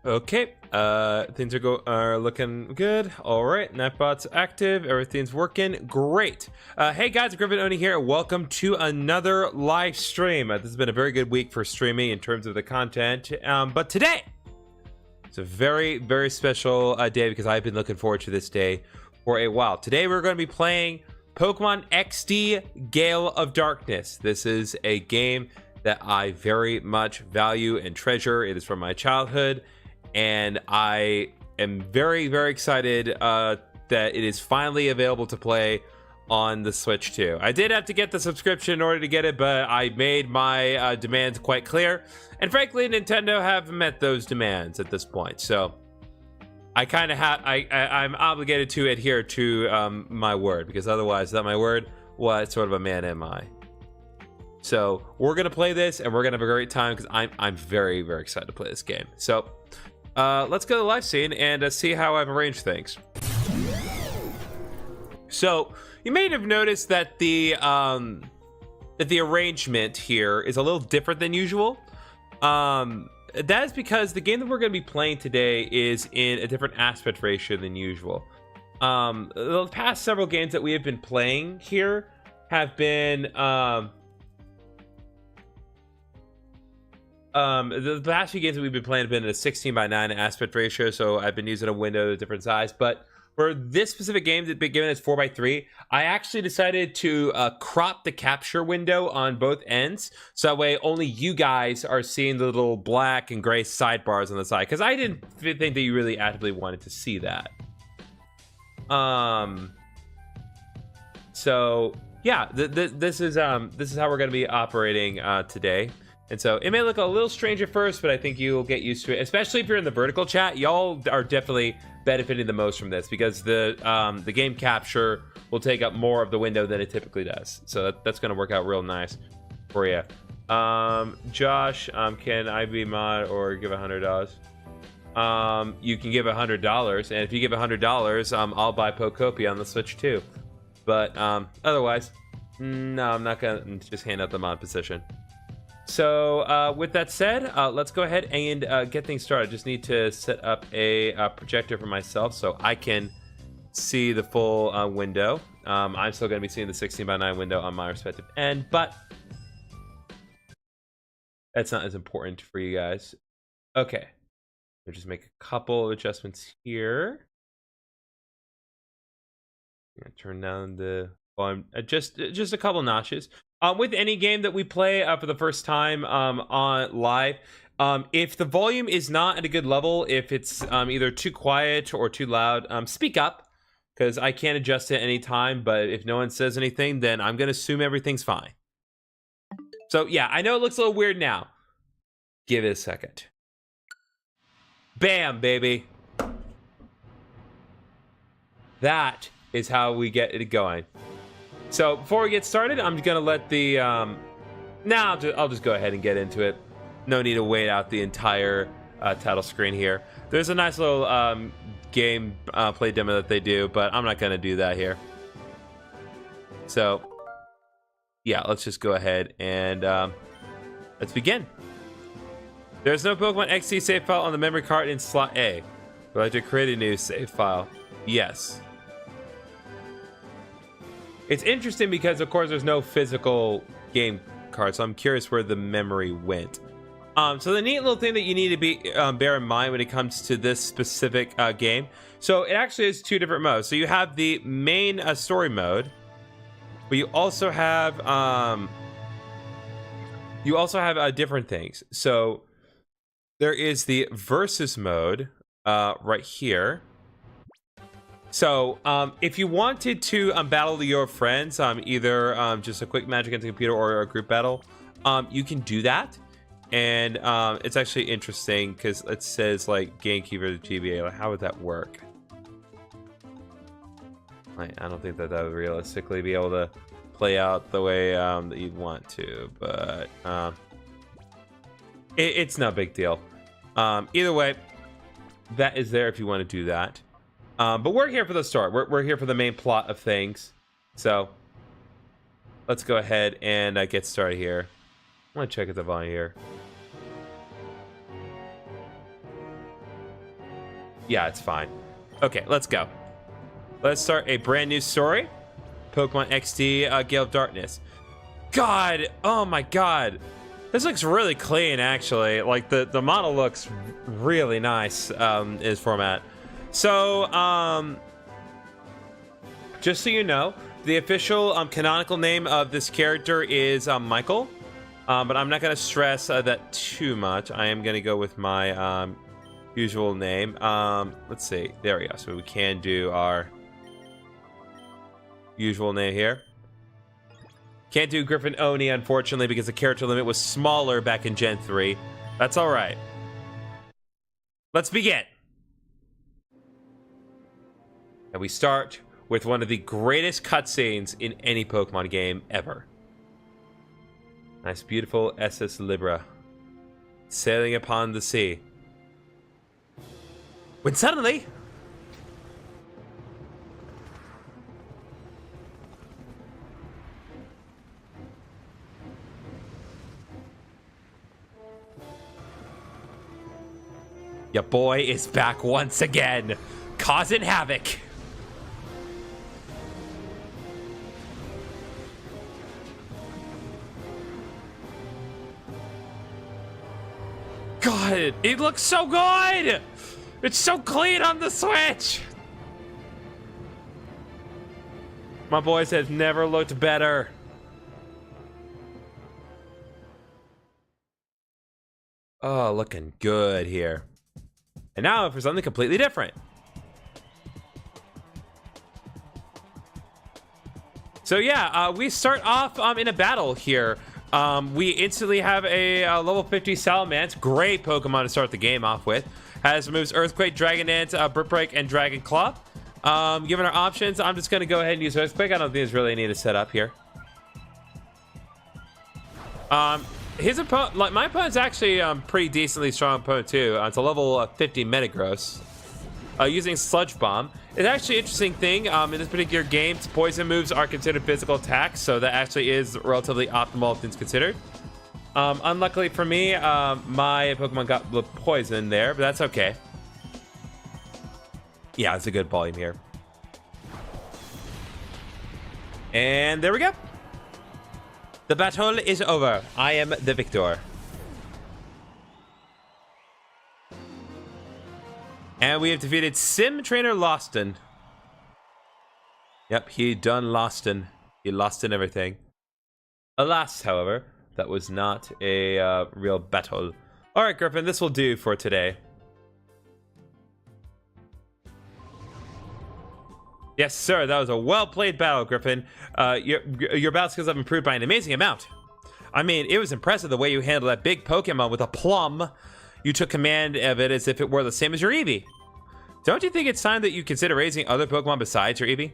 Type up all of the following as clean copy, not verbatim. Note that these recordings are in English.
Okay, things are looking good. All right, Nightbot's active. Everything's working great. Hey guys, GriffinOni here. Welcome to another live stream. This has been a very good week for streaming in terms of the content. But today, it's a very, very special day because I've been looking forward to this day for a while. Today, we're going to be playing Pokémon XD Gale of Darkness. This is a game that I very much value and treasure. It is from my childhood. And I am very, very excited that it is finally available to play on the Switch too. I did have to get the subscription in order to get it, but I made my demands quite clear. And frankly, Nintendo have met those demands at this point. So I kind of have, I'm obligated to adhere to my word, because otherwise, without my word, what sort of a man am I? So we're gonna play this, and we're gonna have a great time because I'm very, very excited to play this game. So. Let's go to the live scene and see how I've arranged things. So you may have noticed that the arrangement here is a little different than usual. That is because the game that we're going to be playing today is in a different aspect ratio than usual. The past several games that we have been playing here have been the last few games that we've been playing have been in a 16:9 aspect ratio, so I've been using a window of different size. But for this specific game that been given as 4:3, I actually decided to crop the capture window on both ends, so that way only you guys are seeing the little black and gray sidebars on the side, because I didn't think that you really actively wanted to see that. So yeah, this is how we're going to be operating today. And so it may look a little strange at first, but I think you'll get used to it. Especially if you're in the vertical chat, y'all are definitely benefiting the most from this, because the game capture will take up more of the window than it typically does. So that's going to work out real nice for you. Josh, can I be mod or give $100? You can give $100, and if you give $100, I'll buy Pokopia on the Switch too. But otherwise, no, I'm not going to just hand out the mod position. So with that said, let's go ahead and get things started. Just need to set up a projector for myself so I can see the full window. I'm still going to be seeing the 16:9 window on my respective end, but that's not as important for you guys. Okay, we'll just make a couple of adjustments here. I'm going to turn down the volume just a couple notches. With any game that we play for the first time on live, if the volume is not at a good level, if it's either too quiet or too loud, speak up, because I can't adjust it any time. But if no one says anything, then I'm going to assume everything's fine. So yeah, I know it looks a little weird now. Give it a second. Bam, baby. That is how we get it going. So before we get started, I'm gonna let the I'll just go ahead and get into it. No need to wait out the entire title screen here. There's a nice little game play demo that they do, but I'm not gonna do that here. So yeah, let's just go ahead and let's begin. There's no Pokemon XD save file on the memory card in slot A. Would I like to create a new save file? Yes. It's interesting because, of course, there's no physical game card, so I'm curious where the memory went. So the neat little thing that you need to be bear in mind when it comes to this specific game. So it actually has two different modes. So you have the main story mode, but you also have different things. So there is the versus mode right here. So, if you wanted to battle your friends, either just a quick match against the computer or a group battle, you can do that. And it's actually interesting because it says like GameCube or the GBA. Like, how would that work? I don't think that would realistically be able to play out the way that you'd want to, but it's no big deal. Either way, that is there if you want to do that. But we're here for the start. We're here for the main plot of things. So let's go ahead and get started here. I'm gonna check at the volume here. Yeah, it's fine. Okay, let's go. Let's start a brand new story. Pokemon XD, Gale of Darkness. God, oh my god. This looks really clean, actually. Like, the model looks really nice in this format. So, just so you know, the official canonical name of this character is Michael. But I'm not going to stress that too much. I am going to go with my usual name. Let's see. There we go. So we can do our usual name here. Can't do GriffinOni, unfortunately, because the character limit was smaller back in Gen 3. That's all right. Let's begin. And we start with one of the greatest cutscenes in any Pokemon game ever. Nice, beautiful SS Libra sailing upon the sea. When suddenly, your boy is back once again, causing havoc. God, it looks so good! It's so clean on the Switch! My boys have never looked better. Oh, looking good here. And now for something completely different. So yeah, we start off in a battle here. We instantly have a level 50 Salamence. Great Pokemon to start the game off with. Has moves Earthquake, Dragon Dance, Brick Break, and Dragon Claw. Given our options, I'm just going to go ahead and use Earthquake. I don't think there's really need to set up here. His opponent, like my opponent's actually pretty decently strong opponent too. It's a level 50 Metagross. Using Sludge Bomb. It's actually an interesting thing. In this particular game, poison moves are considered physical attacks, so that actually is relatively optimal, all things considered. Unluckily for me, my Pokemon got poisoned there, but that's okay. Yeah, it's a good volume here. And there we go. The battle is over. I am the victor. And we have defeated Sim Trainer Loston. Yep, he done Loston. He lost in everything. Alas, however, that was not a real battle. Alright, Griffin, this will do for today. Yes, sir, that was a well-played battle, Griffin. Your battle skills have improved by an amazing amount. I mean, it was impressive the way you handled that big Pokemon with a plum. You took command of it as if it were the same as your Eevee. Don't you think it's time that you consider raising other Pokemon besides your Eevee?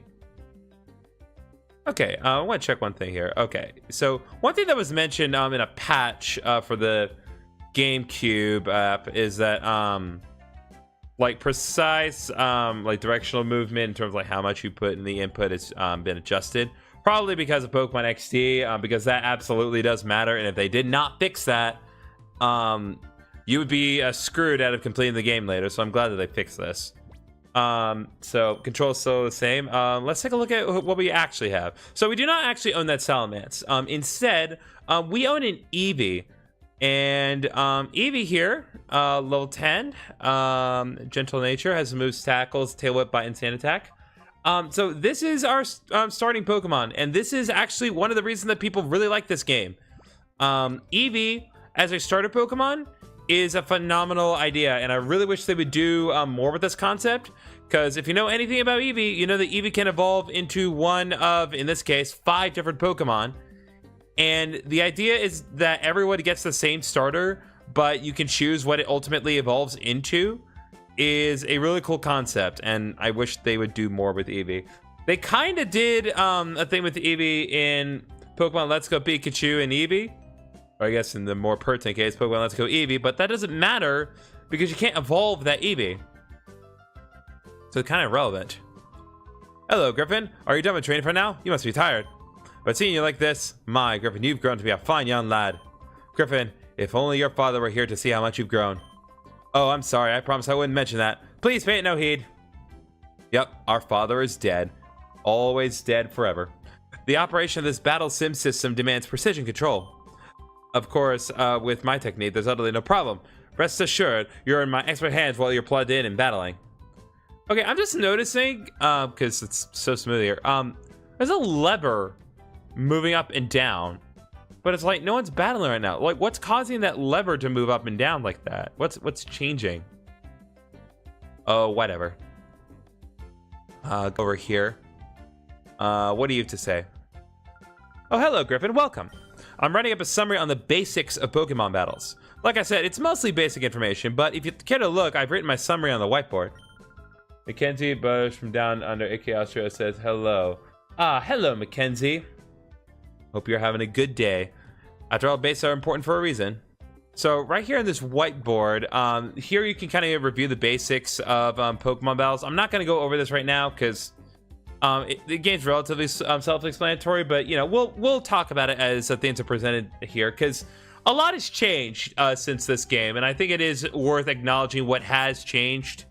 Okay, I want to check one thing here. Okay, so one thing that was mentioned in a patch for the GameCube app is that like precise like directional movement in terms of like how much you put in the input has been adjusted. Probably because of Pokemon XD, because that absolutely does matter. And if they did not fix that, you would be screwed out of completing the game later. So I'm glad that they fixed this. So control is still the same. Let's take a look at what we actually have. So we do not actually own that Salamence. Instead, we own an Eevee. And Eevee here, level 10, Gentle Nature, has moves Tackles, Tail Whip, Bite, and Sand Attack. So this is our starting Pokemon, and this is actually one of the reasons that people really like this game. Eevee, as a starter Pokemon, is a phenomenal idea, and I really wish they would do more with this concept, because if you know anything about Eevee, you know that Eevee can evolve into one of, in this case, 5 different Pokemon. And the idea is that everyone gets the same starter, but you can choose what it ultimately evolves into, is a really cool concept, and I wish they would do more with Eevee. They kind of did a thing with Eevee in Pokemon Let's Go Pikachu and Eevee, or I guess in the more pertinent case, Pokemon Let's Go Eevee, but that doesn't matter because you can't evolve that Eevee. So it's kind of irrelevant. Hello, Griffin. Are you done with training for now? You must be tired. But seeing you like this, my, Griffin, you've grown to be a fine young lad. Griffin, if only your father were here to see how much you've grown. Oh, I'm sorry. I promised I wouldn't mention that. Please pay it no heed. Yep, our father is dead. Always dead forever. The operation of this battle sim system demands precision control. Of course, with my technique, there's utterly no problem. Rest assured, you're in my expert hands while you're plugged in and battling. Okay, I'm just noticing, because it's so smooth here, there's a lever moving up and down, but it's like no one's battling right now. Like, what's causing that lever to move up and down like that? What's changing? Oh, whatever. Go over here. What do you have to say? Oh, hello, Griffin. Welcome. I'm writing up a summary on the basics of Pokemon battles. Like I said, it's mostly basic information, but if you care to look, I've written my summary on the whiteboard. Mackenzie Bush from down under AK Austria says hello. Ah, hello, Mackenzie. Hope you're having a good day. After all, bases are important for a reason. So right here on this whiteboard, here you can kind of review the basics of Pokemon battles. I'm not going to go over this right now because the game's relatively self-explanatory, but you know, we'll talk about it as things are presented here because a lot has changed since this game, and I think it is worth acknowledging what has changed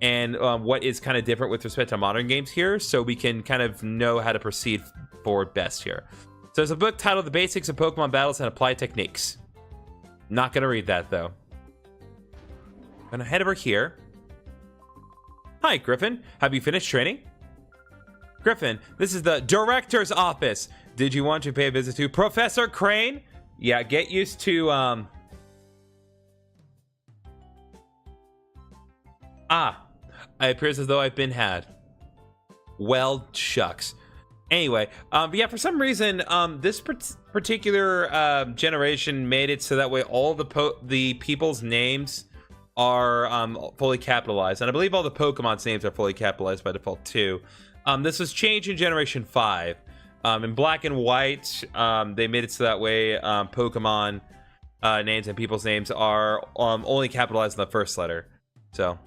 and what is kind of different with respect to modern games here, so we can kind of know how to proceed forward best here. So there's a book titled The Basics of Pokemon Battles and Applied Techniques. Not gonna read that though. Gonna head over here. Hi, Griffin. Have you finished training? Griffin, this is the director's office. Did you want to pay a visit to Professor Crane? Yeah, get used to, it appears as though I've been had. Well, shucks. Anyway, but yeah, for some reason, this particular generation made it so that way all the people's names are fully capitalized. And I believe all the Pokemon's names are fully capitalized by default, too. This was changed in Generation 5. In Black and White, they made it so that way Pokemon names and people's names are only capitalized in the first letter. So,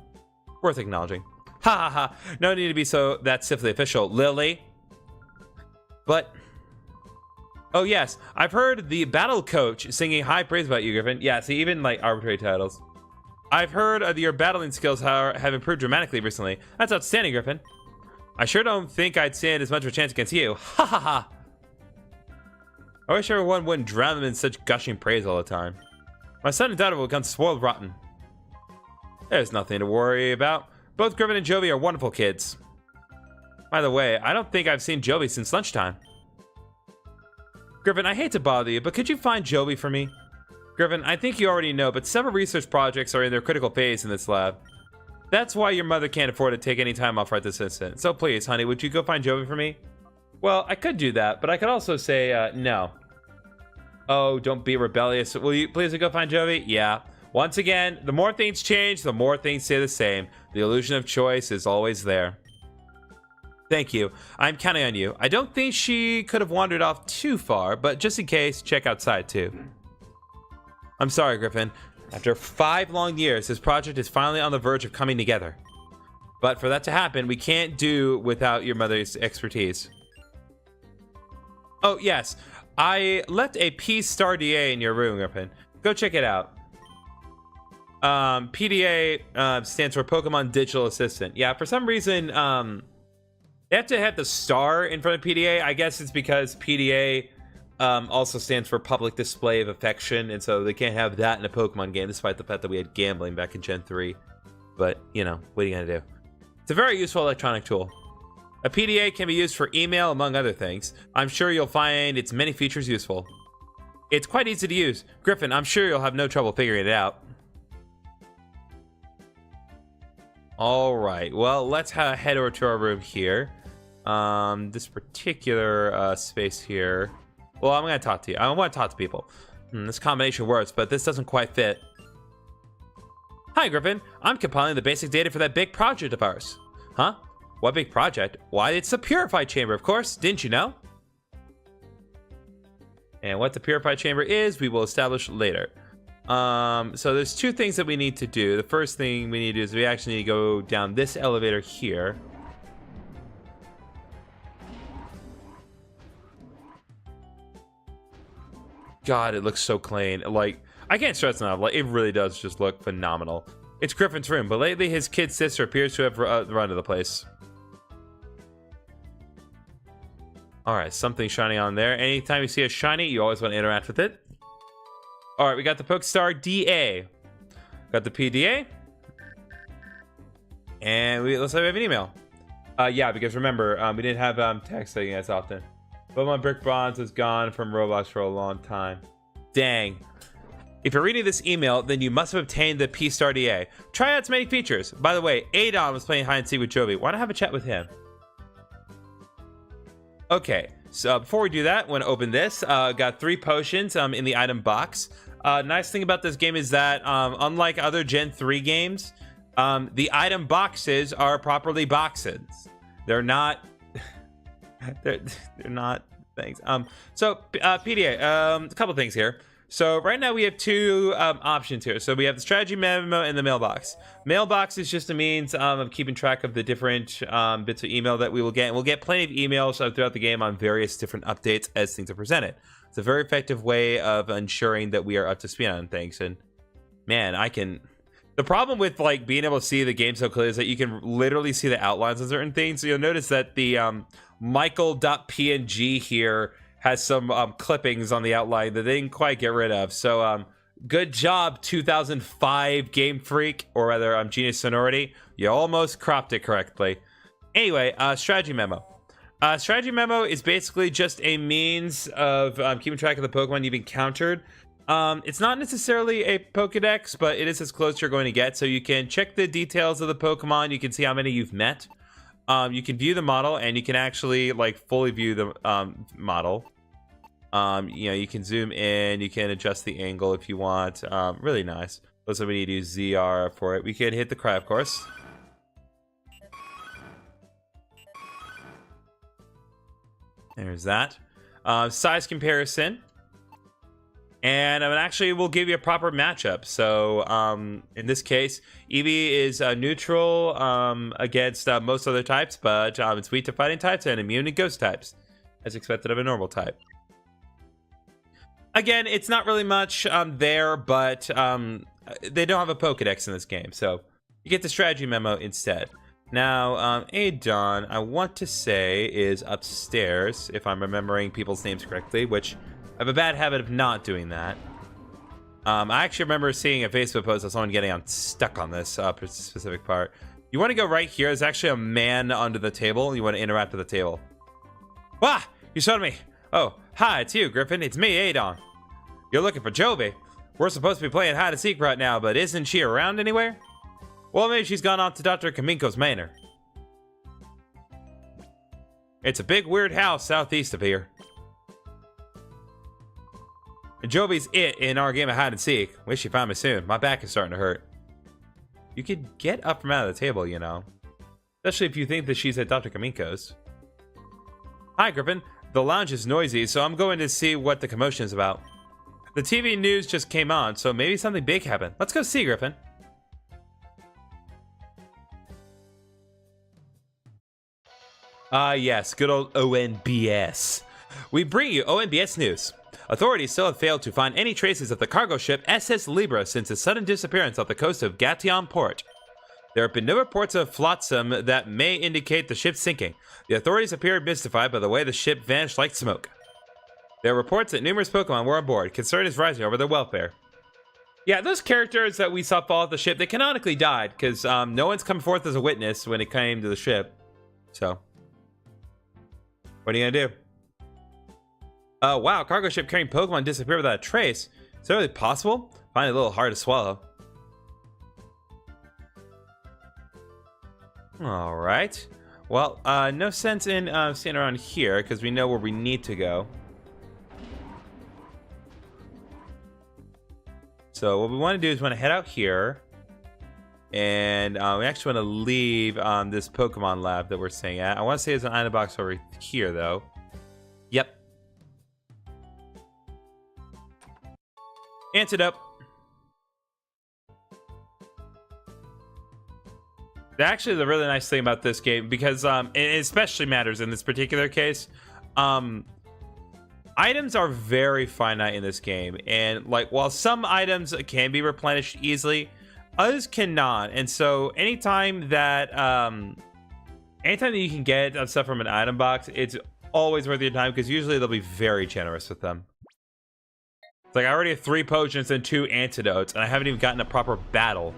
worth acknowledging. Ha ha ha. No need to be so that stiffly official, Lily. But, oh yes, I've heard the battle coach singing high praise about you, Griffin. Yeah, see, even like arbitrary titles. I've heard your battling skills have improved dramatically recently. That's outstanding, Griffin. I sure don't think I'd stand as much of a chance against you. Ha ha ha. I wish everyone wouldn't drown them in such gushing praise all the time. My son and daughter will become spoiled rotten. There's nothing to worry about. Both Griffin and Jovi are wonderful kids. By the way, I don't think I've seen Jovi since lunchtime. Griffin, I hate to bother you, but could you find Jovi for me? Griffin, I think you already know, but several research projects are in their critical phase in this lab. That's why your mother can't afford to take any time off right this instant. So please, honey, would you go find Jovi for me? Well, I could do that, but I could also say, no. Oh, don't be rebellious. Will you please go find Jovi? Yeah. Once again, the more things change, the more things stay the same. The illusion of choice is always there. Thank you. I'm counting on you. I don't think she could have wandered off too far, but just in case, check outside too. I'm sorry, Griffin. After 5 long years, this project is finally on the verge of coming together. But for that to happen, we can't do without your mother's expertise. Oh, yes. I left a P-Star DA in your room, Griffin. Go check it out. PDA stands for Pokemon Digital Assistant. Yeah, for some reason, they have to have the star in front of PDA. I guess it's because PDA also stands for Public Display of Affection, and so they can't have that in a Pokemon game, despite the fact that we had gambling back in Gen 3. But, you know, what are you going to do? It's a very useful electronic tool. A PDA can be used for email, among other things. I'm sure you'll find its many features useful. It's quite easy to use. Griffin, I'm sure you'll have no trouble figuring it out. Alright, well, let's head over to our room here. This particular space here. Well, I'm going to talk to you. I want to talk to people. This combination works, but this doesn't quite fit. Hi, Griffin. I'm compiling the basic data for that big project of ours. Huh? What big project? Why, it's the Purified Chamber, of course. Didn't you know? And what the Purified Chamber is, we will establish later. So there's 2 things that we need to do. The first thing we need to do is we actually need to go down this elevator here. God, it looks so clean. Like, I can't stress enough. Like, it really does just look phenomenal. It's Griffin's room, but lately his kid sister appears to have run to the place. Alright, something shining on there. Anytime you see a shiny, you always want to interact with it. Alright, we got the Pokestar DA. Got the PDA. And let's say we have an email. Yeah, because remember, we didn't have texting as often. Pokemon Brick Bronze is gone from Roblox for a long time. Dang. If you're reading this email, then you must have obtained the P-Star DA. Try out its many features. By the way, Adon was playing hide and seek with Jovi. Why not have a chat with him? Okay, so before we do that, I want to open this. Got 3 potions in the item box. Nice thing about this game is that, unlike other Gen 3 games, the item boxes are properly boxes. They're not... they're not things. So, PDA, a couple things here. So right now we have 2 options here. So we have the strategy memo and the mailbox. Mailbox is just a means of keeping track of the different bits of email that we will get. And we'll get plenty of emails throughout the game on various different updates as things are presented. It's a very effective way of ensuring that we are up to speed on things. And man, the problem with like being able to see the game so clearly is that you can literally see the outlines of certain things. So you'll notice that the Michael.png here has some clippings on the outline that they didn't quite get rid of. So good job, 2005 Game Freak, or rather Genius Sonority. You almost cropped it correctly. Anyway, strategy memo. Strategy memo is basically just a means of keeping track of the Pokemon you've encountered. It's not necessarily a Pokedex, but it is as close as you're going to get. So you can check the details of the Pokemon. You can see how many you've met. You can view the model, and you can actually like fully view the model. You know, you can zoom in, you can adjust the angle if you want. Really nice. Also, we need to use ZR for it. We can hit the cry, of course. There's that. Size comparison. And actually, we'll give you a proper matchup. So, in this case, Eevee is neutral against most other types, but it's weak to fighting types and immune to ghost types, as expected of a normal type. Again, it's not really much there, but they don't have a Pokedex in this game, so you get the strategy memo instead. Now, Adon, I want to say, is upstairs, if I'm remembering people's names correctly, which I have a bad habit of not doing that. I actually remember seeing a Facebook post of someone getting unstuck on this specific part. You want to go right here. There's actually a man under the table. You want to interact with the table. Wah! You showed me. Oh, hi, it's you, Griffin. It's me, Adon. You're looking for Jovi. We're supposed to be playing hide and seek right now, but isn't she around anywhere? Well, maybe she's gone off to Dr. Kaminko's manor. It's a big, weird house southeast of here. And Jovi's it in our game of hide and seek. Wish you found me soon. My back is starting to hurt. You could get up from out of the table, you know. Especially if you think that she's at Dr. Kaminko's. Hi, Griffin. The lounge is noisy, so I'm going to see what the commotion is about. The TV news just came on, so maybe something big happened. Let's go see, Griffin. Yes, good old ONBS. We bring you ONBS news. Authorities still have failed to find any traces of the cargo ship SS Libra since its sudden disappearance off the coast of Gation Port. There have been no reports of flotsam that may indicate the ship's sinking. The authorities appear mystified by the way the ship vanished like smoke. There are reports that numerous Pokemon were on board. Concern is rising over their welfare. Yeah, those characters that we saw fall off the ship, they canonically died, because no one's come forth as a witness when it came to the ship. So, what are you gonna do? Wow, cargo ship carrying Pokemon disappeared without a trace. Is that really possible? Find it a little hard to swallow. Alright. Well, no sense in staying around here, because we know where we need to go. So what we want to do is want to head out here. And we actually want to leave this Pokemon lab that we're staying at. I want to say there's an item box over here, though. Yep. Antidote. Actually, the really nice thing about this game, because it especially matters in this particular case, items are very finite in this game, and like while some items can be replenished easily, Others cannot. And so anytime that you can get stuff from an item box, it's always worth your time because usually they'll be very generous with them. It's like I already have 3 potions and 2 antidotes, and I haven't even gotten a proper battle.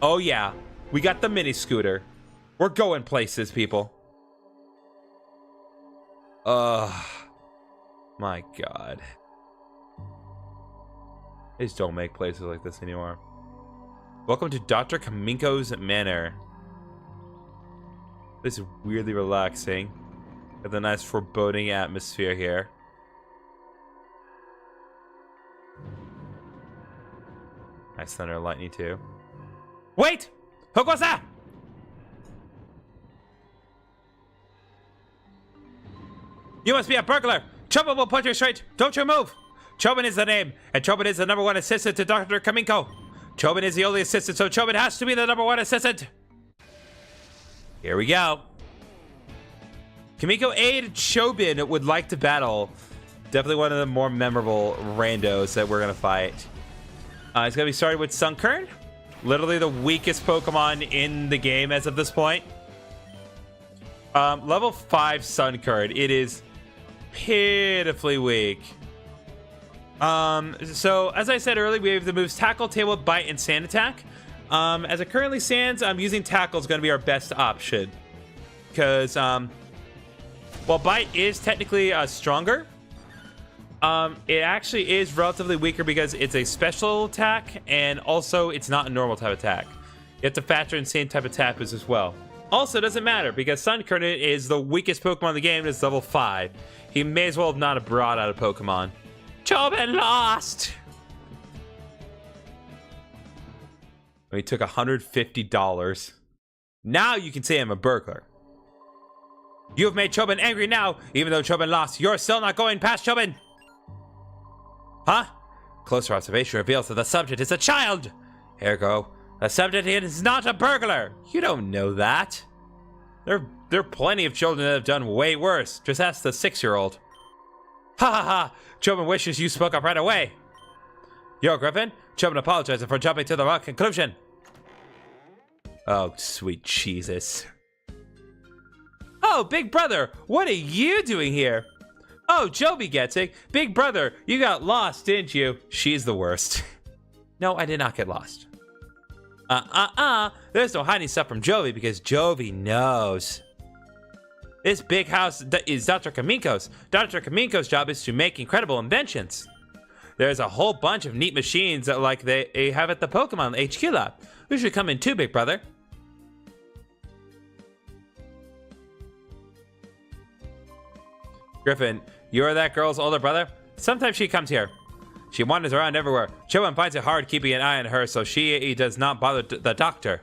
Oh yeah, we got the mini scooter. We're going places, people. My God. They just don't make places like this anymore. Welcome to Dr. Kaminko's Manor. This is weirdly relaxing. Got the nice foreboding atmosphere here. Nice thunder and lightning too. Wait! Who was that? You must be a burglar! Chobin will put you straight! Don't you move! Chobin is the name, and Chobin is the #1 assistant to Dr. Kaminko. Chobin is the only assistant, so Chobin has to be the #1 assistant. Here we go. Kamiko aid Chobin would like to battle. Definitely one of the more memorable randos that we're gonna fight. It's gonna be started with Sunkern. Literally the weakest Pokemon in the game as of this point. Level 5 Sunkern. It is pitifully weak. So as I said earlier, we have the moves Tackle, Tail Whip, Bite, and Sand Attack. As it currently stands, using Tackle is going to be our best option. Because, while Bite is technically stronger, it actually is relatively weaker because it's a special attack, and also it's not a normal type attack. You have to factor in same type of tappers as well. Also, it doesn't matter because Sunkern is the weakest Pokemon in the game. It's level 5. He may as well have not have brought out a Pokemon. Chobin lost! He took $150. Now you can say I'm a burglar. You have made Chobin angry now. Even though Chobin lost, you're still not going past Chobin. Huh? Closer observation reveals that the subject is a child. Ergo, the subject is not a burglar. You don't know that. There are plenty of children that have done way worse. Just ask the 6-year-old. Ha ha ha! Chobin wishes you spoke up right away. Yo, Griffin. Chobin apologizes for jumping to the wrong conclusion. Oh, sweet Jesus. Oh, Big Brother, what are you doing here? Oh, Joby gets it. Big Brother, you got lost, didn't you? She's the worst. No, I did not get lost. There's no hiding stuff from Joby because Joby knows. This big house is Dr. Kaminko's. Dr. Kaminko's job is to make incredible inventions. There's a whole bunch of neat machines that, like they have at the Pokemon HQ lab. We should come in too, Big Brother. Griffin, you're that girl's older brother? Sometimes she comes here. She wanders around everywhere. Chobin finds it hard keeping an eye on her, so he does not bother the doctor.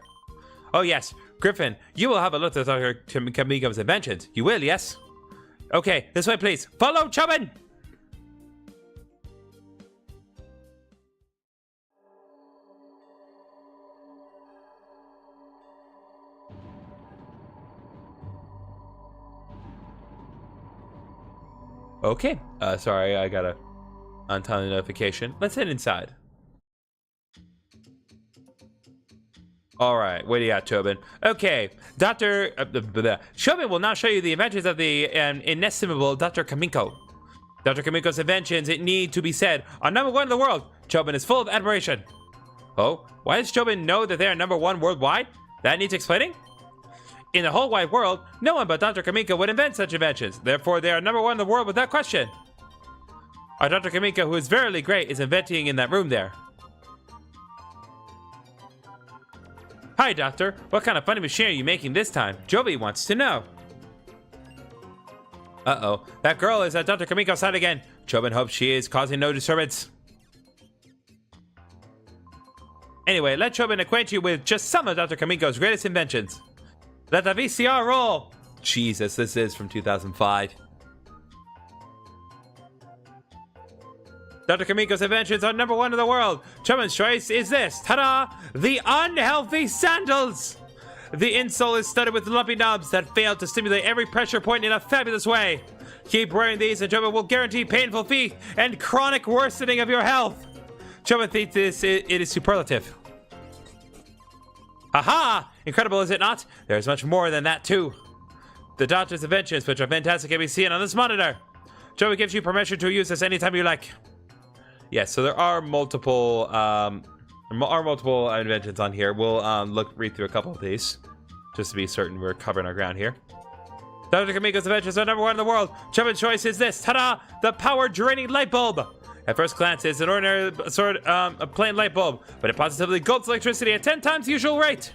Oh yes, Griffin, you will have a look at Dr. Kaminko's inventions. You will, yes? Okay, this way please. Follow Chobin! Okay, sorry, I got a untimely notification. Let's head inside. All right, what do you got, Chobin? Okay, Dr. Chobin will now show you the inventions of the inestimable Dr. Kaminko. Dr. Kaminko's inventions, it need to be said, are #1 in the world. Chobin is full of admiration. Oh, why does Chobin know that they are #1 worldwide? That needs explaining? In the whole wide world, no one but Dr. Kaminko would invent such inventions. Therefore, they are #1 in the world without question. Our Dr. Kaminko, who is verily great, is inventing in that room there. Hi, Doctor. What kind of funny machine are you making this time? Joby wants to know. Uh-oh. That girl is at Dr. Kaminko's side again. Chobin hopes she is causing no disturbance. Anyway, let Chobin acquaint you with just some of Dr. Kaminko's greatest inventions. Let the VCR roll! Jesus, this is from 2005. Dr. Kaminko's inventions are #1 in the world. Chobin's choice is this. Ta-da! The unhealthy sandals! The insole is studded with lumpy knobs that fail to stimulate every pressure point in a fabulous way. Keep wearing these and Chobin will guarantee painful feet and chronic worsening of your health. Chobin thinks it is superlative. Haha! Incredible, is it not? There's much more than that, too. The doctor's inventions, which are fantastic, can be seen on this monitor. Joey gives you permission to use this anytime you like. Yes, so there are multiple inventions on here. We'll read through a couple of these, just to be certain we're covering our ground here. Dr. Kamiko's inventions are #1 in the world. Joey's choice is this. Ta-da! The power-draining light bulb. At first glance, it's an ordinary a plain light bulb, but it positively gulps electricity at 10 times the usual rate.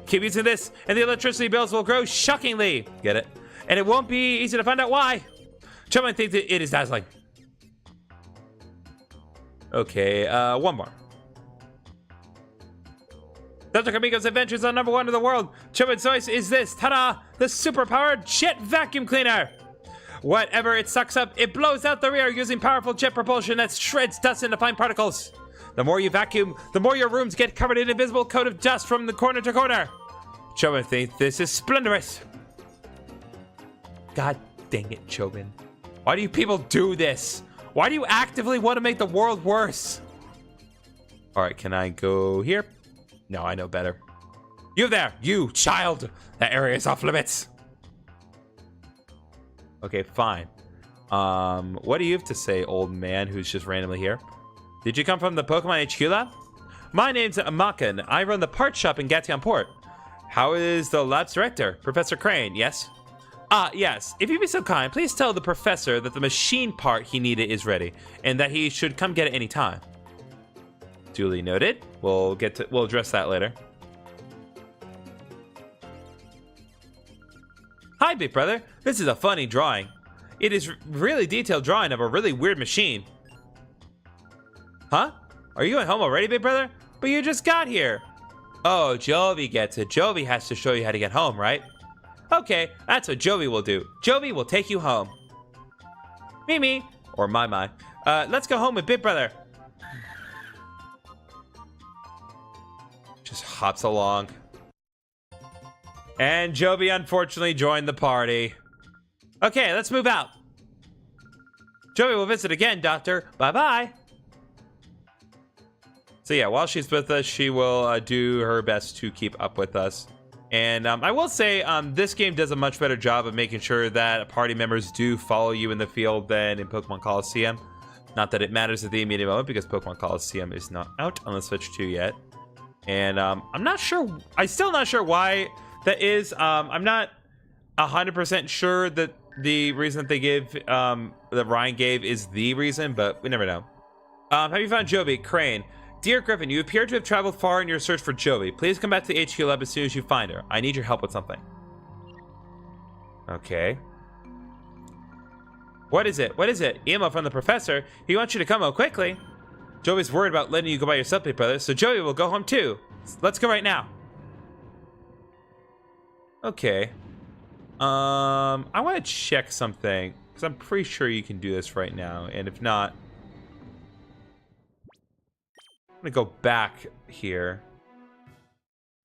Keep using this, and the electricity bills will grow shockingly. Get it? And it won't be easy to find out why. Someone thinks that it is dazzling. Okay, one more. Dr. Kamiko's adventures are #1 in the world. Chubin's choice is this. Ta-da! The superpowered jet vacuum cleaner. Whatever it sucks up, it blows out the rear using powerful jet propulsion that shreds dust into fine particles. The more you vacuum, the more your rooms get covered in an invisible coat of dust from the corner to corner. Chobin thinks this is splendorous. God dang it, Chobin. Why do you people do this? Why do you actively want to make the world worse? Alright, can I go here? No, I know better. You there, you child! That area is off limits. Okay, fine. What do you have to say, old man who's just randomly here? Did you come from the Pokemon HQ lab? My name's Makan. I run the parts shop in Gation Port. How is the lab's director? Professor Crane, yes? Yes. If you'd be so kind, please tell the professor that the machine part he needed is ready, and that he should come get it any time. Duly noted. We'll address that later. Hi, big brother. This is a funny drawing. It is really detailed drawing of a really weird machine. Huh? Are you going home already, big brother? But you just got here. Oh, Jovi gets it. Jovi has to show you how to get home, right? Okay, that's what Jovi will do. Jovi will take you home. Mimi, or my. Let's go home with big brother. Just hops along. And Jovi unfortunately joined the party. Okay, let's move out. Jovi will visit again, Doctor. Bye-bye. So yeah, while she's with us, she will do her best to keep up with us. And I will say, this game does a much better job of making sure that party members do follow you in the field than in Pokemon Coliseum. Not that it matters at the immediate moment, because Pokemon Coliseum is not out on the Switch 2 yet. And I'm still not sure why that is. I'm not 100% sure that the reason that they give, that Ryan gave is the reason, but we never know. Have you found Jovi? Crane. Dear Griffin, you appear to have traveled far in your search for Jovi. Please come back to the HQ lab as soon as you find her. I need your help with something. Okay. What is it? What is it? Email from the professor. He wants you to come home quickly. Jovi's worried about letting you go by yourself, big brother, so Jovi will go home too. Let's go right now. Okay. I want to check something, because I'm pretty sure you can do this right now, and if not, I'm gonna go back here,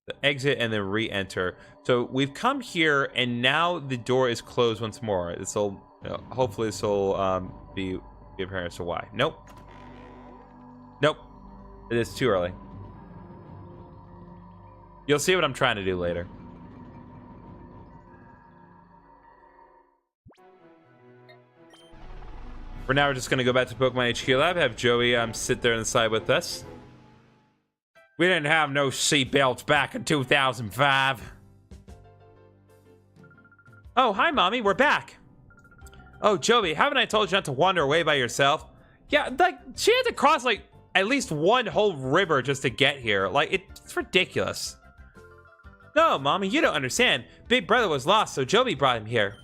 the exit, and then re-enter. So we've come here, and now the door is closed once more. This will, hopefully, this will be apparent as to why. Nope. Nope. It is too early. You'll see what I'm trying to do later. For now, we're just gonna go back to Pokemon HQ Lab, have Joey sit there on the side with us. We didn't have no seatbelts back in 2005. Oh, hi, Mommy. We're back. Oh, Joey, haven't I told you not to wander away by yourself? Yeah, like, she had to cross, like, at least one whole river just to get here. Like, it's ridiculous. No, Mommy, you don't understand. Big brother was lost, so Joey brought him here.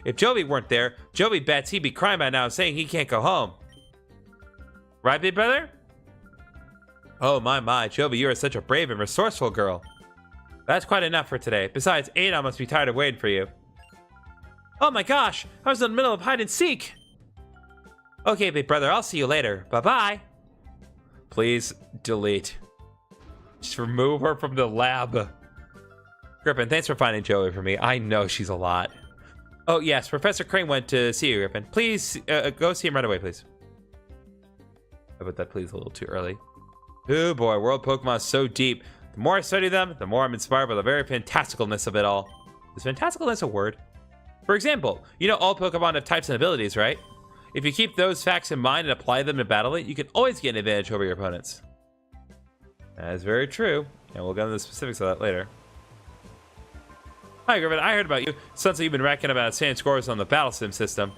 If Joey weren't there, Joey bets he'd be crying by now saying he can't go home. Right, big brother? Oh, my, Joey, you are such a brave and resourceful girl. That's quite enough for today. Besides, Ada must be tired of waiting for you. Oh my gosh, I was in the middle of hide and seek. Okay, big brother, I'll see you later. Bye-bye. Please delete. Just remove her from the lab. Griffin, thanks for finding Joey for me. I know she's a lot. Oh, yes, Professor Crane went to see you, Griffin. Please, go see him right away, please. I put that please a little too early. Oh boy, World Pokemon is so deep. The more I study them, the more I'm inspired by the very fantasticalness of it all. Is fantasticalness a word? For example, you know all Pokemon have types and abilities, right? If you keep those facts in mind and apply them to battling, you can always get an advantage over your opponents. That is very true, and we'll get into the specifics of that later. Hi, Griffin. I heard about you. Sounds like you've been racking up outstanding scores on the Battle Sim system.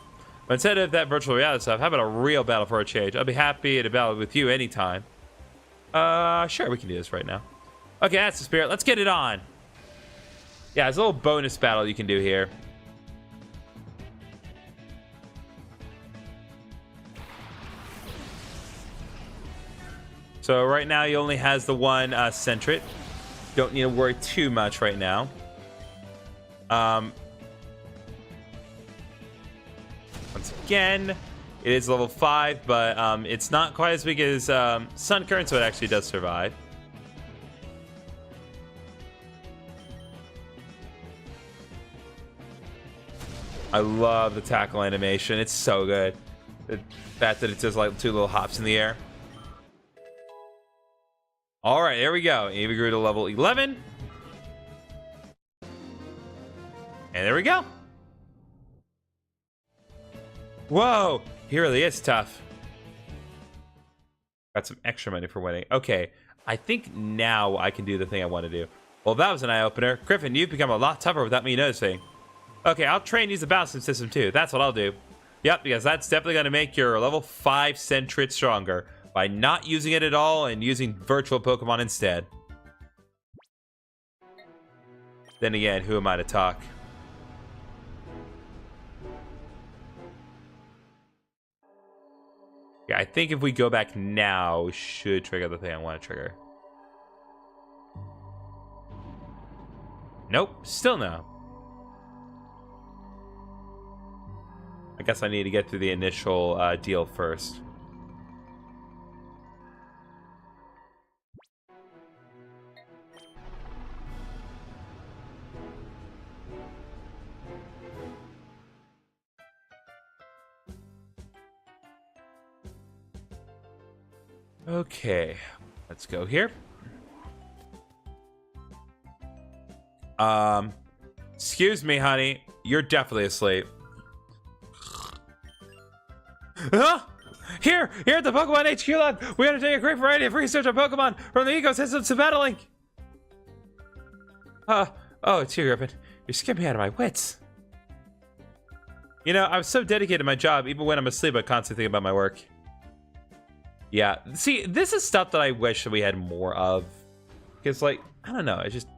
But instead of that virtual reality stuff, how about a real battle for a change? I'll be happy to battle with you anytime. Sure, we can do this right now. Okay, that's the spirit. Let's get it on. Yeah, there's a little bonus battle you can do here. So right now he only has the one Sentret. Don't need to worry too much right now. Once again, it is level 5, but it's not quite as big as Sun Current, so it actually does survive. I love the tackle animation. It's so good. The fact that it does like 2 little hops in the air. All right, here we go. Eevee grew to level 11. And there we go. Whoa, he really is tough. Got some extra money for winning. Okay, I think now I can do the thing I want to do. Well, that was an eye-opener. Griffin, you've become a lot tougher without me noticing. Okay, I'll try and use the battle system too. That's what I'll do. Yep, because that's definitely going to make your level 5 Sentret stronger by not using it at all and using virtual Pokemon instead. Then again, who am I to talk? Yeah, I think if we go back now, we should trigger the thing I want to trigger. Nope, still no. I guess I need to get through the initial deal first. Okay, let's go here. Excuse me, honey. You're definitely asleep. Here at the Pokemon HQ Lab, we undertake a great variety of research on Pokemon from the ecosystems to battling. Oh, it's you, Griffin. You're scaring me out of my wits. You know, I'm so dedicated to my job, even when I'm asleep, I constantly think about my work. Yeah, see, this is stuff that I wish that we had more of. Because, like, I don't know, it's just,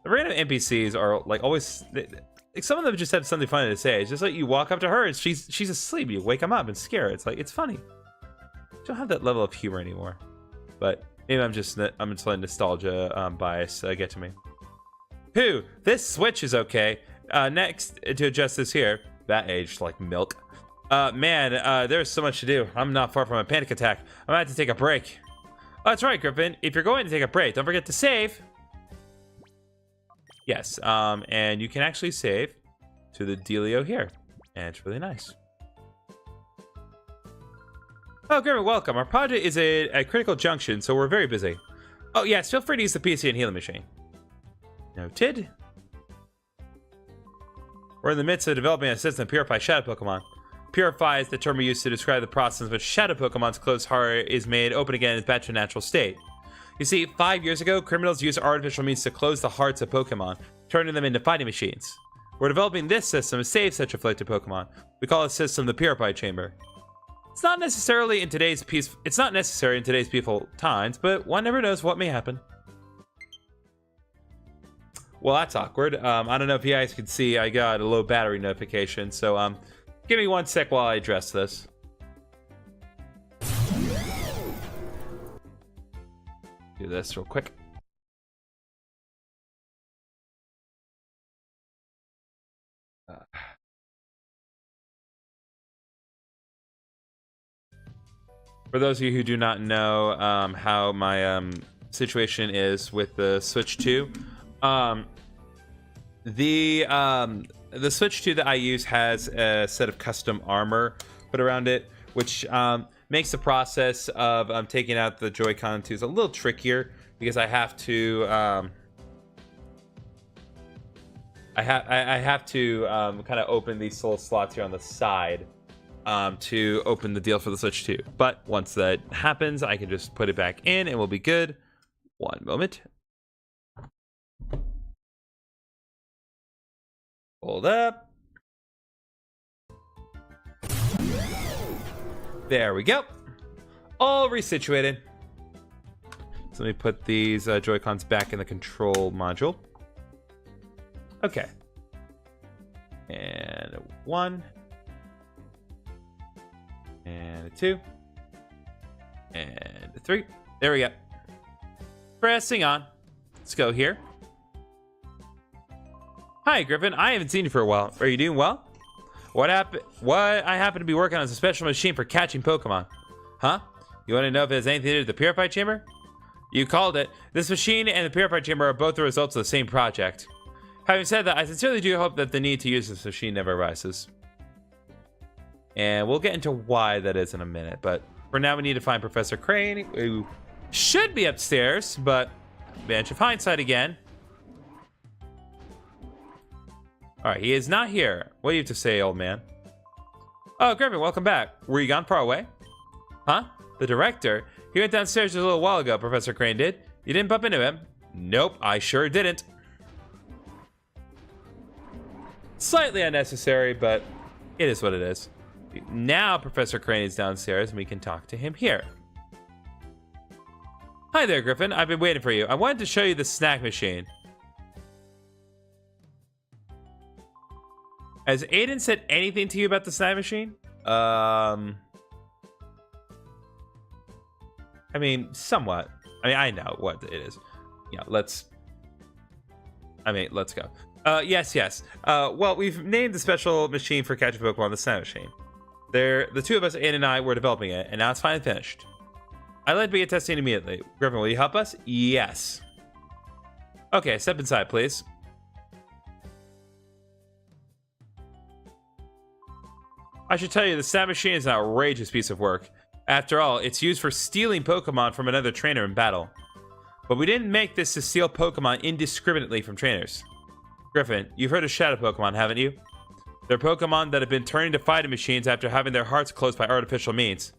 the random NPCs are, like, always, like, some of them just have something funny to say. It's just like, you walk up to her and she's asleep, you wake them up and scare her. It's like, it's funny. I don't have that level of humor anymore. But maybe I'm just letting nostalgia bias get to me. Who? This Switch is okay. Next, to adjust this here, that aged like milk. Man, there's so much to do. I'm not far from a panic attack. I'm about to take a break. Oh, that's right, Griffin. If you're going to take a break, don't forget to save. Yes, and you can actually save to the dealio here. And it's really nice. Oh, Griffin, welcome. Our project is a critical junction, so we're very busy. Oh, yes, feel free to use the PC and healing machine. Noted. We're in the midst of developing a system to purify Shadow Pokemon. Purify is the term we use to describe the process in which Shadow Pokemon's closed heart is made open again and back to a natural state. You see, 5 years ago, criminals used artificial means to close the hearts of Pokemon, turning them into fighting machines. We're developing this system to save such afflicted Pokemon. We call this system the Purify Chamber. It's not necessary in today's peaceful times, but one never knows what may happen. Well, that's awkward. I don't know if you guys can see, I got a low battery notification, so give me 1 sec while I address this. Do this real quick. For those of you who do not know how my situation is with the Switch 2, the Switch 2 that I use has a set of custom armor put around it, which makes the process of taking out the Joy-Con 2s a little trickier because I have to I have to kind of open these little slots here on the side to open the deal for the Switch 2. But once that happens, I can just put it back in and we'll be good. One moment. Hold up. There we go. All resituated. So let me put these Joy-Cons back in the control module. Okay. And a 1. And a 2. And a 3. There we go. Pressing on. Let's go here. Hi, Griffin. I haven't seen you for a while. Are you doing well? What happened? What I happen to be working on is a special machine for catching Pokemon. Huh? You want to know if it has anything to do with the Purify Chamber? You called it. This machine and the Purify Chamber are both the results of the same project. Having said that, I sincerely do hope that the need to use this machine never arises. And we'll get into why that is in a minute, but for now we need to find Professor Crane, who should be upstairs, but bench of hindsight again. Alright, he is not here. What do you have to say, old man? Oh, Griffin, welcome back. Were you gone far away? Huh? The director? He went downstairs just a little while ago, Professor Crane did. You didn't bump into him? Nope, I sure didn't. Slightly unnecessary, but it is what it is. Now Professor Crane is downstairs and we can talk to him here. Hi there, Griffin. I've been waiting for you. I wanted to show you the snack machine. Has Aiden said anything to you about the snack machine? I mean, somewhat. I mean, I know what it is. Yeah, let's go. Yes. Well, we've named the special machine for catching Pokemon the snack machine. The two of us, Aiden and I, were developing it, and now it's finally finished. I'd like to begin testing immediately. Griffin, will you help us? Yes. Okay, step inside, please. I should tell you, the snack machine is an outrageous piece of work. After all, it's used for stealing Pokemon from another trainer in battle. But we didn't make this to steal Pokemon indiscriminately from trainers. Griffin, you've heard of Shadow Pokémon, haven't you? They're Pokemon that have been turned into fighting machines after having their hearts closed by artificial means.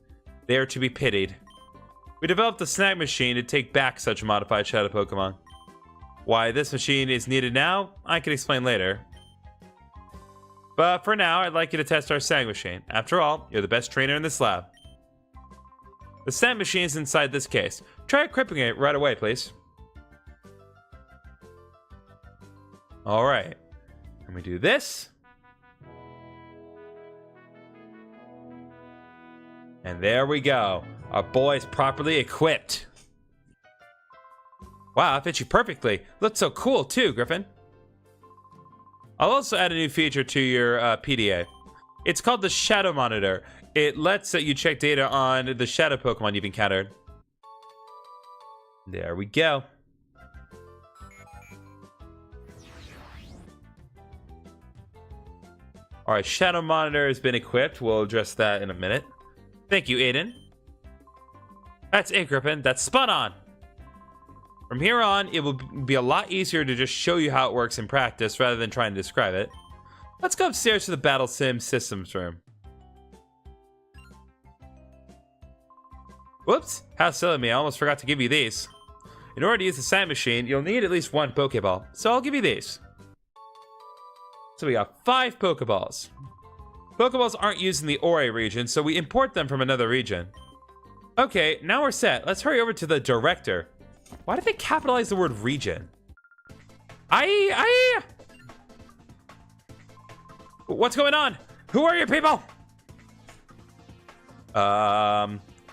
They are to be pitied. We developed a snack machine to take back such modified Shadow Pokémon. Why this machine is needed now, I can explain later. But for now, I'd like you to test our snack machine. After all, you're the best trainer in this lab. The snack machine is inside this case. Try equipping it right away, please. Alright. Let me do this. And there we go. Our boy's properly equipped. Wow, it fits you perfectly. Looks so cool too, Griffin. I'll also add a new feature to your PDA. It's called the Shadow Monitor. It lets you check data on the Shadow Pokemon you've encountered. There we go. Alright, Shadow Monitor has been equipped. We'll address that in a minute. Thank you, Aiden. That's it, Griffin. That's spot on. From here on, it will be a lot easier to just show you how it works in practice rather than trying to describe it. Let's go upstairs to the Battle Sim Systems room. Whoops, how silly of me, I almost forgot to give you these. In order to use the snack machine, you'll need at least one Pokeball, so I'll give you these. So we got 5 Pokeballs. Pokeballs aren't used in the Ore region, so we import them from another region. Okay, now we're set. Let's hurry over to the director. Why did they capitalize the word region? What's going on? Who are you people?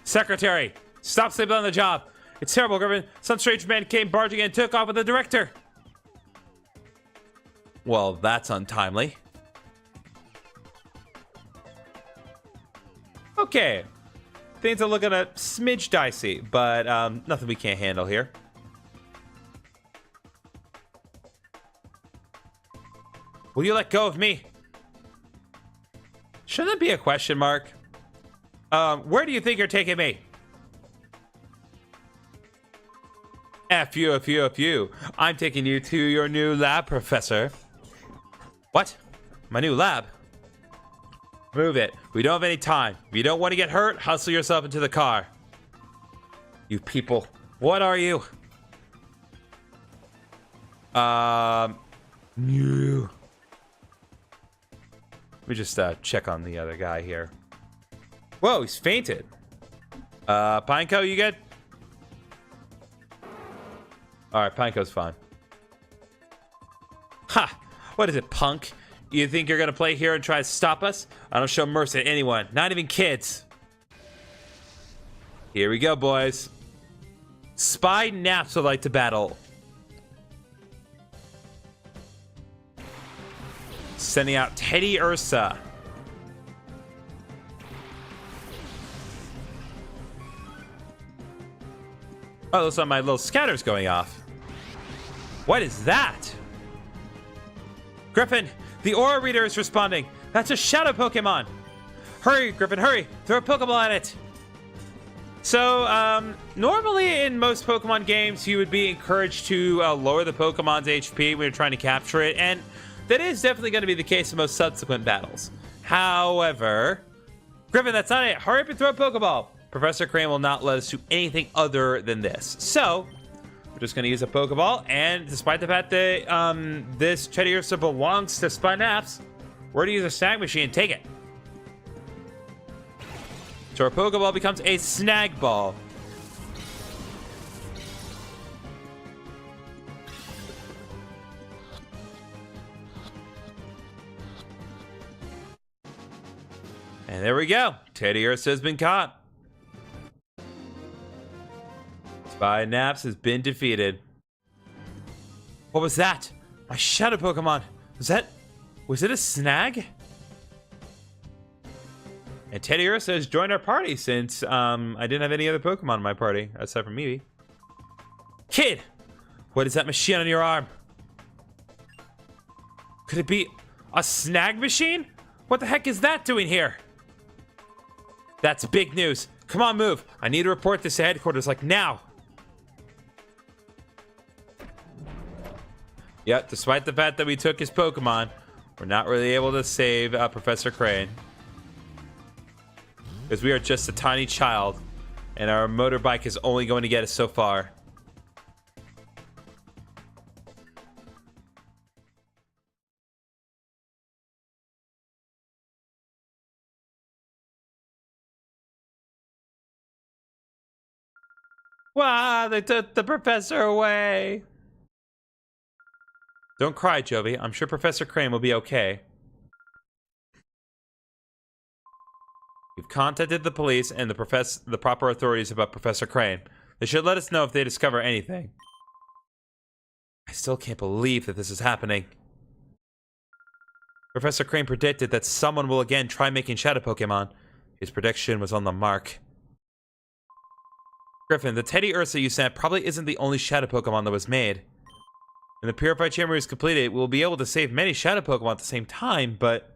Secretary, stop sleeping on the job. It's terrible, Griffin. Some strange man came barging in and took off with the director. Well, that's untimely. Okay. Things are looking a smidge dicey, but nothing we can't handle here. Will you let go of me? Shouldn't that be a question mark? Where do you think you're taking me? F you, F you, F you. I'm taking you to your new lab, Professor. What? My new lab? Move it. We don't have any time. If you don't want to get hurt, hustle yourself into the car. You people. What are you? New. Let me just check on the other guy here. Whoa, he's fainted. Pineco, you good? Alright, Pineco's fine. Ha! What is it, punk? You think you're gonna play here and try to stop us? I don't show mercy to anyone, not even kids. Here we go, boys. Spy Naps would like to battle. Sending out Teddy Ursa. Oh, looks like my little scatter's going off. What is that? Griffin, the aura reader is responding. That's a Shadow Pokemon. Hurry, Griffin, hurry. Throw a Pokeball at it. So, normally in most Pokemon games, you would be encouraged to lower the Pokemon's HP when you're trying to capture it, and that is definitely going to be the case in most subsequent battles. However, Griffin, that's not it. Hurry up and throw a Pokeball. Professor Crane will not let us do anything other than this. So, we're just going to use a Pokeball, and despite the fact that this Teddy Ursa belongs to Spy Naps, we're going to use a Snag Machine and take it. So our Pokeball becomes a Snag Ball. And there we go. Teddy Ursa has been caught. Spy Naps has been defeated. What was that? My Shadow Pokemon. Was it a Snag? And Teddy Ursa has joined our party since I didn't have any other Pokemon in my party aside from Eevee. Kid, what is that machine on your arm? Could it be a Snag Machine? What the heck is that doing here? That's big news. Come on, move. I need to report this to headquarters, like now. Yep, despite the fact that we took his Pokemon, we're not really able to save Professor Crane. Because we are just a tiny child, and our motorbike is only going to get us so far. Wow, they took the professor away. Don't cry, Jovi. I'm sure Professor Crane will be okay. We've contacted the police and the proper authorities about Professor Crane. They should let us know if they discover anything. I still can't believe that this is happening. Professor Crane predicted that someone will again try making Shadow Pokemon. His prediction was on the mark. Griffin, the Teddy Ursa you sent probably isn't the only Shadow Pokemon that was made. When the Purified Chamber is completed, we'll be able to save many Shadow Pokemon at the same time, but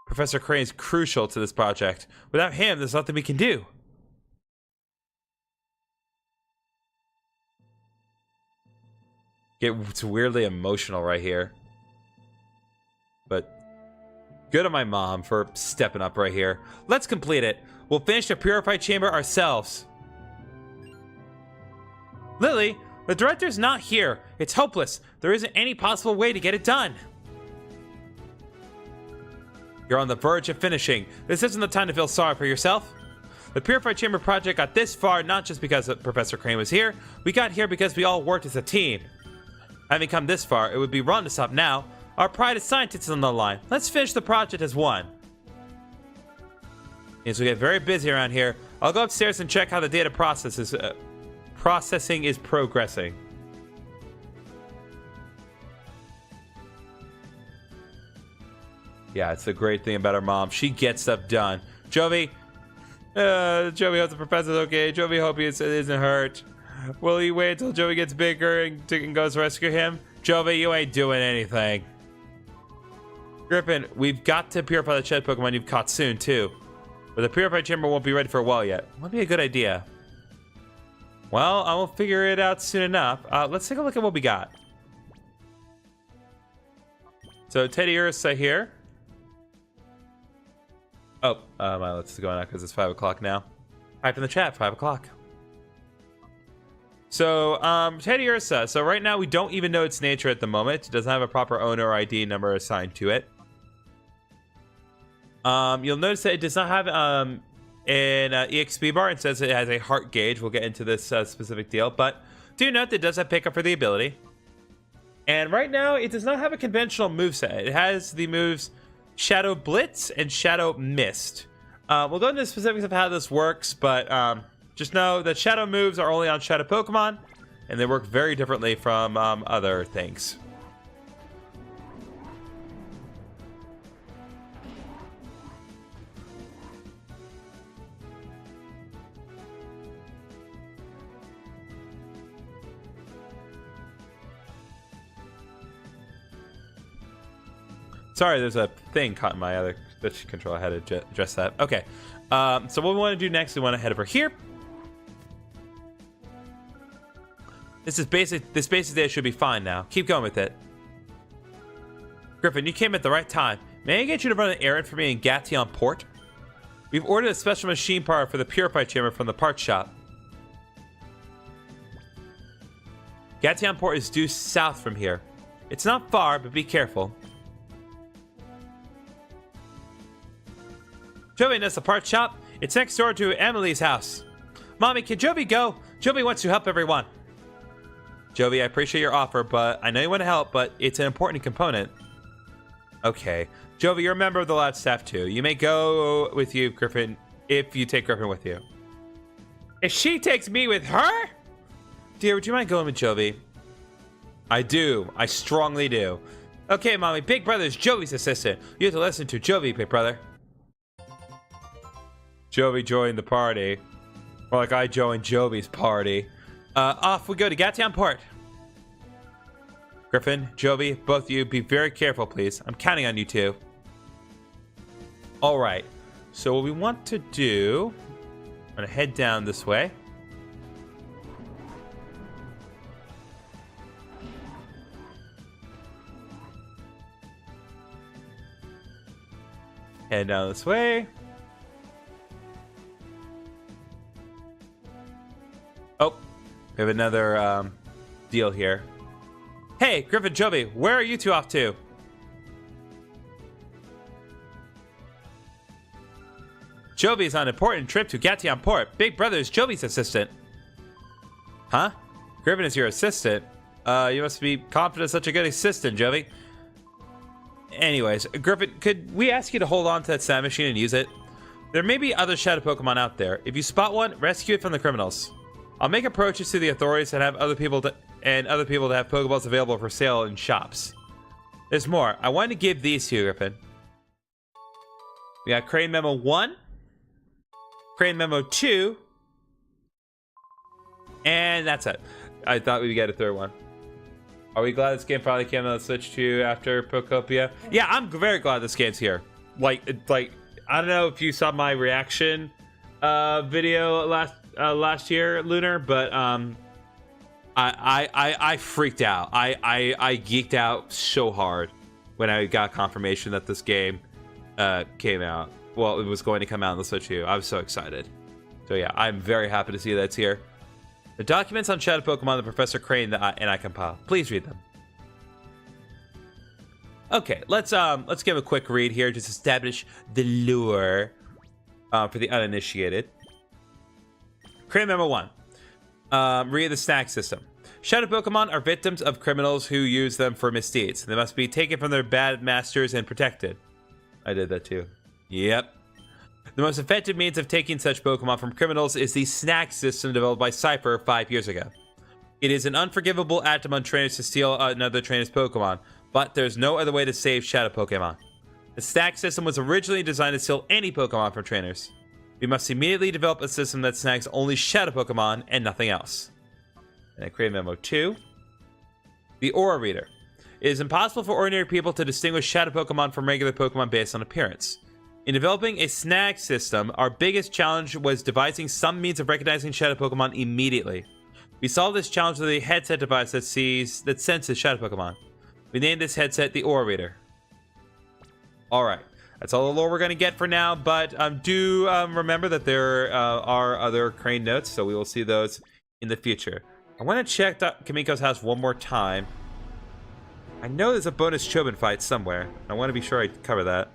Professor Crane is crucial to this project. Without him, there's nothing we can do. It's weirdly emotional right here. But good on my mom for stepping up right here. Let's complete it. We'll finish the Purified Chamber ourselves. Lily, the director's not here. It's hopeless. There isn't any possible way to get it done. You're on the verge of finishing. This isn't the time to feel sorry for yourself. The Purified Chamber project got this far not just because Professor Crane was here. We got here because we all worked as a team. Having come this far, it would be wrong to stop now. Our pride as scientists is on the line. Let's finish the project as one. As we get very busy around here, I'll go upstairs and check how the data processing is progressing. Yeah, it's the great thing about our mom. She gets stuff done. Jovi, Jovi hopes the professor's okay. Jovi hope he isn't hurt. Will he wait until Jovi gets bigger and goes to rescue him? Jovi, you ain't doing anything. Griffin, we've got to purify the shed Pokemon you've caught soon, too. But the Purified Chamber won't be ready for a while yet. Might be a good idea. Well, I will figure it out soon enough. Let's take a look at what we got. So Teddy Ursa here. Oh, my let's go on because it's 5 o'clock now. Type in the chat, 5 o'clock. So, Teddy Ursa. So right now we don't even know its nature at the moment. It doesn't have a proper owner or ID number assigned to it. You'll notice that it does not have an EXP bar. It says it has a heart gauge. We'll get into this specific deal, but do note that it does have pickup for the ability. And right now, it does not have a conventional moveset. It has the moves Shadow Blitz and Shadow Mist. We'll go into the specifics of how this works, but just know that Shadow moves are only on Shadow Pokemon, and they work very differently from other things. Sorry, there's a thing caught in my other Twitch control. I had to address that. Okay. So what we want to do next, we want to head over here. This basic data should be fine now. Keep going with it. Griffin, you came at the right time. May I get you to run an errand for me in Gation Port? We've ordered a special machine part for the Purify Chamber from the parts shop. Gation Port is due south from here. It's not far, but be careful. Jovi knows the parts shop. It's next door to Emily's house. Mommy, can Jovi go? Jovi wants to help everyone. Jovi, I appreciate your offer, but I know you want to help, but it's an important component. Okay. Jovi, you're a member of the lab staff too. You may go with you, Griffin, if you take Griffin with you. If she takes me with her? Dear, would you mind going with Jovi? I do. I strongly do. Okay, Mommy. Big Brother is Jovi's assistant. You have to listen to Jovi, Big Brother. Jovi joined the party. More like I joined Jovi's party. Off we go to Gation Port. Griffin, Jovi, both of you, be very careful, please. I'm counting on you two. Alright. So what we want to do... I'm going to head down this way. Head down this way. Oh, we have another deal here. Hey, Griffin, Jovi, where are you two off to? Jovi's on an important trip to Gation Port. Big Brother is Jovi's assistant. Huh? Griffin is your assistant? You must be confident such a good assistant, Jovi. Anyways, Griffin, could we ask you to hold on to that sand machine and use it? There may be other Shadow Pokemon out there. If you spot one, rescue it from the criminals. I'll make approaches to the authorities and have other people to have Pokeballs available for sale in shops. There's more. I wanted to give these to you, Griffin. We got Crane Memo 1, Crane Memo 2, and that's it. I thought we'd get a third one. Are we glad this game finally came on the Switch 2 after Pokopia? Yeah, I'm very glad this game's here. Like I don't know if you saw my reaction video last year, Lunar, but I freaked out. I geeked out so hard when I got confirmation that this game came out. Well, it was going to come out on the Switch 2. I was so excited. So yeah, I'm very happy to see that's here. The documents on Shadow Pokemon that Professor Crane and I compiled. Please read them. Okay, let's give a quick read here, just establish the lore for the uninitiated. Crane Memo 1. Read the snack system. Shadow Pokemon are victims of criminals who use them for misdeeds. They must be taken from their bad masters and protected. I did that too. Yep. The most effective means of taking such Pokemon from criminals is the snack system developed by Cipher 5 years ago. It is an unforgivable act among trainers to steal another trainer's Pokemon, but there's no other way to save Shadow Pokemon. The snack system was originally designed to steal any Pokemon from trainers. We must immediately develop a system that snags only Shadow Pokemon and nothing else. And I create Memo 2. The Aura Reader. It is impossible for ordinary people to distinguish Shadow Pokemon from regular Pokemon based on appearance. In developing a snag system, our biggest challenge was devising some means of recognizing Shadow Pokemon immediately. We solved this challenge with a headset device that senses Shadow Pokemon. We named this headset the Aura Reader. Alright, that's all the lore we're going to get for now, but do remember that there are other crane notes, so we will see those in the future. I want to check Kamiko's house one more time. I know there's a bonus Chobin fight somewhere. I want to be sure I cover that.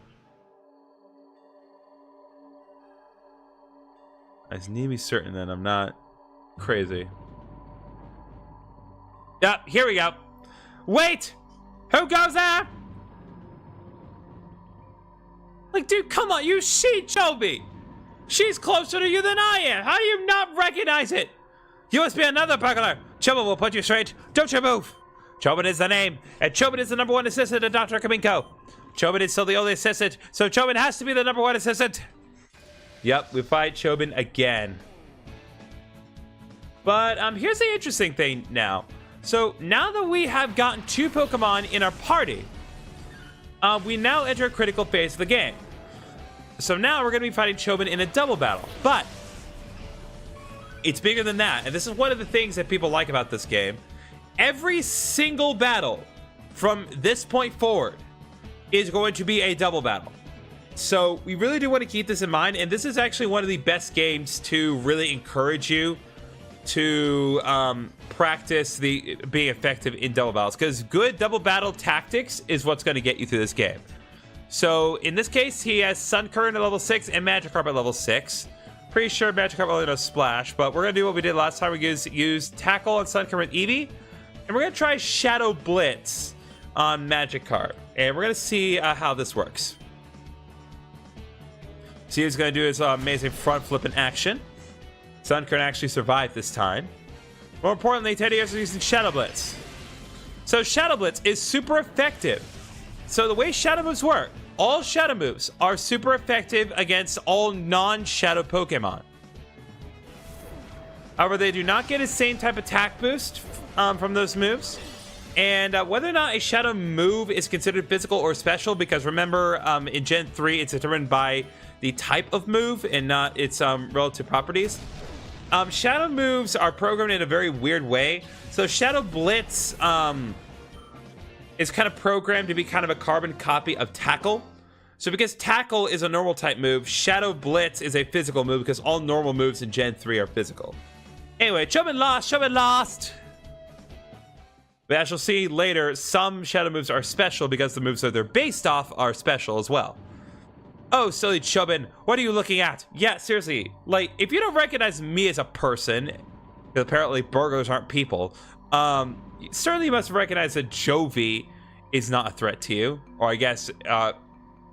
I just need to be certain that I'm not crazy. Yep, here we go. Wait! Who goes there? Like, dude, come on, you see Chobi. She's closer to you than I am. How do you not recognize it? You must be another burglar. Chobin will put you straight. Don't you move. Chobin is the name, and Chobin is the #1 assistant to Dr. Kamiko. Chobin is still the only assistant, so Chobin has to be the #1 assistant. Yep, we fight Chobin again. But here's the interesting thing now. So now that we have gotten 2 Pokemon in our party, we now enter a critical phase of the game. So now we're going to be fighting Chobin in a double battle. But it's bigger than that. And this is one of the things that people like about this game. Every single battle from this point forward is going to be a double battle. So we really do want to keep this in mind. And this is actually one of the best games to really encourage you to practice being effective in double battles, because good double battle tactics is what's going to get you through this game. So in this case, he has Sun Current at level 6 and Magikarp at level 6. Pretty sure Magikarp only knows Splash, but we're going to do what we did last time. We use Tackle on Sun Current Eevee, and we're going to try Shadow Blitz on Magikarp, and we're going to see how this works. See, he's going to do his amazing front flip in action. Sun Current actually survived this time. More importantly, Teddy is using Shadow Blitz. So Shadow Blitz is super effective. So the way Shadow moves work, all Shadow moves are super effective against all non-Shadow Pokemon. However, they do not get the same type of attack boost from those moves. And whether or not a Shadow move is considered physical or special, because remember, in Gen 3, it's determined by the type of move and not its relative properties. Shadow moves are programmed in a very weird way. So Shadow Blitz is kind of programmed to be kind of a carbon copy of Tackle. So because Tackle is a normal type move, Shadow Blitz is a physical move, because all normal moves in Gen 3 are physical. Anyway, Chobin lost, Chobin lost! But as you'll see later, some Shadow moves are special because the moves that they're based off are special as well. Oh, silly Chobin, what are you looking at? Yeah, seriously, like, if you don't recognize me as a person, because apparently burglars aren't people, certainly you must recognize that Jovi is not a threat to you. Or I guess,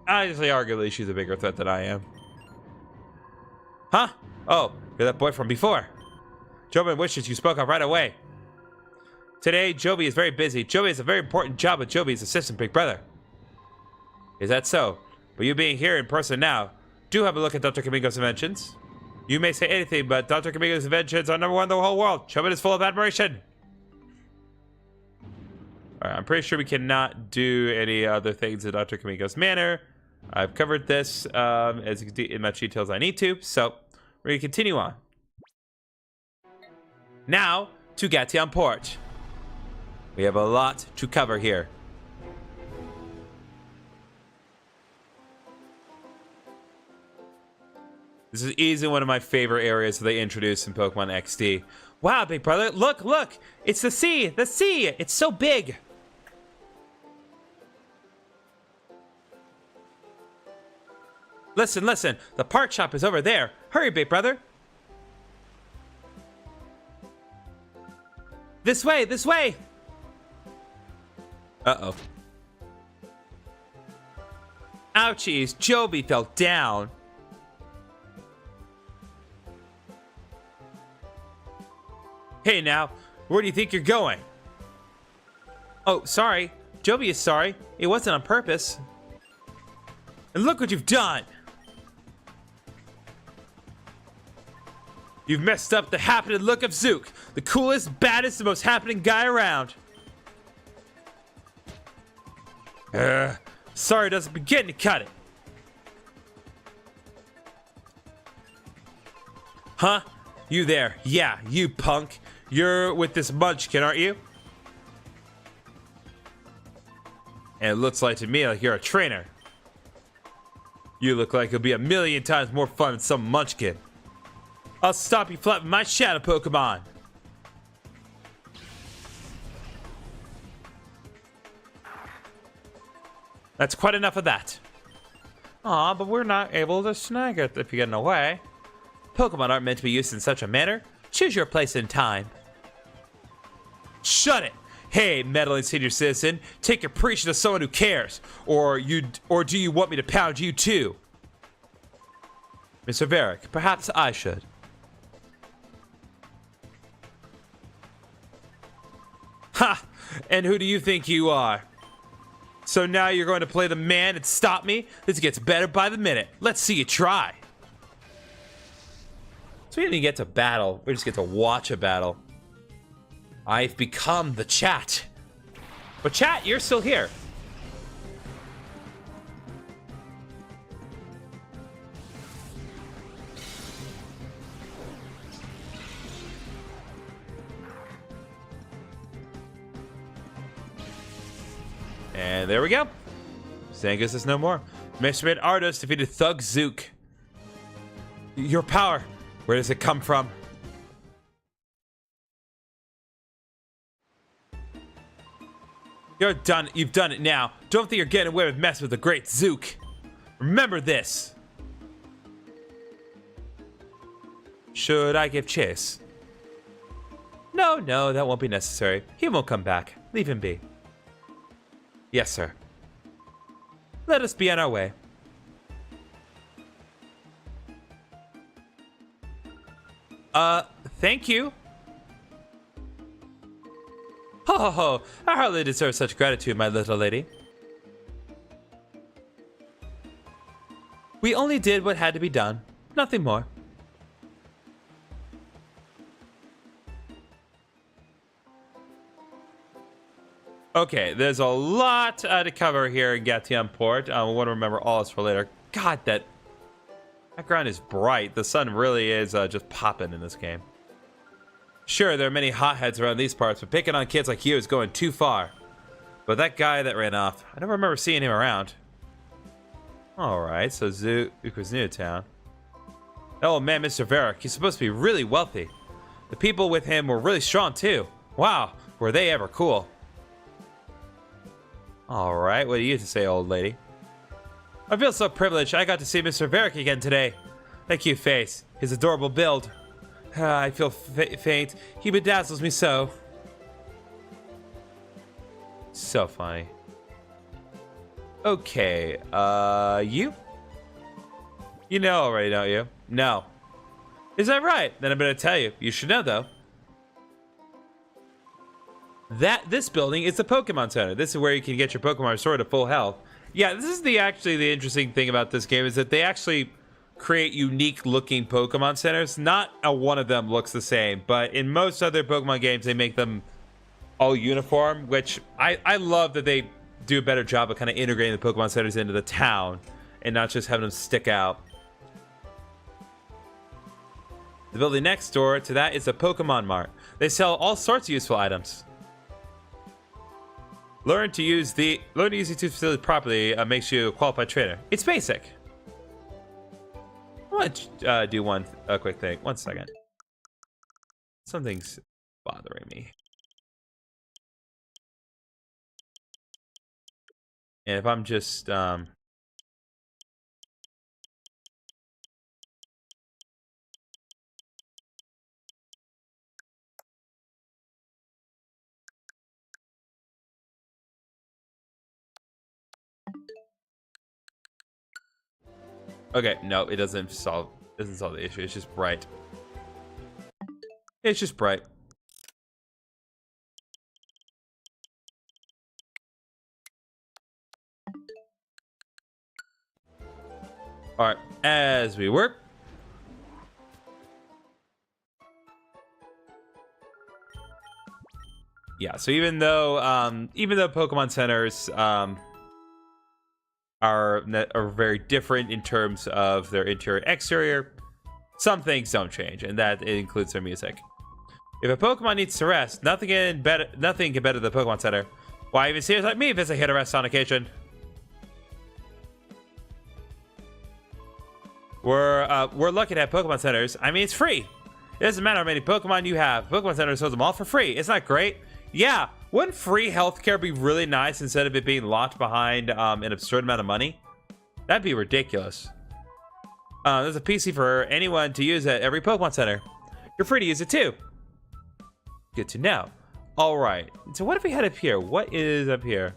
honestly, arguably, she's a bigger threat than I am. Huh? Oh, you're that boy from before. Chobin wishes you spoke up right away. Today, Jovi is very busy. Jovi has a very important job with Jovi's assistant big brother. Is that so? But you being here in person now, do have a look at Dr. Kamiko's inventions. You may say anything, but Dr. Kamiko's inventions are #1 in the whole world. Chobin is full of admiration. Alright, I'm pretty sure we cannot do any other things in Dr. Kamiko's manner. I've covered this as much detail as I need to, so we're going to continue on. Now, to Gatian Port. We have a lot to cover here. This is easily one of my favorite areas that they introduced in Pokemon XD. Wow, big brother, look, look! It's the sea! The sea! It's so big! Listen, listen, the part shop is over there. Hurry, big brother! This way, this way! Uh-oh. Ouchies, Jovi fell down. Hey now, where do you think you're going? Oh, sorry. Jovi is sorry. It wasn't on purpose. And look what you've done! You've messed up the happening look of Zook, the coolest, baddest, and most happening guy around. Sorry doesn't begin to cut it. Huh? You there? Yeah, you punk. You're with this munchkin, aren't you? And it looks like to me like you're a trainer. You look like it'll be a million times more fun than some munchkin. I'll stop you flat with my Shadow Pokémon. That's quite enough of that. Aw, but we're not able to snag it if you get in the way. Pokemon aren't meant to be used in such a manner. Choose your place in time. Shut it! Hey, meddling senior citizen, take your preaching to someone who cares. Or do you want me to pound you too? Mr. Varric, perhaps I should. Ha! And who do you think you are? So now you're going to play the man and stop me? This gets better by the minute. Let's see you try. So we didn't even get to battle. We just get to watch a battle. I've become the chat. But chat, you're still here. And there we go. Zangus is no more. Mr. Ardos defeated Thug Zook. Your power, where does it come from? You're done. You've done it now. Don't think you're getting away with messing with the great Zook. Remember this. Should I give chase? No, that won't be necessary. He won't come back. Leave him be. Yes, sir. Let us be on our way. Thank you. Ho ho ho, I hardly deserve such gratitude, my little lady. We only did what had to be done. Nothing more. Okay, there's a lot to cover here in Gatium Port. I want to remember all this for later. God, that background is bright. The sun really is just popping in this game. Sure, there are many hotheads around these parts, but picking on kids like you is going too far. But that guy that ran off, I don't remember seeing him around. Alright, so Zook was new to town. Oh man, Mr. Varric, he's supposed to be really wealthy. The people with him were really strong too. Wow, were they ever cool. Alright, what do you have to say, old lady? I feel so privileged I got to see Mr. Varric again today. That cute face, his adorable build. I feel faint. He bedazzles me so. So funny. Okay, you? You know already, don't you? No. Is that right? Then I'm gonna tell you. You should know, though. This building is the Pokemon Center. This is where you can get your Pokemon restored to full health. Yeah, this is actually the interesting thing about this game is that they actually create unique looking Pokemon centers. Not one of them looks the same, but in most other Pokemon games they make them all uniform, which I love that they do a better job of kind of integrating the Pokemon centers into the town and not just having them stick out. The building next door to that is a Pokemon Mart. They sell all sorts of useful items. Learn to use the facility properly makes you a qualified trainer. It's basic. I want to do one quick thing. 1 second. Something's bothering me. And if I'm just okay, no, it doesn't solve the issue. It's just bright. It's just bright. All right, as we work. Yeah, so even though Pokemon centers are very different in terms of their interior and exterior, some things don't change, and that includes their music. If a Pokemon needs to rest, nothing can better the Pokemon Center. Why even seniors like me visit here to rest on occasion? We're lucky to have Pokemon Centers. I mean, it's free. It doesn't matter how many Pokemon you have. Pokemon Center shows them all for free. Isn't that great? Yeah. Wouldn't free healthcare be really nice instead of it being locked behind an absurd amount of money? That'd be ridiculous. There's a PC for anyone to use at every Pokemon Center. You're free to use it too. Good to know. All right. So what if we head up here? What is up here?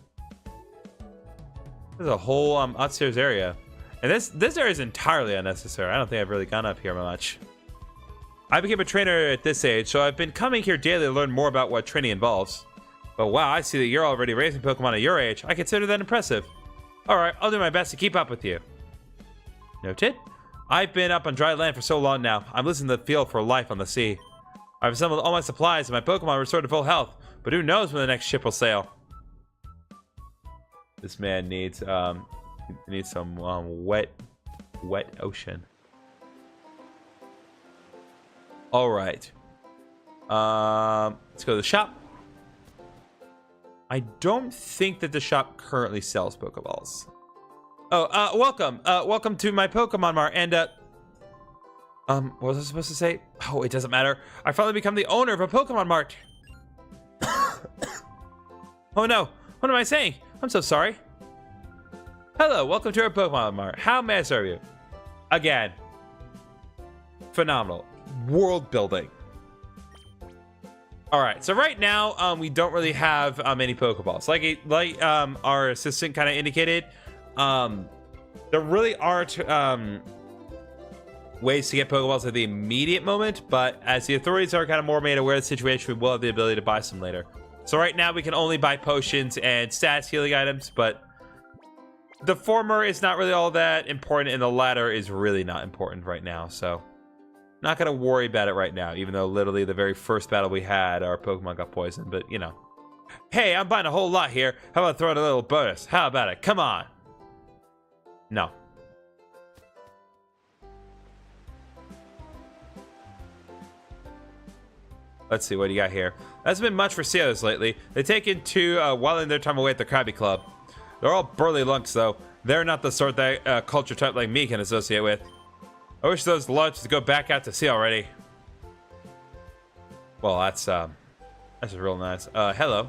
There's a whole upstairs area. And this area is entirely unnecessary. I don't think I've really gone up here much. I became a trainer at this age, so I've been coming here daily to learn more about what training involves. But wow, I see that you're already raising Pokemon at your age. I consider that impressive. Alright, I'll do my best to keep up with you. Noted. I've been up on dry land for so long now. I'm losing the feel for life on the sea. I've assembled all my supplies and my Pokemon restored to full health. But who knows when the next ship will sail. This man needs some wet ocean. All right. Let's go to the shop. I don't think that the shop currently sells Pokeballs. Oh, welcome to my Pokemon Mart. And what was I supposed to say? Oh, it doesn't matter. I finally become the owner of a Pokemon Mart. Oh no, what am I saying? I'm so sorry. Hello, welcome to our Pokemon Mart. How may I serve you? Again, phenomenal. World building. All right, so right now we don't really have any Pokeballs. Like our assistant kind of indicated, there really aren't ways to get Pokeballs at the immediate moment. But as the authorities are kind of more made aware of the situation, we will have the ability to buy some later. So right now we can only buy potions and stats healing items, but the former is not really all that important, and the latter is really not important right now. So not gonna worry about it right now, even though literally the very first battle we had, our Pokemon got poisoned. But you know, hey, I'm buying a whole lot here. How about throwing a little bonus? How about it? Come on. No. Let's see what you got here. Hasn't been much for sailors lately. They take into whiling their time away at the Krabby Club. They're all burly lunks, though. They're not the sort that culture type like me can associate with. I wish those lunches would go back out to sea already. Well, that's real nice. Hello.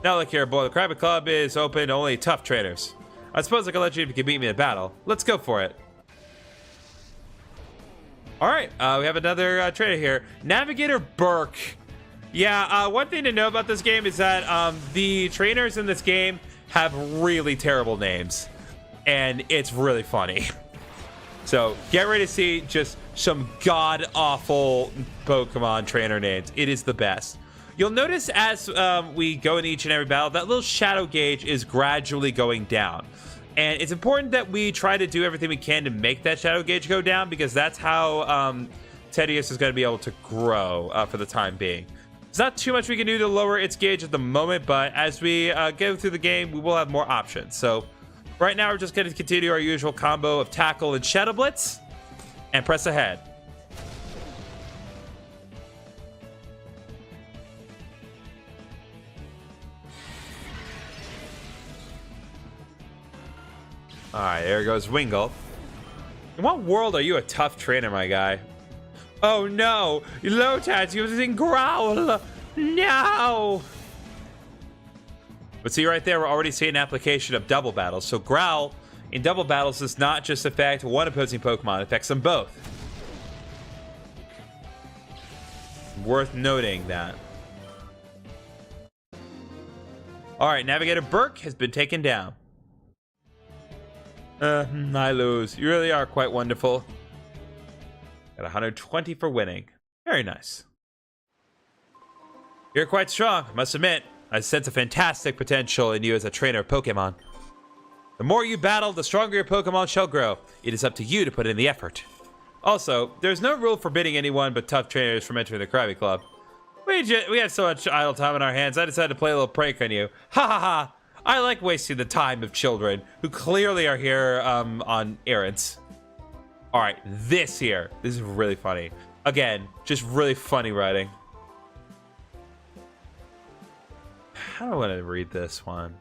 Now look here, boy. The Krabby Club is open to only tough trainers. I suppose I can let you if you can beat me in battle. Let's go for it. All right, we have another trainer here. Navigator Burke. Yeah, one thing to know about this game is that the trainers in this game have really terrible names, and it's really funny. So get ready to see just some god-awful Pokemon trainer names. It is the best. You'll notice as we go in each and every battle, that little shadow gauge is gradually going down. And it's important that we try to do everything we can to make that shadow gauge go down, because that's how Tedious is going to be able to grow for the time being. There's not too much we can do to lower its gauge at the moment, but as we go through the game, we will have more options. So right now, we're just going to continue our usual combo of Tackle and Shadow Blitz and press ahead. Alright, there goes Wingull. In what world are you a tough trainer, my guy? Oh no! Lotad's using Growl! No! But see right there, we're already seeing an application of double battles. So Growl in double battles does not just affect one opposing Pokemon, it affects them both. Worth noting that. Alright, Navigator Burke has been taken down. I lose. You really are quite wonderful. Got 120 for winning. Very nice. You're quite strong, I must admit. I sense a fantastic potential in you as a trainer of Pokemon. The more you battle, the stronger your Pokemon shall grow. It is up to you to put in the effort. Also, there's no rule forbidding anyone but tough trainers from entering the Krabby Club. We have so much idle time on our hands, I decided to play a little prank on you. Ha ha ha! I like wasting the time of children who clearly are here on errands. All right, this is really funny. Again, just really funny writing. how do I want to read this one?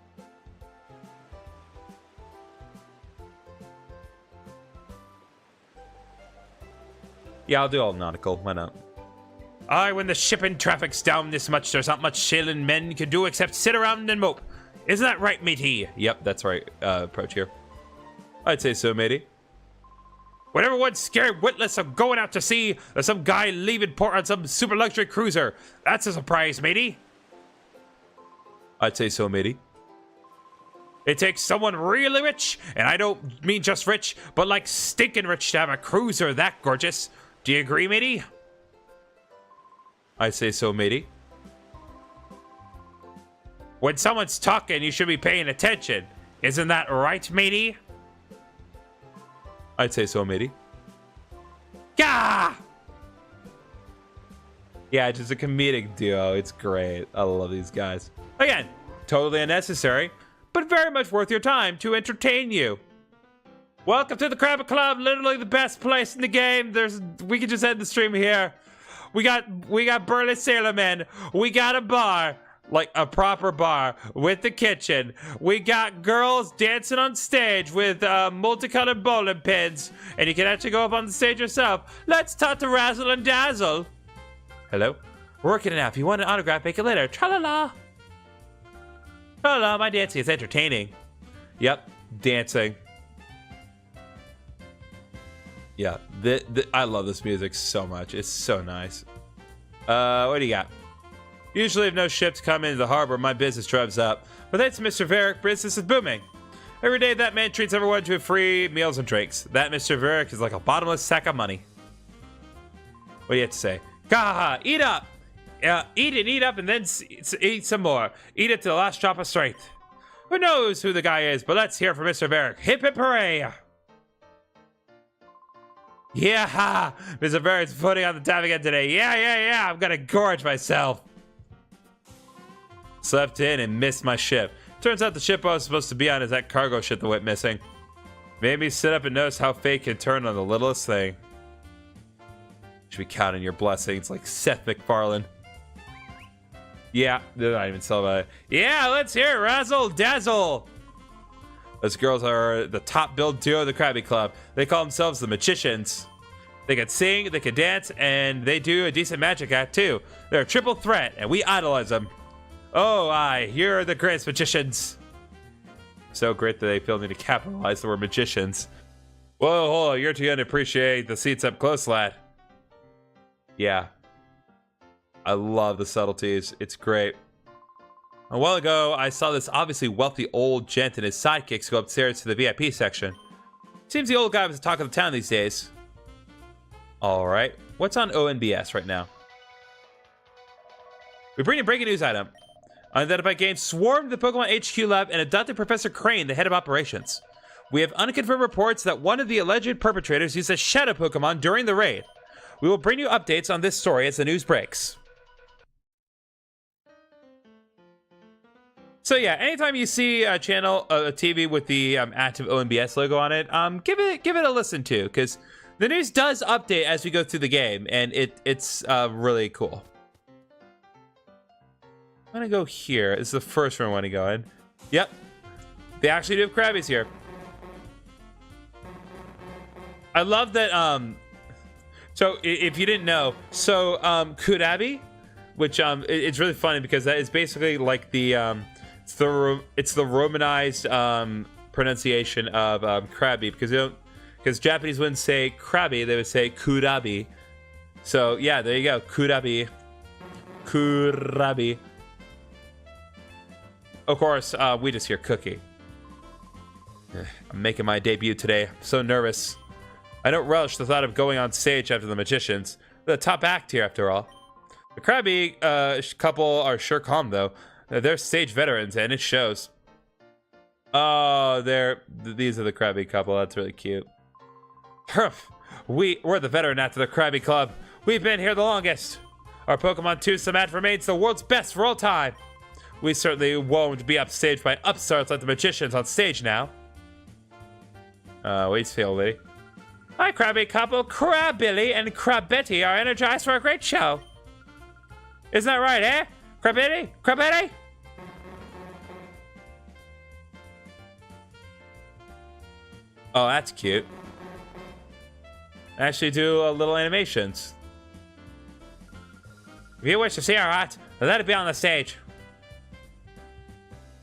Yeah, I'll do all nautical. Why not? Aye, when the shipping traffic's down this much, there's not much sailing men can do except sit around and mope. Isn't that right, matey? Yep, that's right. Approach here. I'd say so, matey. When everyone's scared witless of going out to sea, there's some guy leaving port on some super luxury cruiser. That's a surprise, matey. I'd say so, matey. It takes someone really rich, and I don't mean just rich, but like stinking rich to have a cruiser that gorgeous. Do you agree, matey? I'd say so, matey. When someone's talking, you should be paying attention. Isn't that right, matey? I'd say so, matey. Gah! Yeah, just a comedic duo. It's great. I love these guys. Again, totally unnecessary, but very much worth your time to entertain you. Welcome to the Krabby Club, literally the best place in the game. We can just end the stream here. We got burly sailormen. We got a bar. Like a proper bar with the kitchen. We got girls dancing on stage with multicolored bowling pins. And you can actually go up on the stage yourself. Let's talk to Razzle and Dazzle. Hello? Working it out. If you want an autograph, make it later. Tra-la-la. Tra-la-la, my dancing is entertaining. Yep, dancing. Yeah, I love this music so much. It's so nice. What do you got? Usually if no ships come into the harbor, my business drives up. But thanks to Mr. Varick, business is booming. Every day that man treats everyone to free meals and drinks. That Mr. Varick is like a bottomless sack of money. What do you have to say? Gah! Eat up! Eat up and then eat some more. Eat it to the last drop of strength. Who knows who the guy is, but let's hear from Mr. Varick. Hip hip hooray! Yeah! Mr. Varick's putting on the tap again today. Yeah! I'm gonna gorge myself. Slept in and missed my ship. Turns out the ship I was supposed to be on is that cargo ship that went missing. Made me sit up and notice how fate can turn on the littlest thing. Should be counting your blessings like Seth MacFarlane. Yeah, they're not even celebrating. Yeah, let's hear it, Razzle Dazzle. Those girls are the top billed duo of the Krabby Club. They call themselves the Magicians. They can sing, they can dance, and they do a decent magic act too. They're a triple threat, and we idolize them. Oh, you're the greatest magicians. So great that they feel need to capitalize the word magicians. Whoa, hold on, you're too young to appreciate the seats up close, lad. Yeah. I love the subtleties. It's great. A while ago, I saw this obviously wealthy old gent and his sidekicks go upstairs to the VIP section. Seems the old guy was the talk of the town these days. Alright, what's on ONBS right now? We bring a breaking news item. Unidentified Games swarmed the Pokemon HQ lab and abducted Professor Crane, the head of operations. We have unconfirmed reports that one of the alleged perpetrators used a Shadow Pokémon during the raid. We will bring you updates on this story as the news breaks. So yeah, anytime you see a channel, a TV with the active ONBS logo on it, give it a listen to, because the news does update as we go through the game, and it's really cool. I'm gonna go here. This is the first room I want to go in. Yep, they actually do have Krabbies here. I love that. So if you didn't know, so Kurabi, which it's really funny because that is basically like the it's the romanized pronunciation of Krabby, because Japanese wouldn't say Krabby, they would say Kurabi. So yeah, there you go, Kurabi. Of course, we just hear Cookie. I'm making my debut today. I'm so nervous. I don't relish the thought of going on stage after the Magicians. They're the top act here, after all. The Krabby couple are sure calm, though. They're stage veterans, and it shows. Oh, these are the Krabby couple. That's really cute. Humph. We're the veteran after the Krabby Club. We've been here the longest. Our Pokemon 2 Samat remains the world's best for all time. We certainly won't be upstaged by upstarts like the Magicians on stage now. Wait, feel, lady. Hi, Krabby couple. Crabbilly and Crabetty are energized for a great show. Isn't that right, eh? Crabetty? Oh, that's cute. Actually do a little animations. If you wish to see our art, let it be on the stage.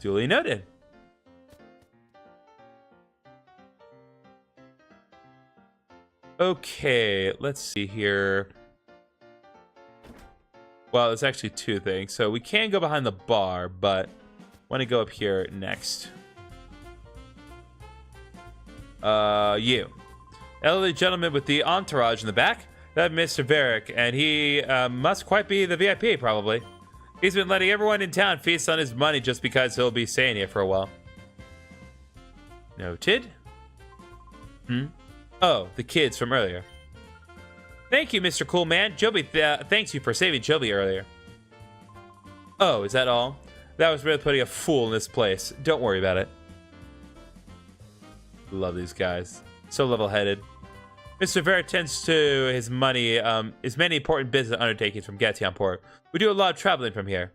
Duly noted. Okay, let's see here. Well, there's actually two things. So we can go behind the bar, but I want to go up here next. You. Elderly gentleman with the entourage in the back. That Mr. Varick, and he must quite be the VIP, probably. He's been letting everyone in town feast on his money just because he'll be staying here for a while. Noted. Oh, the kids from earlier. Thank you, Mr. Cool Man. Joby, thanks you for saving Joby earlier. Oh, is that all? That was really putting a fool in this place. Don't worry about it. Love these guys. So level-headed. Mr. Vera tends to his money, his many important business undertakings from Gationport. We do a lot of traveling from here.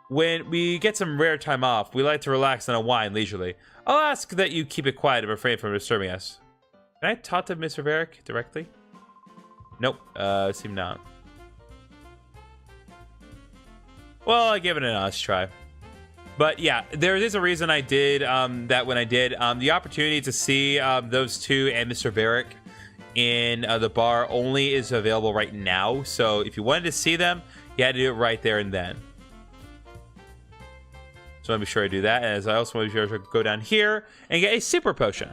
When we get some rare time off, we like to relax and unwind leisurely. I'll ask that you keep it quiet and refrain from disturbing us. Can I talk to Mr. Varick directly? Nope, seem not. Well, I give it an honest try. But yeah, there is a reason I did that when I did. The opportunity to see those two and Mr. Varick in the bar only is available right now. So if you wanted to see them, you had to do it right there and then. So I want to be sure I do that. As I also want to be sure to go down here and get a super potion.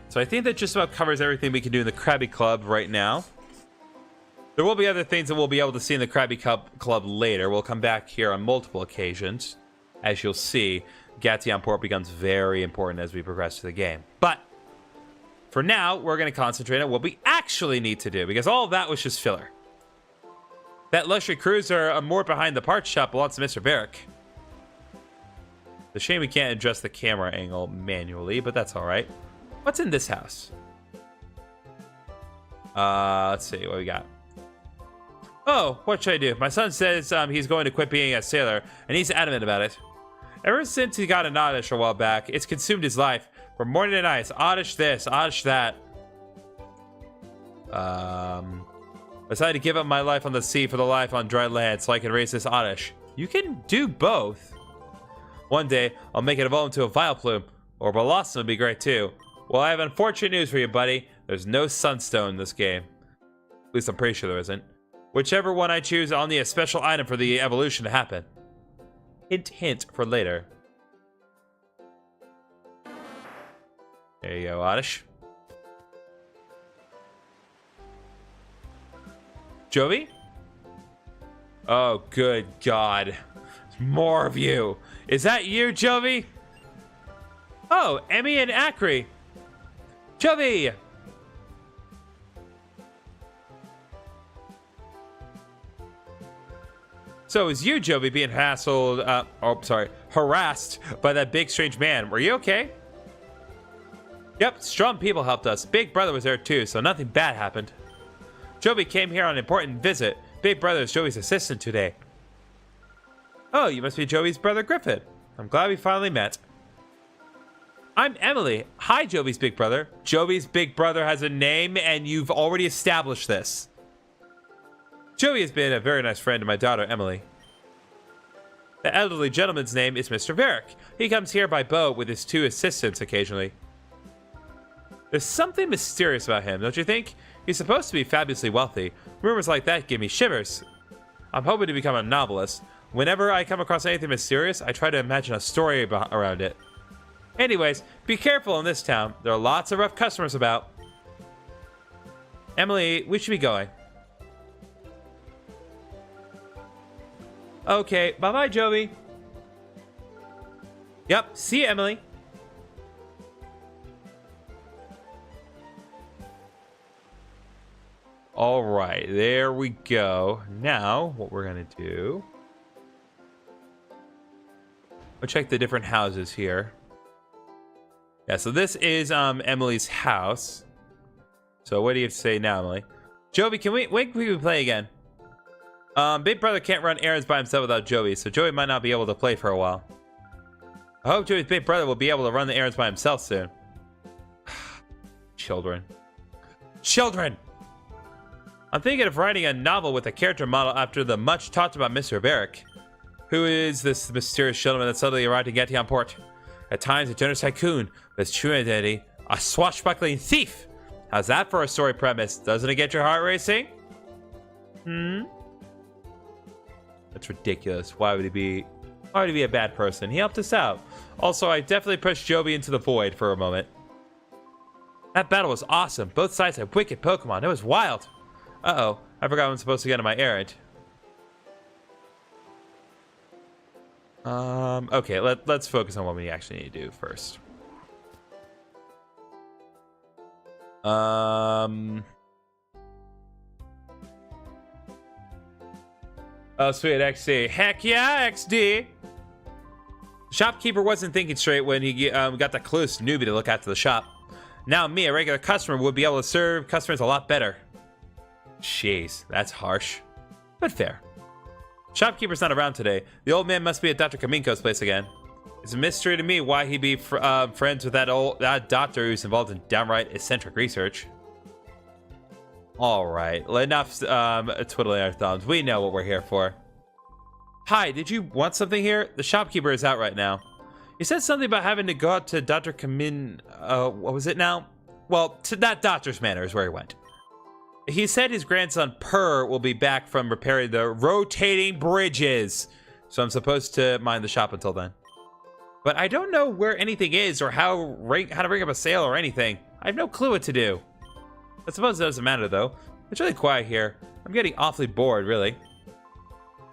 So I think that just about covers everything we can do in the Krabby Club right now. There will be other things that we'll be able to see in the Krabby Club later. We'll come back here on multiple occasions. As you'll see, Gationport becomes very important as we progress through the game. But for now, we're going to concentrate on what we actually need to do, because all of that was just filler. That luxury cruiser moored behind the parts shop belongs to Mr. Varick. It's a shame we can't adjust the camera angle manually, but that's all right. What's in this house? Let's see what we got. Oh, what should I do? My son says he's going to quit being a sailor, and he's adamant about it. Ever since he got an oddish a while back, it's consumed his life. From morning to night, it's oddish this, oddish that. I decided to give up my life on the sea for the life on dry land so I can raise this oddish. You can do both. One day, I'll make it evolve into a Vileplume, or Blossom would be great too. Well, I have unfortunate news for you, buddy. There's no Sunstone in this game. At least I'm pretty sure there isn't. Whichever one I choose, I'll need a special item for the evolution to happen. Hint, hint for later. There you go, Oddish. Jovi? Oh, good God. More of you. Is that you, Jovi? Oh, Emmy and Acri. Jovi! So is you, Jovi, being harassed by that big strange man. Were you okay? Yep, strong people helped us. Big Brother was there too, so nothing bad happened. Jovi came here on an important visit. Big Brother is Jovi's assistant today. Oh, you must be Jovi's brother Griffin. I'm glad we finally met. I'm Emily. Hi, Jovi's big brother. Jovi's big brother has a name, and you've already established this. Jovi has been a very nice friend to my daughter, Emily. The elderly gentleman's name is Mr. Varick. He comes here by boat with his two assistants occasionally. There's something mysterious about him, don't you think? He's supposed to be fabulously wealthy. Rumors like that give me shivers. I'm hoping to become a novelist. Whenever I come across anything mysterious, I try to imagine a story around it. Anyways, be careful in this town. There are lots of rough customers about. Emily, we should be going. Okay, bye-bye, Jovi. Yep, see you, Emily. All right, there we go. Now, what we're going to do... I'll check the different houses here. Yeah, so this is Emily's house. So what do you have to say now, Emily? Jovi, when can we play again? Big brother can't run errands by himself without Joey, so Joey might not be able to play for a while. I hope Joey's big brother will be able to run the errands by himself soon. Children. Children! I'm thinking of writing a novel with a character model after the much talked about Mr. Varric. Who is this mysterious gentleman that suddenly arrived in Gatian Port? At times a generous tycoon, but his true identity, a swashbuckling thief! How's that for a story premise? Doesn't it get your heart racing? That's ridiculous. Why would he be a bad person? He helped us out. Also, I definitely pushed Joby into the void for a moment. That battle was awesome. Both sides had wicked Pokemon. It was wild. Uh-oh. I forgot I'm supposed to get on my errand. Okay, let's focus on what we actually need to do first. Oh, sweet, XD. Heck yeah, XD! Shopkeeper wasn't thinking straight when he got the clueless newbie to look after the shop. Now me, a regular customer, would be able to serve customers a lot better. Jeez, that's harsh. But fair. Shopkeeper's not around today. The old man must be at Dr. Kaminko's place again. It's a mystery to me why he'd be friends with that doctor who's involved in downright eccentric research. Alright, enough twiddling our thumbs. We know what we're here for. Hi, did you want something here? The shopkeeper is out right now. You said something about having to go out to Dr. Kamin... what was it now? Well, to that doctor's manor is where he went. He said his grandson, Purr, will be back from repairing the rotating bridges. So I'm supposed to mind the shop until then. But I don't know where anything is or how to ring up a sale or anything. I have no clue what to do. I suppose it doesn't matter, though. It's really quiet here. I'm getting awfully bored, really.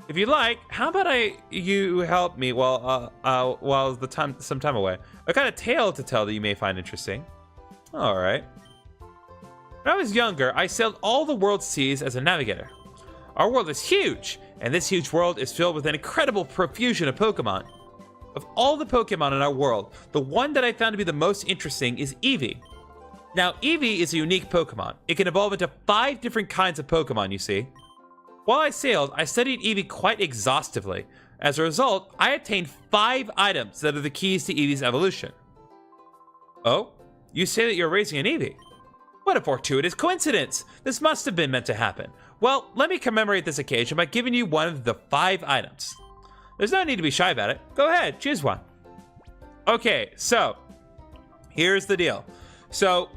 If you like, how about you help me while some time away? I've got a tale to tell that you may find interesting. All right. When I was younger, I sailed all the world's seas as a navigator. Our world is huge, and this huge world is filled with an incredible profusion of Pokemon. Of all the Pokemon in our world, the one that I found to be the most interesting is Eevee. Now, Eevee is a unique Pokemon. It can evolve into 5 different kinds of Pokemon, you see. While I sailed, I studied Eevee quite exhaustively. As a result, I obtained 5 items that are the keys to Eevee's evolution. Oh? You say that you're raising an Eevee? What a fortuitous coincidence! This must have been meant to happen. Well, let me commemorate this occasion by giving you one of the 5 items. There's no need to be shy about it. Go ahead, choose one. Okay, so here's the deal. So,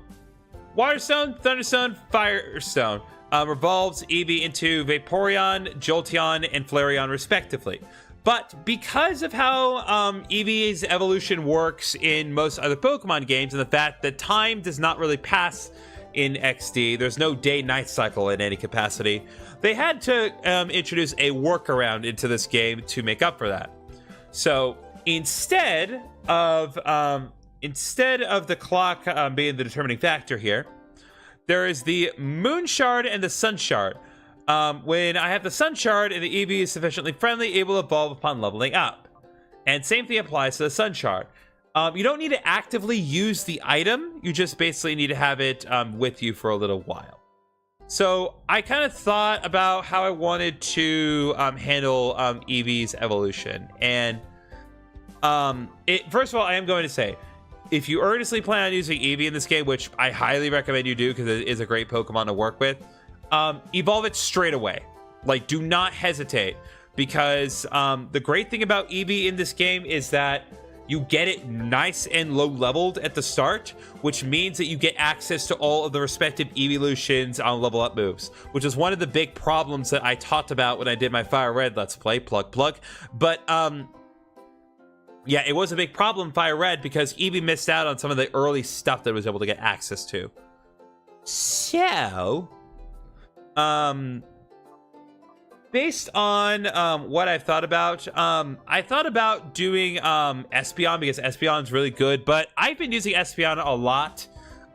Waterstone, Thunderstone, Firestone revolves Eevee into Vaporeon, Jolteon, and Flareon respectively. But because of how Eevee's evolution works in most other Pokemon games, and the fact that time does not really pass in XD, there's no day-night cycle in any capacity, they had to introduce a workaround into this game to make up for that. So instead of the clock being the determining factor here, there is the Moon Shard and the Sun Shard. When I have the Sun Shard and the Eevee is sufficiently friendly, it will evolve upon leveling up. And same thing applies to the Sun Shard. You don't need to actively use the item, you just basically need to have it with you for a little while. So I kind of thought about how I wanted to handle Eevee's evolution. And first of all, I am going to say, if you earnestly plan on using Eevee in this game, which I highly recommend you do because it is a great Pokemon to work with, evolve it straight away. Like, do not hesitate, because the great thing about Eevee in this game is that you get it nice and low leveled at the start, which means that you get access to all of the respective evolutions on level up moves, which is one of the big problems that I talked about when I did my Fire Red Let's Play, plug. But yeah, it was a big problem, Fire Red, because Eevee missed out on some of the early stuff that it was able to get access to. So, based on what I've thought about, I thought about doing Espeon, because Espeon is really good, but I've been using Espeon a lot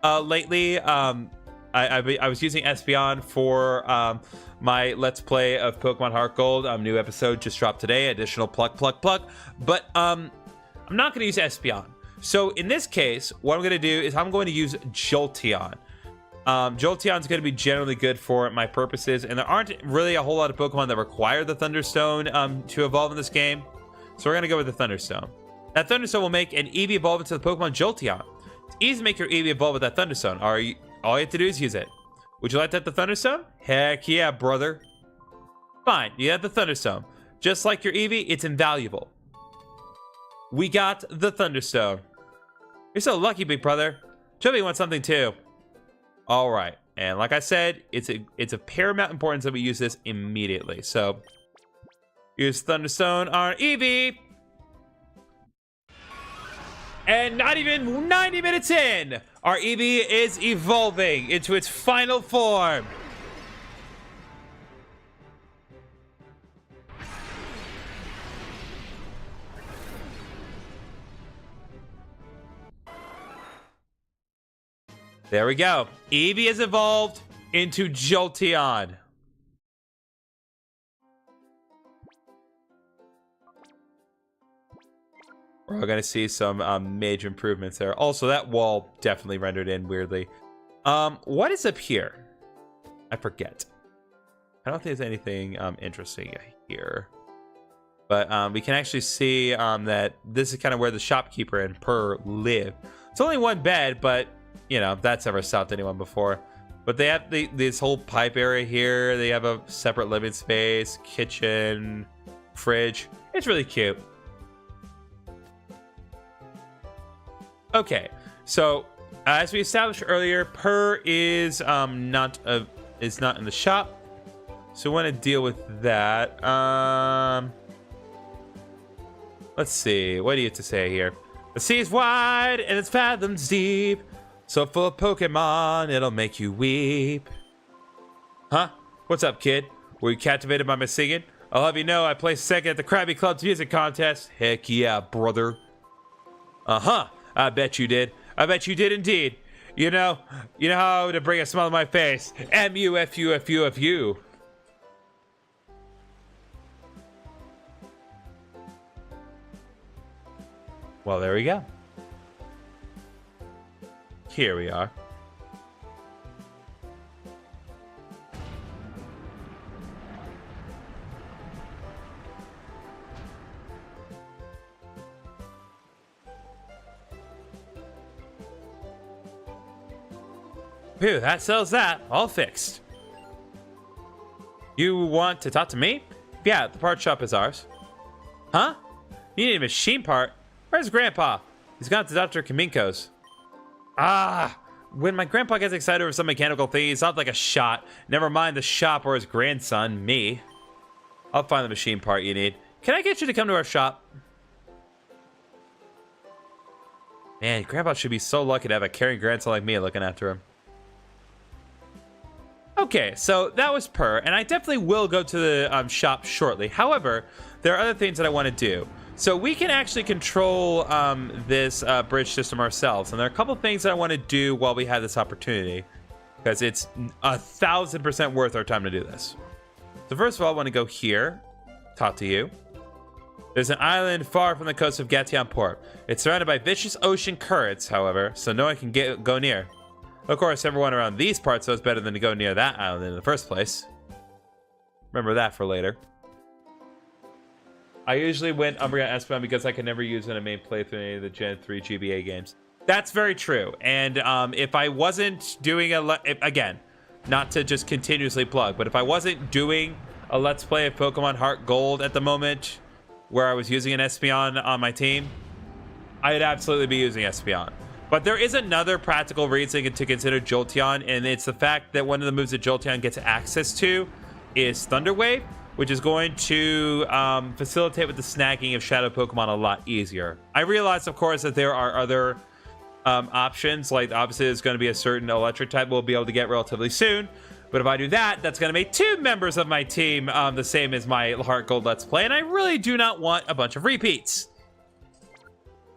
lately. I was using Espeon for my Let's Play of Pokemon Heart Gold. New episode just dropped today, additional plug. But I'm not going to use Espeon. So in this case, what I'm going to do is I'm going to use Jolteon. Jolteon's going to be generally good for my purposes, and there aren't really a whole lot of Pokemon that require the Thunderstone to evolve in this game. So we're going to go with the Thunderstone. That Thunderstone will make an Eevee evolve into the Pokemon Jolteon. It's easy to make your Eevee evolve with that Thunderstone. All you have to do is use it. Would you like that, the Thunderstone? Heck yeah, brother. Fine, you have the Thunderstone. Just like your Eevee, it's invaluable. We got the Thunderstone. You're so lucky, big brother. Chubby wants something too. All right, and like I said, it's a paramount importance that we use this immediately. So, use Thunderstone on Eevee. And not even 90 minutes in, our Eevee is evolving into its final form. There we go. Eevee has evolved into Jolteon. We're going to see some major improvements there. Also, that wall definitely rendered in weirdly. What is up here? I forget. I don't think there's anything interesting here. But we can actually see that this is kind of where the shopkeeper and Per live. It's only one bed, but, you know, that's never stopped anyone before. But they have this whole pipe area here. They have a separate living space, kitchen, fridge. It's really cute. Okay, so as we established earlier, Per is not in the shop, so we want to deal with that. Let's see, what do you have to say here? The sea is wide and it's fathoms deep, so full of Pokemon it'll make you weep. Huh? What's up, kid? Were you captivated by my singing? I'll have you know I placed second at the Krabby Club's music contest. Heck yeah, brother. Uh-huh. I bet you did. I bet you did indeed. You know how to bring a smile to my face. M-U-F-U-F-U-F-U. Well, there we go. Here we are. Phew, that sells that. All fixed. You want to talk to me? Yeah, the part shop is ours. Huh? You need a machine part? Where's Grandpa? He's gone to Dr. Kaminko's. Ah! When my grandpa gets excited over some mechanical thing, he's not like a shot. Never mind the shop or his grandson, me. I'll find the machine part you need. Can I get you to come to our shop? Man, Grandpa should be so lucky to have a caring grandson like me looking after him. Okay, so that was Per, and I definitely will go to the shop shortly. However, there are other things that I want to do. So we can actually control this bridge system ourselves, and there are a couple things that I want to do while we have this opportunity, because it's 1000% worth our time to do this. So first of all, I want to go here, talk to you. There's an island far from the coast of Gatian Port. It's surrounded by vicious ocean currents, however, so no one can go near. Of course, everyone around these parts knows better than to go near that island in the first place. Remember that for later. I usually went Umbreon Espeon because I could never use it in a main playthrough in any of the Gen 3 GBA games. That's very true. And if I wasn't doing again, not to just continuously plug, but if I wasn't doing a Let's Play of Pokemon Heart Gold at the moment, where I was using an Espeon on my team, I'd absolutely be using Espeon. But there is another practical reason to consider Jolteon, and it's the fact that one of the moves that Jolteon gets access to is Thunder Wave, which is going to facilitate with the snagging of Shadow Pokemon a lot easier. I realize, of course, that there are other options, like obviously there's going to be a certain electric type we'll be able to get relatively soon, but if I do that, that's going to make 2 members of my team the same as my Heart Gold Let's Play, and I really do not want a bunch of repeats.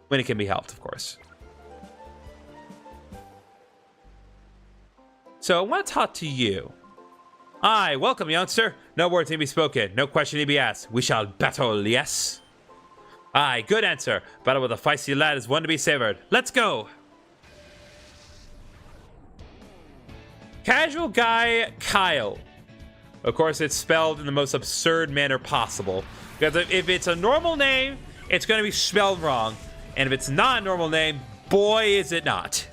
When it can be helped, of course. So I want to talk to you. Aye, welcome, youngster. No words need to be spoken. No question need to be asked. We shall battle, yes? Aye, good answer. Battle with a feisty lad is one to be savored. Let's go! Casual Guy Kyle. Of course, it's spelled in the most absurd manner possible. Because if it's a normal name, it's going to be spelled wrong. And if it's not a normal name, boy, is it not.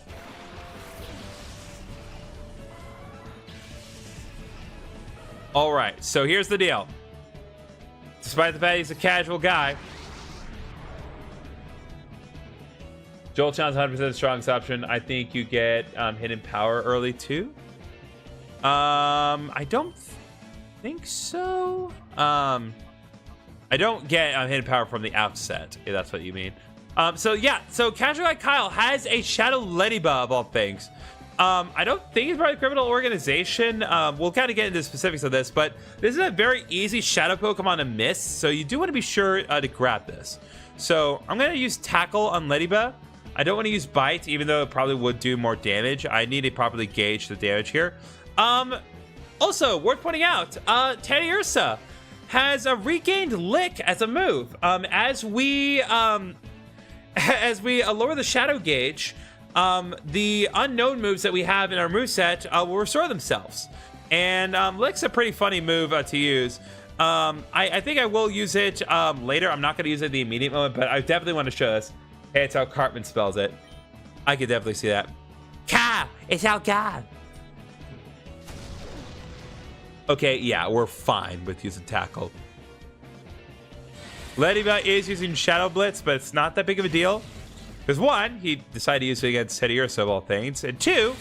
All right, so here's the deal. Despite the fact he's a casual guy, Jolteon's 100% the strongest option. I think you get hidden power early too. I don't think so. I don't get hidden power from the outset, if that's what you mean. So yeah, so Casual Guy Kyle has a Shadow Ladybug of all things. I don't think he's part of the criminal organization. We'll kind of get into the specifics of this, but this is a very easy Shadow Pokemon to miss, so you do want to be sure to grab this. So I'm going to use Tackle on Ladybug. I don't want to use Bite, even though it probably would do more damage. I need to properly gauge the damage here. Also, worth pointing out, Teddiursa has a regained Lick as a move. As we lower the Shadow gauge, the unknown moves that we have in our moveset will restore themselves. And Lick's a pretty funny move to use. I think I will use it later. I'm not going to use it at the immediate moment, but I definitely want to show this. Hey, it's how Cartman spells it. I could definitely see that. Ka! It's how God. Okay, yeah, we're fine with using Tackle. Ladybug is using Shadow Blitz, but it's not that big of a deal. Because one, he decided to use it against Teddiursa of all things. And two,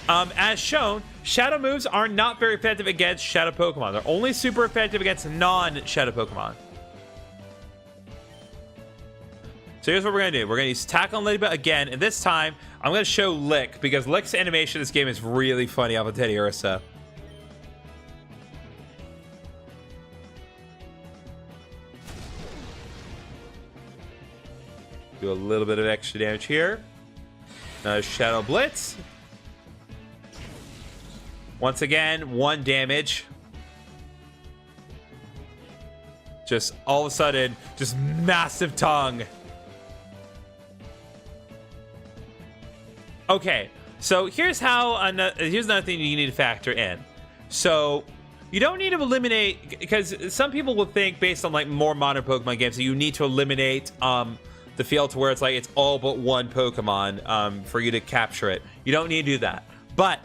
as shown, Shadow moves are not very effective against Shadow Pokemon. They're only super effective against non-Shadow Pokemon. So here's what we're going to do. We're going to use Tackle on Ladybug again. And this time, I'm going to show Lick, because Lick's animation in this game is really funny off of Teddiursa. Do a little bit of extra damage here. Shadow Blitz. Once again, 1 damage. Just all of a sudden, just massive tongue. Okay, so here's another thing you need to factor in. So you don't need to eliminate, because some people will think based on like more modern Pokemon games that you need to eliminate the field to where it's like it's all but one Pokemon for you to capture it. You don't need to do that. But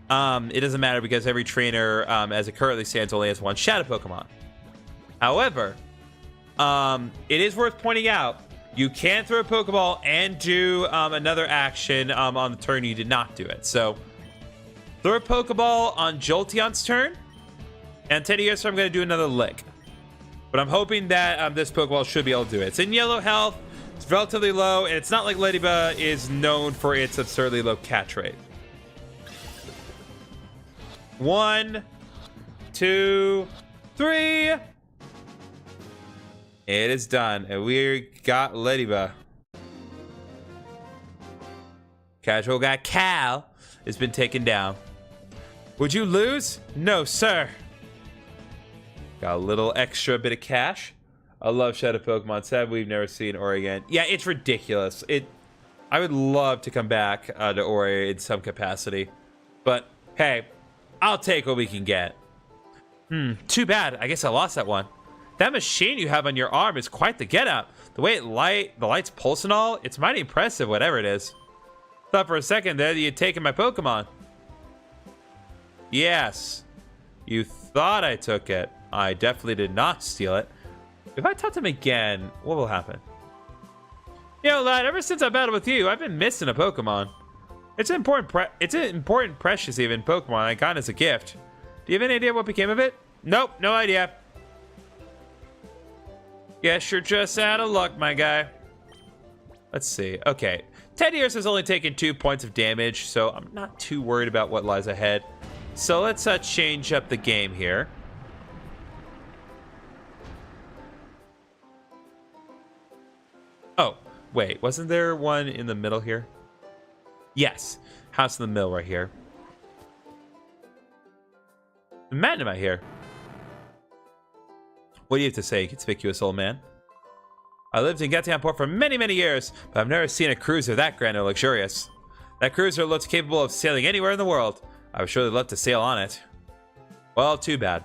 it doesn't matter, because every trainer, as it currently stands, only has 1 Shadow Pokemon. However, it is worth pointing out, you can throw a Pokeball and do another action on the turn you did not do it. So, throw a Pokeball on Jolteon's turn, and Teddiursa, I'm going to do another Lick. But I'm hoping that this Pokeball should be able to do it. It's in yellow health, it's relatively low, and it's not like Ladybug is known for its absurdly low catch rate. 1, 2, 3. It is done, and we got Ladybug. Casual Guy Cal has been taken down. Would you lose? No, sir. Got a little extra bit of cash. I love Shadow Pokemon. Sad we've never seen Ori again. Yeah, it's ridiculous. I would love to come back to Ori in some capacity. But, hey, I'll take what we can get. Too bad. I guess I lost that one. That machine you have on your arm is quite the get-up. The way the lights pulse and all, it's mighty impressive, whatever it is. Thought for a second there that you'd taken my Pokemon. Yes. You thought I took it. I definitely did not steal it. If I touch him again, what will happen? You know, lad, ever since I battled with you, I've been missing a Pokemon. It's an important precious even Pokemon I got as a gift. Do you have any idea what became of it? Nope, no idea. Guess you're just out of luck, my guy. Let's see. Okay. Teddiursa has only taken 2 points of damage, so I'm not too worried about what lies ahead. So let's change up the game here. Oh, wait. Wasn't there one in the middle here? Yes. House in the middle right here. Matt, am I here? What do you have to say, conspicuous old man? I lived in Gatianport for many, many years, but I've never seen a cruiser that grand or luxurious. That cruiser looks capable of sailing anywhere in the world. I would surely love to sail on it. Well, too bad.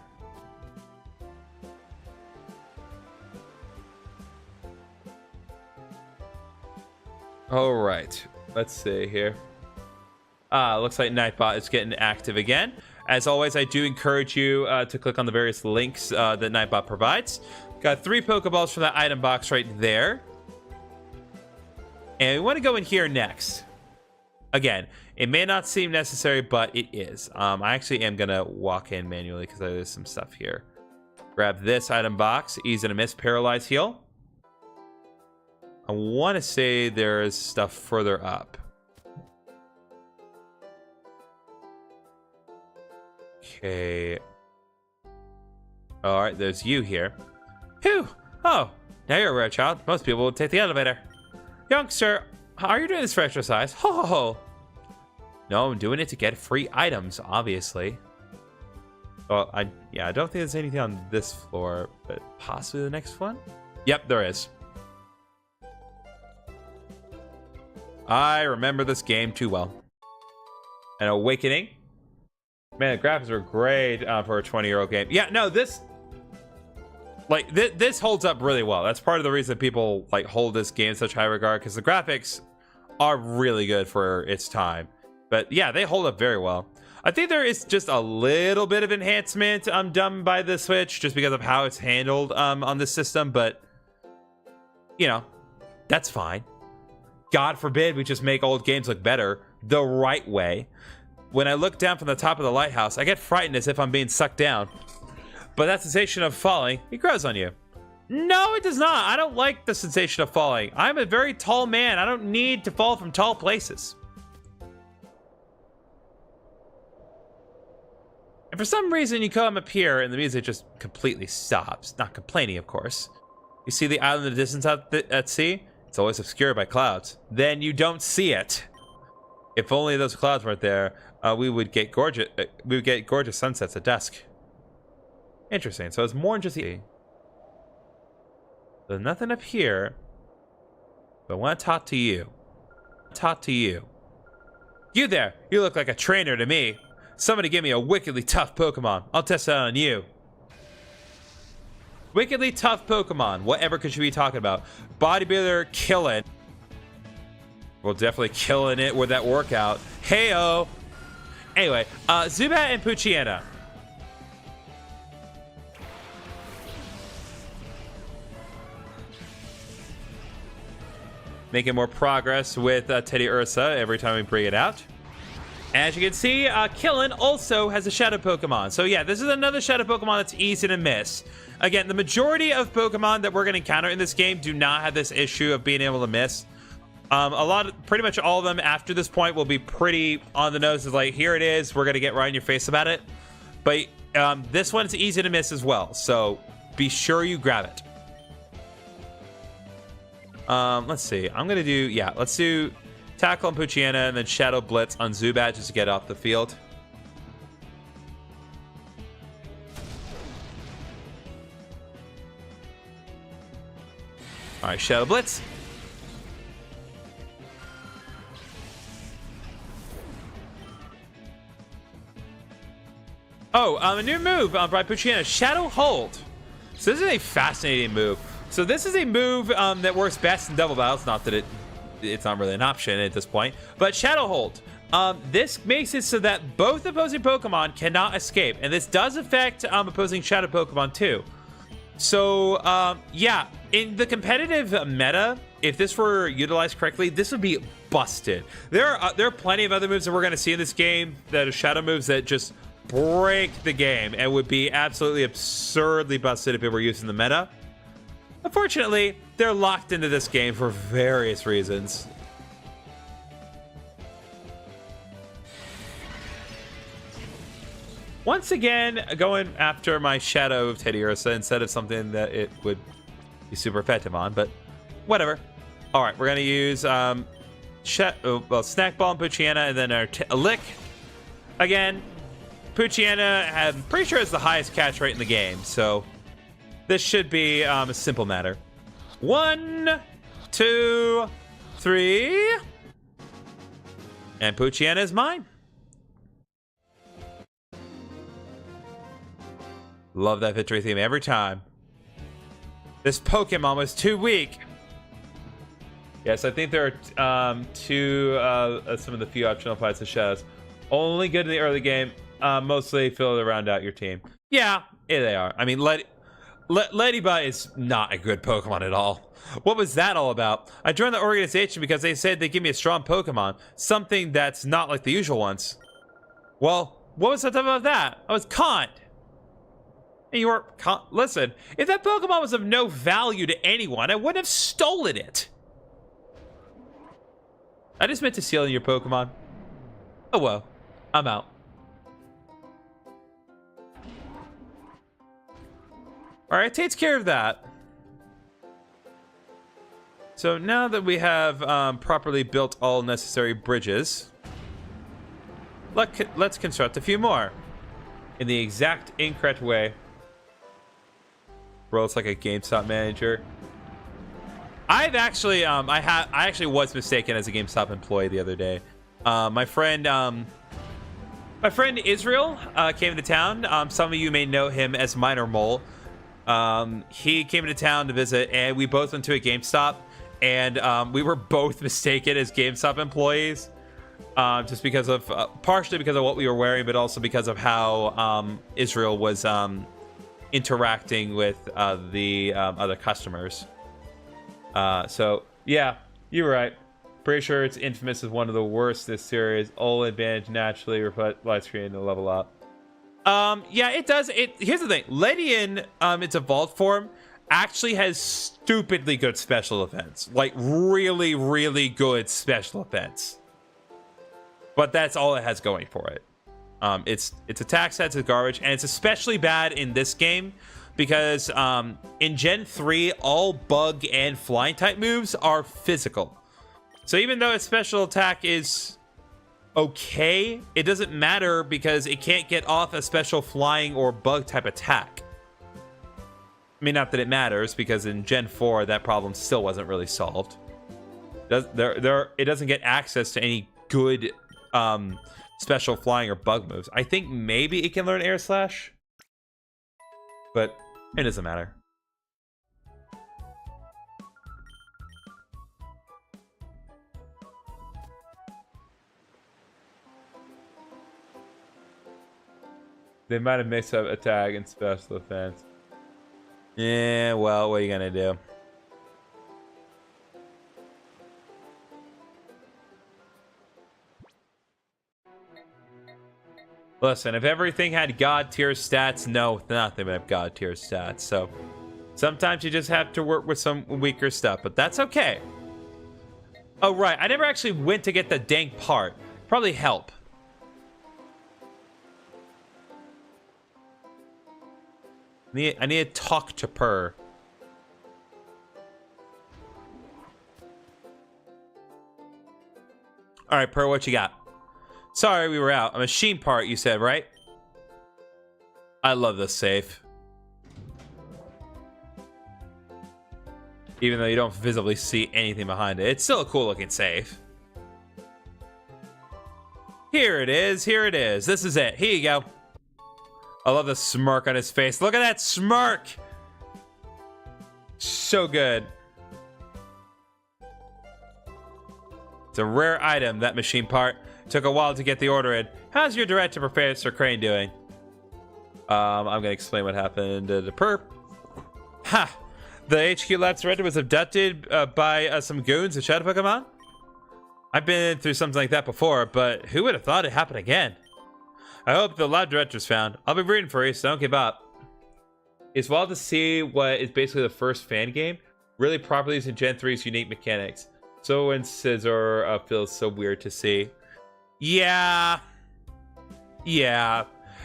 All right, let's see here. Looks like Nightbot is getting active again. As always, I do encourage you to click on the various links that Nightbot provides. Got 3 Pokeballs from that item box right there. And we want to go in here next. Again, it may not seem necessary, but it is. I actually am going to walk in manually because there's some stuff here. Grab this item box. Ease and a miss, paralyze, heal. I want to say there is stuff further up. Okay. All right, there's you here. Phew! Oh, now you're a rare child. Most people would take the elevator. Youngster, are you doing this for exercise? Ho ho ho! No, I'm doing it to get free items, obviously. Well, I don't think there's anything on this floor, but possibly the next one? Yep, there is. I remember this game too well. An Awakening. Man, the graphics are great for a 20-year-old game. Yeah, no, this holds up really well. That's part of the reason people like hold this game in such high regard, because the graphics are really good for its time. But yeah, they hold up very well. I think there is just a little bit of enhancement done by the Switch just because of how it's handled on this system, but you know, that's fine. God forbid we just make old games look better the right way. When I look down from the top of the lighthouse, I get frightened as if I'm being sucked down. But that sensation of falling, it grows on you. No, it does not. I don't like the sensation of falling. I'm a very tall man. I don't need to fall from tall places. And for some reason, you come up here and the music just completely stops. Not complaining, of course. You see the island in the distance out at sea? It's always obscured by clouds. Then you don't see it. If only those clouds weren't there, we would get gorgeous sunsets at dusk. Interesting. So it's more than just the. There's nothing up here. But I want to talk to you. You there. You look like a trainer to me. Somebody give me a wickedly tough Pokemon. I'll test it on you. Wickedly tough Pokemon. Whatever could you be talking about? Bodybuilder killing. Well, definitely killing it with that workout. Heyo. Anyway, Zubat and Poochyena. Making more progress with Teddy Ursa every time we bring it out. As you can see, Killin also has a Shadow Pokemon. So yeah, this is another Shadow Pokemon that's easy to miss. Again, the majority of Pokemon that we're going to encounter in this game do not have this issue of being able to miss. Pretty much all of them after this point will be pretty on the nose. It's like, here it is, we're going to get right in your face about it. But this one's easy to miss as well, so be sure you grab it. Let's see, I'm going to do, let's do Tackle on Poochyena and then Shadow Blitz on Zubat just to get off the field. All right, Shadow Blitz. Oh, a new move by Poochyena, Shadow Hold. So this is a fascinating move. So this is a move that works best in double battles. Not that it's not really an option at this point, but Shadow Hold. This makes it so that both opposing Pokemon cannot escape, and this does affect opposing Shadow Pokemon too. So yeah, in the competitive meta, if this were utilized correctly, this would be busted. There are plenty of other moves that we're going to see in this game that are Shadow moves that just break the game and would be absolutely absurdly busted if it were used in the meta. Unfortunately, they're locked into this game for various reasons. Once again, going after my Shadow of Teddy Ursa instead of something that it would be super effective on, but whatever. All right, we're going to use Snack Ball and Poochyena, and then a Lick. Again, Poochyena, I'm pretty sure it's the highest catch rate in the game, so this should be a simple matter. 1, 2, 3. And Poochyena is mine. Love that victory theme every time. This Pokemon was too weak. Yes, I think there are some of the few optional fights of Shadows. Only good in the early game. Mostly fill to round out your team. Yeah, they are. I mean, Ladybug is not a good Pokemon at all. What was that all about? I joined the organization because they said they'd give me a strong Pokemon. Something that's not like the usual ones. Well, what was the time about that? I was conned. And you were listen, if that Pokemon was of no value to anyone, I wouldn't have stolen it. I just meant to steal your Pokemon. Oh well, I'm out. Alright, takes care of that. So now that we have properly built all necessary bridges, let's construct a few more in the exact incorrect way. Bro, it's like a GameStop manager. I've actually, I actually was mistaken as a GameStop employee the other day. My friend Israel came to town. Some of you may know him as Minor Mole. He came to town to visit, and we both went to a GameStop, and we were both mistaken as GameStop employees, just because of partially because of what we were wearing, but also because of how Israel was interacting with the other customers. So yeah, you're right. Pretty sure it's infamous as one of the worst this series. All advantage naturally, reflect light screen to level up. Yeah, it does. Here's the thing. Ledian, its evolved form, actually has stupidly good special defense. Like, really, really good special defense. But that's all it has going for it. Its attack stats is garbage, and it's especially bad in this game because in Gen 3, all bug and flying type moves are physical. So even though its special attack is okay, it doesn't matter because it can't get off a special flying or bug type attack. I mean, not that it matters, because in Gen 4 that problem still wasn't really solved. It doesn't get access to any good special flying or bug moves. I think maybe it can learn Air Slash, but it doesn't matter. They might have mixed up attack and special defense. Yeah, well, what are you gonna do? Listen, if everything had God tier stats, no, nothing would have God tier stats. So sometimes you just have to work with some weaker stuff, but that's okay. Oh, right. I never actually went to get the dang part. Probably help. I need to talk to Purr. All right, Purr, what you got? Sorry, we were out. A machine part, you said, right? I love this safe. Even though you don't visibly see anything behind it. It's still a cool looking safe. Here it is. Here it is. This is it. Here you go. I love the smirk on his face. Look at that smirk. So good. It's a rare item, that machine part. Took a while to get the order in. How's your director, Professor Crane, doing? I'm going to explain what happened to the perp. Ha! The HQ Labs director was abducted by some goons of Shadow Pokemon? I've been through something like that before, but who would have thought it'd happen again? I hope the lab director's found. I'll be rooting for you, so don't give up. It's wild to see what is basically the first fan game really properly using Gen 3's unique mechanics. So when Scizor feels so weird to see. Yeah.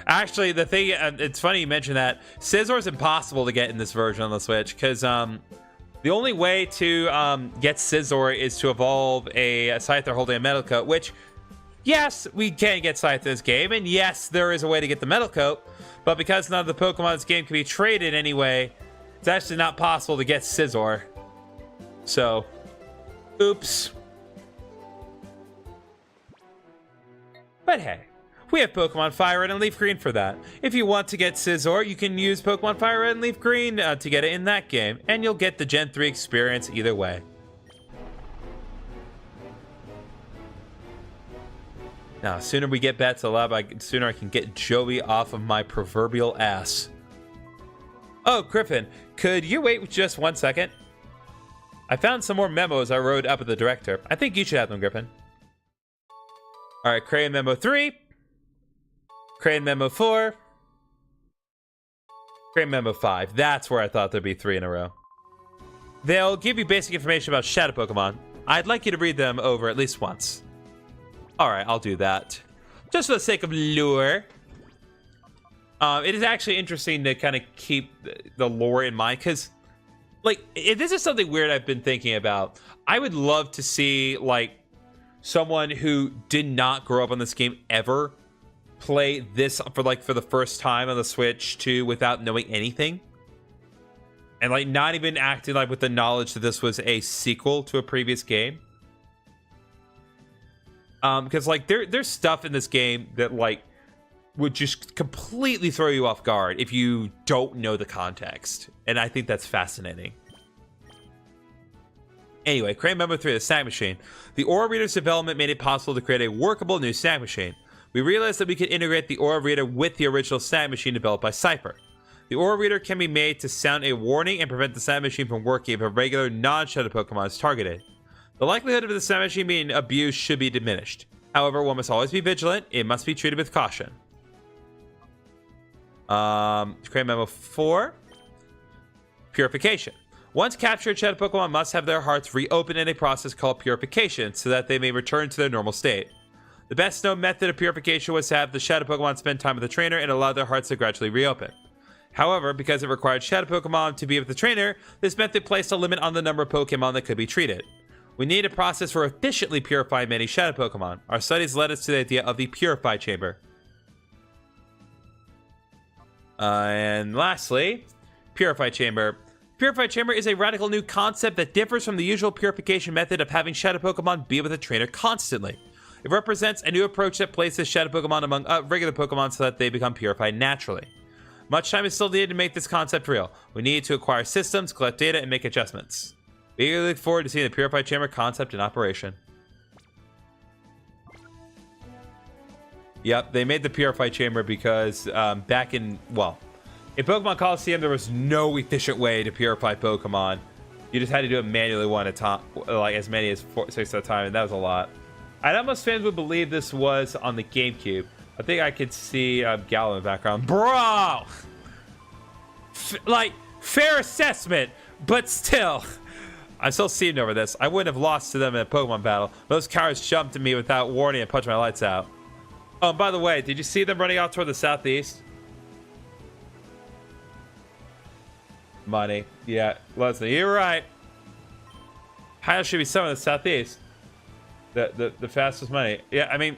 Actually, the thing, it's funny you mentioned that. Scizor's impossible to get in this version on the Switch, because the only way to get Scizor is to evolve a Scyther holding a Metal Coat, which, yes, we can get Scyther in this game, and yes, there is a way to get the Metal Coat, but because none of the Pokemon in this game can be traded anyway, it's actually not possible to get Scizor. So, oops. But hey, We have Pokemon Fire Red and Leaf Green for that. If you want to get Scizor, you can use Pokemon Fire Red and Leaf Green to get it in that game, and you'll get the Gen 3 experience either way. Now, sooner we get back to the lab, sooner I can get Joey off of my proverbial ass. Oh, Griffin, could you wait just 1 second? I found some more memos I wrote up at the director. I think you should have them, Griffin. All right, Crayon Memo 3. Crayon Memo 4. Crayon Memo 5. That's where I thought there'd be 3 in a row. They'll give you basic information about Shadow Pokemon. I'd like you to read them over at least once. All right, I'll do that. Just for the sake of lore. It is actually interesting to kind of keep the lore in mind, because, like, if this is something weird I've been thinking about. I would love to see, like, someone who did not grow up on this game ever play this for the first time on the Switch too, without knowing anything, and like not even acting like with the knowledge that this was a sequel to a previous game. Because like there's stuff in this game that like would just completely throw you off guard if you don't know the context, and I think that's fascinating. Anyway, Crayon Memo 3, the snack machine. The Aura Reader's development made it possible to create a workable new snack machine. We realized that we could integrate the Aura Reader with the original snack machine developed by Cipher. The Aura Reader can be made to sound a warning and prevent the snack machine from working if a regular non-Shadow Pokemon is targeted. The likelihood of the snack machine being abused should be diminished. However, one must always be vigilant. It must be treated with caution. Crayon Memo 4. Purification. Once captured, Shadow Pokemon must have their hearts reopened in a process called purification so that they may return to their normal state. The best known method of purification was to have the Shadow Pokemon spend time with the trainer and allow their hearts to gradually reopen. However, because it required Shadow Pokemon to be with the trainer, this method placed a limit on the number of Pokemon that could be treated. We need a process for efficiently purifying many Shadow Pokemon. Our studies led us to the idea of the Purify Chamber. And lastly, Purify Chamber. Purify Chamber is a radical new concept that differs from the usual purification method of having Shadow Pokemon be with a trainer constantly. It represents a new approach that places Shadow Pokemon among regular Pokemon so that they become purified naturally. Much time is still needed to make this concept real. We need to acquire systems, collect data, and make adjustments. We eagerly look forward to seeing the Purify Chamber concept in operation. Yep, they made the Purify Chamber because back in Pokemon Coliseum, there was no efficient way to purify Pokemon. You just had to do it manually one at a time, like as many as 6 at a time, and that was a lot. I know most fans would believe this was on the GameCube. I think I could see Gale in the background. Bro! Fair assessment, but still. I'm still seething over this. I wouldn't have lost to them in a Pokemon battle. Those cowards jumped at me without warning and punched my lights out. Oh, and by the way, did you see them running out toward the southeast? Money. Yeah, Leslie, you're right. How should be some of the southeast? The fastest money. Yeah, I mean,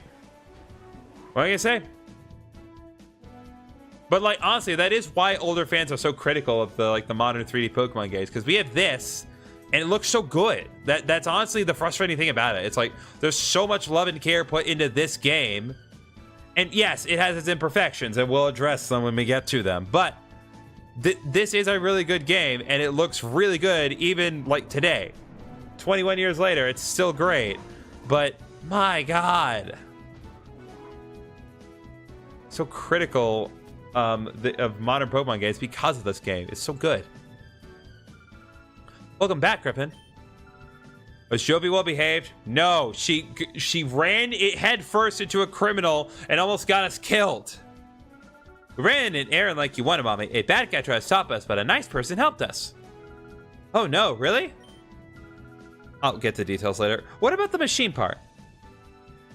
what am I gonna say? But like honestly, that is why older fans are so critical of the modern 3D Pokemon games, because we have this and it looks so good. That's honestly the frustrating thing about it. It's like there's so much love and care put into this game. And yes, it has its imperfections and we'll address them when we get to them. But this is a really good game and it looks really good even like today. 21 years later, it's still great. But my God. So critical of modern Pokemon games because of this game. It's so good. Welcome back, Griffin. Was Jovi well behaved? No, she ran it head first into a criminal and almost got us killed. We ran an errand like you wanted, Mommy. A bad guy tried to stop us, but a nice person helped us. Oh no, really? I'll get to details later. What about the machine part?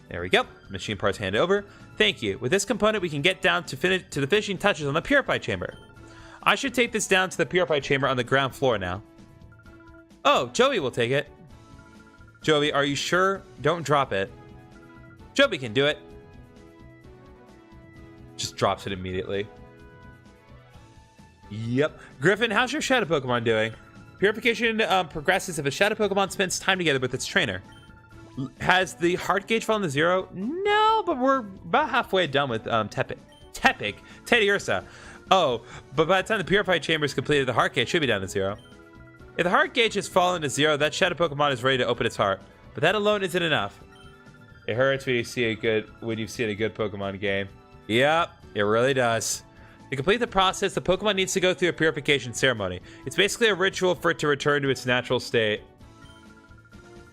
There we go. Machine part's handed over. Thank you. With this component, we can get down to the finishing touches on the Purify Chamber. I should take this down to the Purify Chamber on the ground floor now. Oh, Joey will take it. Joey, are you sure? Don't drop it. Joey can do it. Just drops it immediately. Yep. Griffin, how's your Shadow Pokemon doing? Purification progresses if a Shadow Pokemon spends time together with its trainer. Has the heart gauge fallen to 0? No, but we're about halfway done with Teddy Ursa. Oh, but by the time the purified chamber is completed, the heart gauge should be down to 0. If the heart gauge has fallen to 0, that Shadow Pokemon is ready to open its heart. But that alone isn't enough. It hurts when you've seen a good Pokemon game. Yep, it really does. To complete the process, the Pokemon needs to go through a purification ceremony. It's basically a ritual for it to return to its natural state.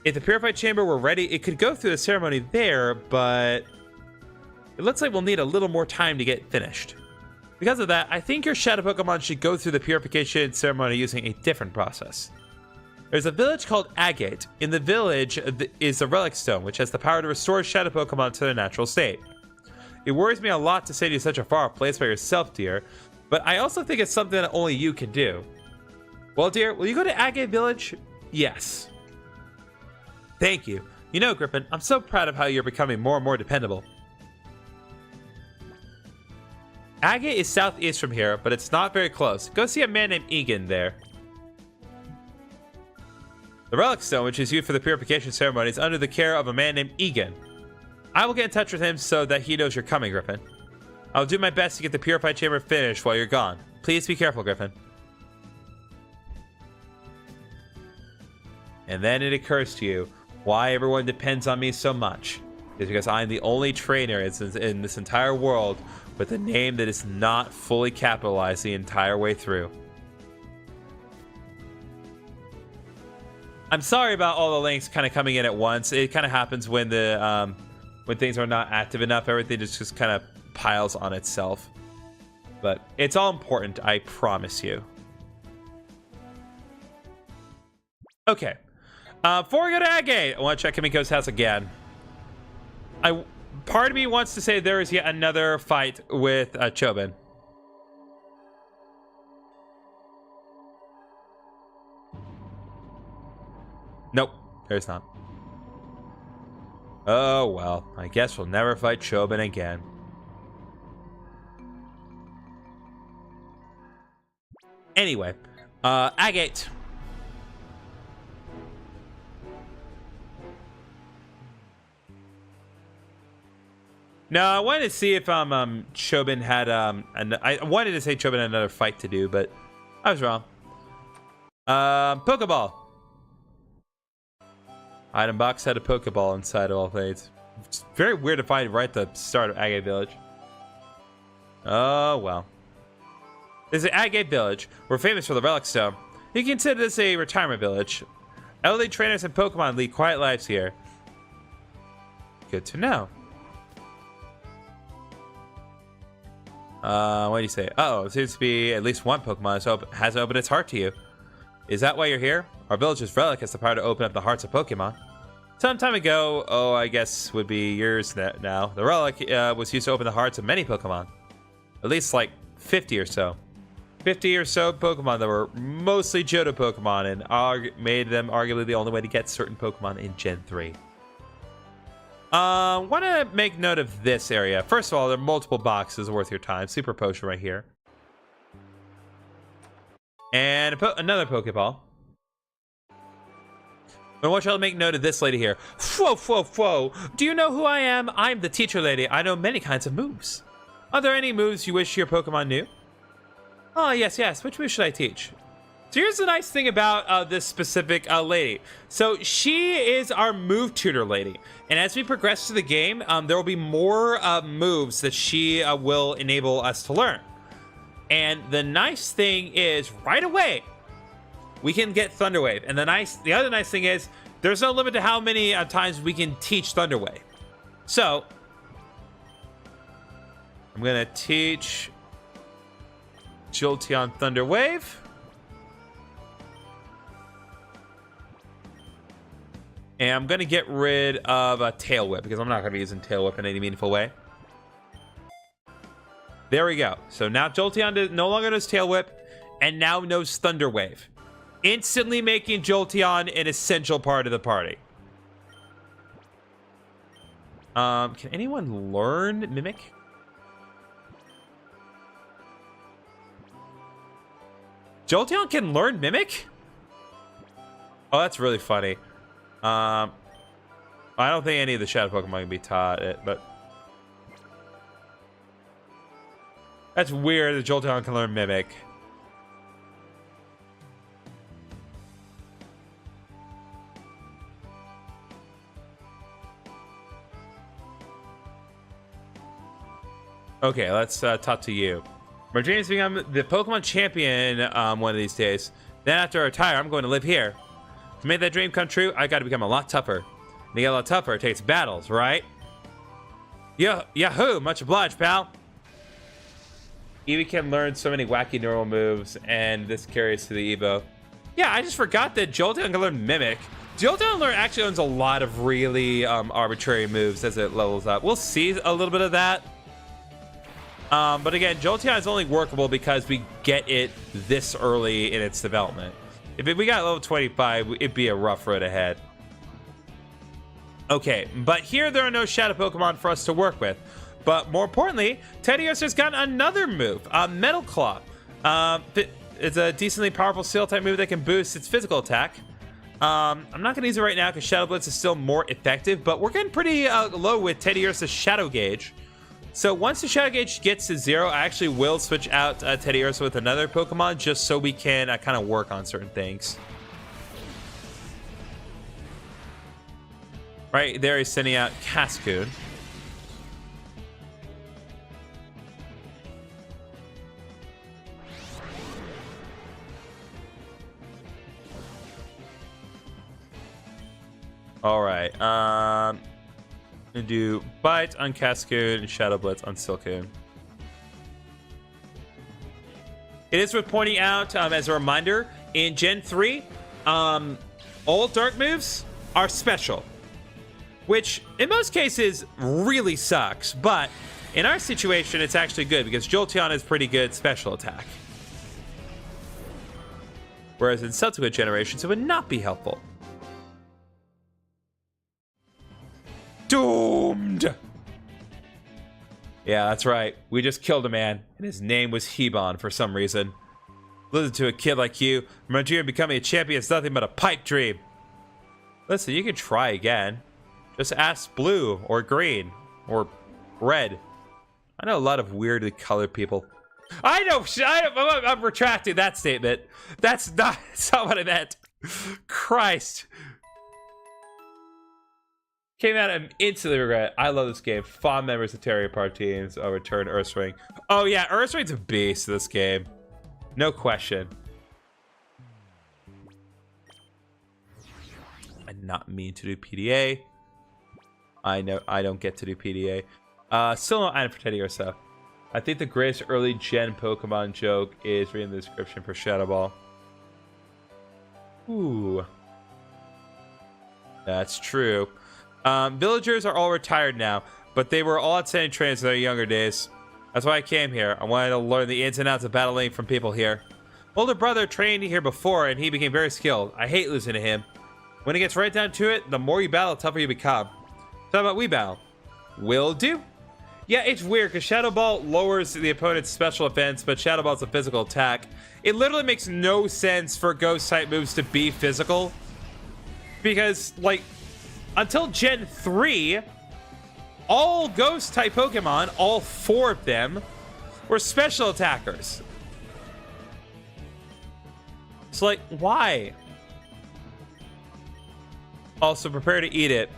If the purified chamber were ready, it could go through the ceremony there, but it looks like we'll need a little more time to get finished. Because of that, I think your Shadow Pokemon should go through the purification ceremony using a different process. There's a village called Agate. In the village is a Relic Stone, which has the power to restore Shadow Pokemon to their natural state. It worries me a lot to send you such a far place by yourself, dear, but I also think it's something that only you can do. Well, dear, will you go to Agate Village? Yes. Thank you. You know, Griffin, I'm so proud of how you're becoming more and more dependable. Agate is southeast from here, but it's not very close. Go see a man named Egan there. The Relic Stone, which is used for the purification ceremony, is under the care of a man named Egan. I will get in touch with him so that he knows you're coming, Griffin. I'll do my best to get the purified chamber finished while you're gone. Please be careful, Griffin. And then it occurs to you why everyone depends on me so much. It's because I'm the only trainer in this entire world with a name that is not fully capitalized the entire way through. I'm sorry about all the links kind of coming in at once. It kind of happens when the when things are not active enough. Everything just kind of piles on itself. But it's all important, I promise you. Okay. Before we go to Agate, I want to check Kimiko's house again. Part of me wants to say there is yet another fight with Chobin. Nope, there's not. Oh well, I guess we'll never fight Chobin again. Anyway, Agate. No, I wanted to see if Chobin had I wanted to say Chobin had another fight to do, but I was wrong. Pokeball. Item box had a Pokeball inside of all things. It's very weird to find right at the start of Agate Village. Oh well. This is Agate Village. We're famous for the Relic Stone. You can consider this a retirement village. Elderly trainers and Pokemon lead quiet lives here. Good to know. What do you say? Uh-oh, it seems to be at least one Pokemon has opened its heart to you. Is that why you're here? Our village's relic has the power to open up the hearts of Pokemon. Some time ago, I guess would be years now, the relic was used to open the hearts of many Pokemon. At least like 50 or so. 50 or so Pokemon that were mostly Johto Pokemon and made them arguably the only way to get certain Pokemon in Gen 3. Want to make note of this area. First of all, there are multiple boxes worth your time. Super Potion right here. And another Pokeball. I want y'all to make note of this lady here. Whoa, whoa, whoa. Do you know who I am? I'm the teacher lady. I know many kinds of moves. Are there any moves you wish your Pokemon knew? Oh, yes, yes. Which move should I teach? So here's the nice thing about this specific lady. So she is our move tutor lady. And as we progress through the game, there will be more moves that she will enable us to learn. And the nice thing is, right away, we can get Thunder Wave. And the other nice thing is, there's no limit to how many times we can teach Thunder Wave. So, I'm going to teach Jolteon Thunder Wave. And I'm going to get rid of a Tail Whip, because I'm not going to be using Tail Whip in any meaningful way. There we go. So now Jolteon no longer knows Tail Whip, and now knows Thunder Wave. Instantly making Jolteon an essential part of the party. Can anyone learn Mimic? Jolteon can learn Mimic? Oh, that's really funny. Oh, I don't think any of the Shadow Pokemon can be taught it, but that's weird. The Jolteon can learn Mimic. Okay, let's talk to you. My dream is to become the Pokemon champion one of these days. Then after I retire, I'm going to live here. To make that dream come true, I got to become a lot tougher. To get a lot tougher, it takes battles, right? Yahoo! Much obliged, pal. Eevee can learn so many wacky neural moves, and this carries to the Evo. Yeah, I just forgot that Jolteon can learn Mimic. Jolteon actually owns a lot of really arbitrary moves as it levels up. We'll see a little bit of that. But again, Jolteon is only workable because we get it this early in its development. If we got level 25, it'd be a rough road ahead. Okay, but here there are no Shadow Pokemon for us to work with. But more importantly, Teddiursa's got another move, Metal Claw. It's a decently powerful Steel-type move that can boost its physical attack. I'm not going to use it right now because Shadow Blitz is still more effective, but we're getting pretty low with Teddiursa's Shadow Gauge. So once the Shadow Gauge gets to 0, I actually will switch out Teddiursa with another Pokemon just so we can kind of work on certain things. Right there, he's sending out Cascoon. All right. I'm gonna do Bite on Cascoon and Shadow Blitz on Silcoon. It is worth pointing out, as a reminder, in Gen 3, all Dark moves are special, which in most cases really sucks, but in our situation, it's actually good because Jolteon is pretty good special attack. Whereas in subsequent generations, it would not be helpful. Doomed! Yeah, that's right. We just killed a man, and his name was Hebon for some reason. Listen to a kid like you. My dream of becoming a champion is nothing but a pipe dream. Listen, you can try again. Just ask blue, or green, or red. I know a lot of weirdly colored people. I'm retracting that statement. That's not what I meant. Christ. Came out and instantly regret. I love this game. Fond members of Terry Apart teams. I'll return Earthspring. Oh yeah, Earthspring's a beast in this game. No question. I not mean to do PDA. I know I don't get to do PDA. Still no item for Teddiursa. I think the greatest early gen Pokemon joke is reading the description for Shadow Ball. Ooh. That's true. Villagers are all retired now, but they were all outstanding trainers in their younger days. That's why I came here. I wanted to learn the ins and outs of battling from people here. Older brother trained here before, and he became very skilled. I hate losing to him. When it gets right down to it, the more you battle, the tougher you become. So how about we battle? Will do. Yeah, it's weird, because Shadow Ball lowers the opponent's special defense, but Shadow Ball's a physical attack. It literally makes no sense for Ghost-type moves to be physical. Because, like, until Gen 3, all Ghost-type Pokemon, all 4 of them, were special attackers. It's like, why? Also, prepare to eat it.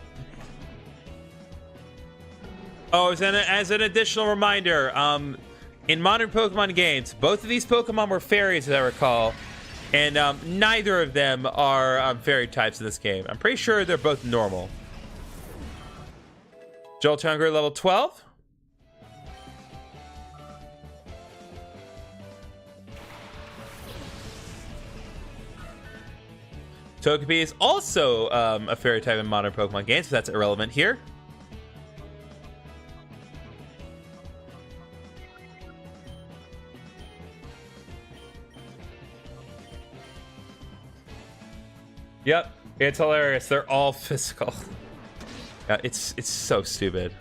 Oh, as an additional reminder, in modern Pokemon games, both of these Pokemon were fairies, as I recall. And neither of them are fairy types in this game. I'm pretty sure they're both normal. Jolteon grew level 12. Togepi is also a fairy type in modern Pokemon games, so that's irrelevant here. Yep, it's hilarious. They're all physical. Yeah, it's so stupid.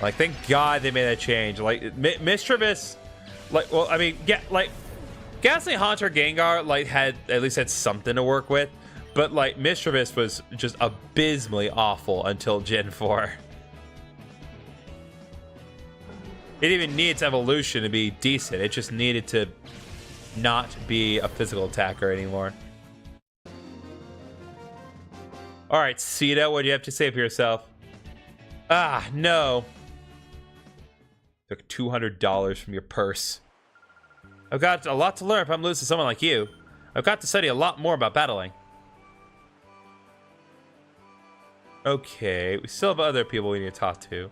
Like, thank God they made that change. Like, Mischievous, like, well, I mean, Ghastly Haunter Gengar like had at least had something to work with, but like Mischievous was just abysmally awful until Gen 4. It even needs evolution to be decent. It just needed to not be a physical attacker anymore. All right, Sita, what do you have to say for yourself? Ah, no. Took $200 from your purse. I've got a lot to learn if I'm losing to someone like you. I've got to study a lot more about battling. Okay, we still have other people we need to talk to.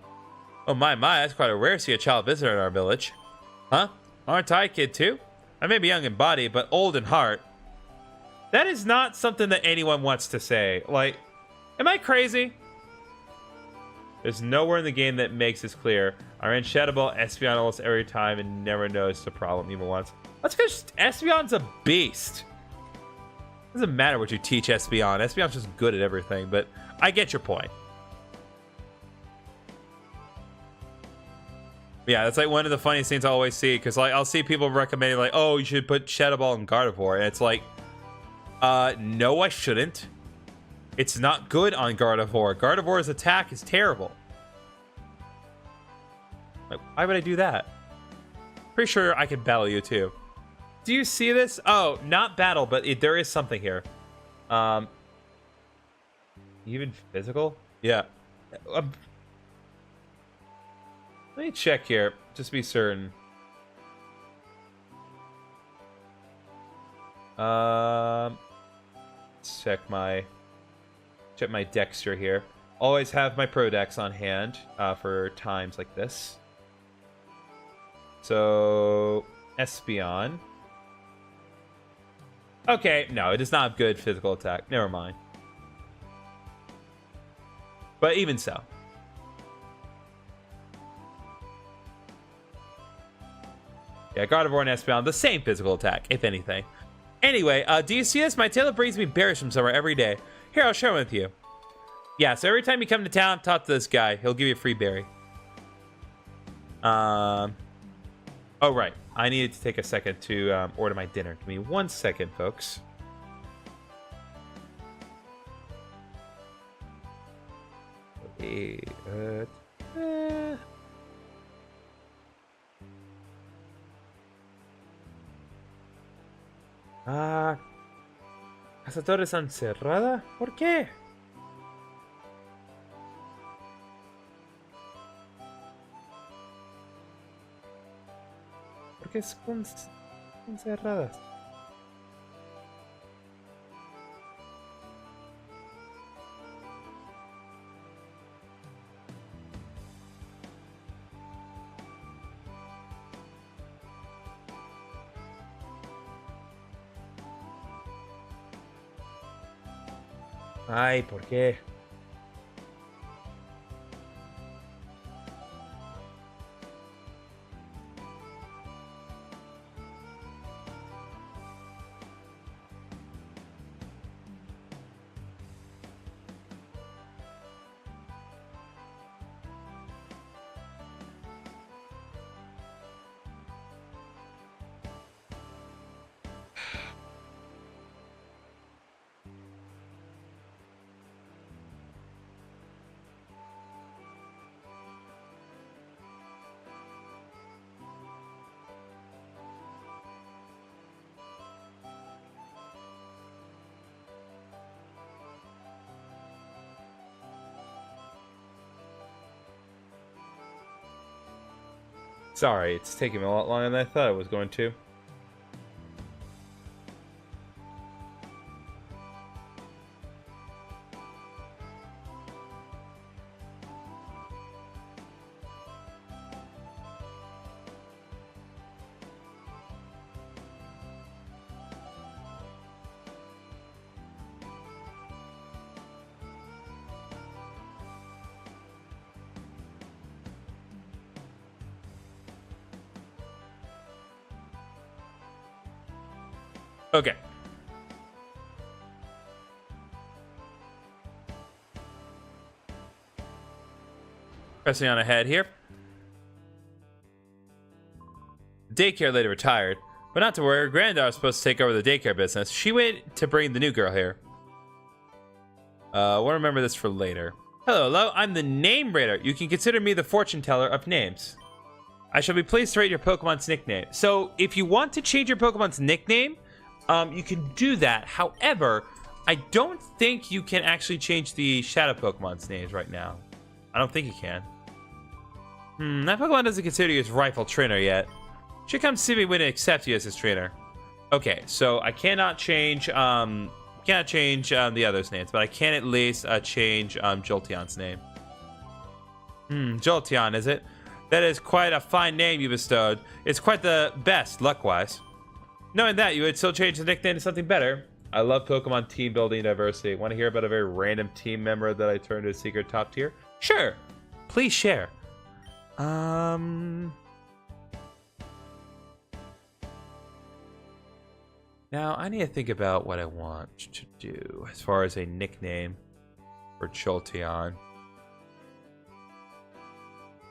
Oh my, that's quite a rare to see a child visitor in our village. Huh? Aren't I a kid too? I may be young in body, but old in heart. That is not something that anyone wants to say. Like, am I crazy? There's nowhere in the game that makes this clear. I ran Shadow Ball Espeon almost every time and never noticed the problem even once. That's because Espeon's a beast. Doesn't matter what you teach Espeon. Espeon's just good at everything, but I get your point. Yeah, that's like one of the funniest things I always see, because like I'll see people recommending like, oh, you should put Shadow Ball in Gardevoir, and it's like, no, I shouldn't. It's not good on Gardevoir. Gardevoir's attack is terrible. Like, why would I do that? Pretty sure I could battle you too. Do you see this? Oh, not battle, but there is something here. Even physical? Yeah. Let me check here, just to be certain. Check my Dexter here. Always have my Pro Dex on hand for times like this. So, Espeon. Okay, no, it does not have good physical attack. Never mind. But even so. Yeah, Gardevoir and Espeon, the same physical attack, if anything. Anyway, do you see this? My tailor brings me berries from somewhere every day. Here, I'll share them with you. Yeah, so every time you come to town, talk to this guy. He'll give you a free berry. Oh, right. I needed to take a second to order my dinner. Give me 1 second, folks. Okay, ¿Casa Torres están cerrada? ¿Por qué? ¿Por qué están cerradas? Ay, ¿por qué? Sorry, it's taking me a lot longer than I thought it was going to. Okay. Pressing on ahead here. Daycare lady retired. But not to worry, her granddaughter was supposed to take over the daycare business. She went to bring the new girl here. We'll remember this for later. Hello, I'm the name raider. You can consider me the fortune teller of names. I shall be pleased to rate your Pokemon's nickname. So, if you want to change your Pokemon's nickname, you can do that. However, I don't think you can actually change the Shadow Pokemon's names right now. I don't think you can. That Pokemon doesn't consider you his rightful trainer yet. Should come see me when it accepts you as his trainer. Okay, so I cannot change the others' names, but I can at least change Jolteon's name. Jolteon, is it? That is quite a fine name you bestowed. It's quite the best, luck-wise. Knowing that, you would still change the nickname to something better. I love Pokemon team building diversity. Want to hear about a very random team member that I turned to a secret top tier? Sure. Please share. Now, I need to think about what I want to do as far as a nickname for Jolteon.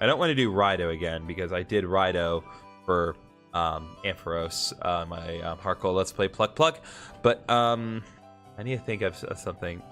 I don't want to do Raido again because I did Raido for Ampharos, my hardcore Let's Play Pluck Pluck. But I need to think of something.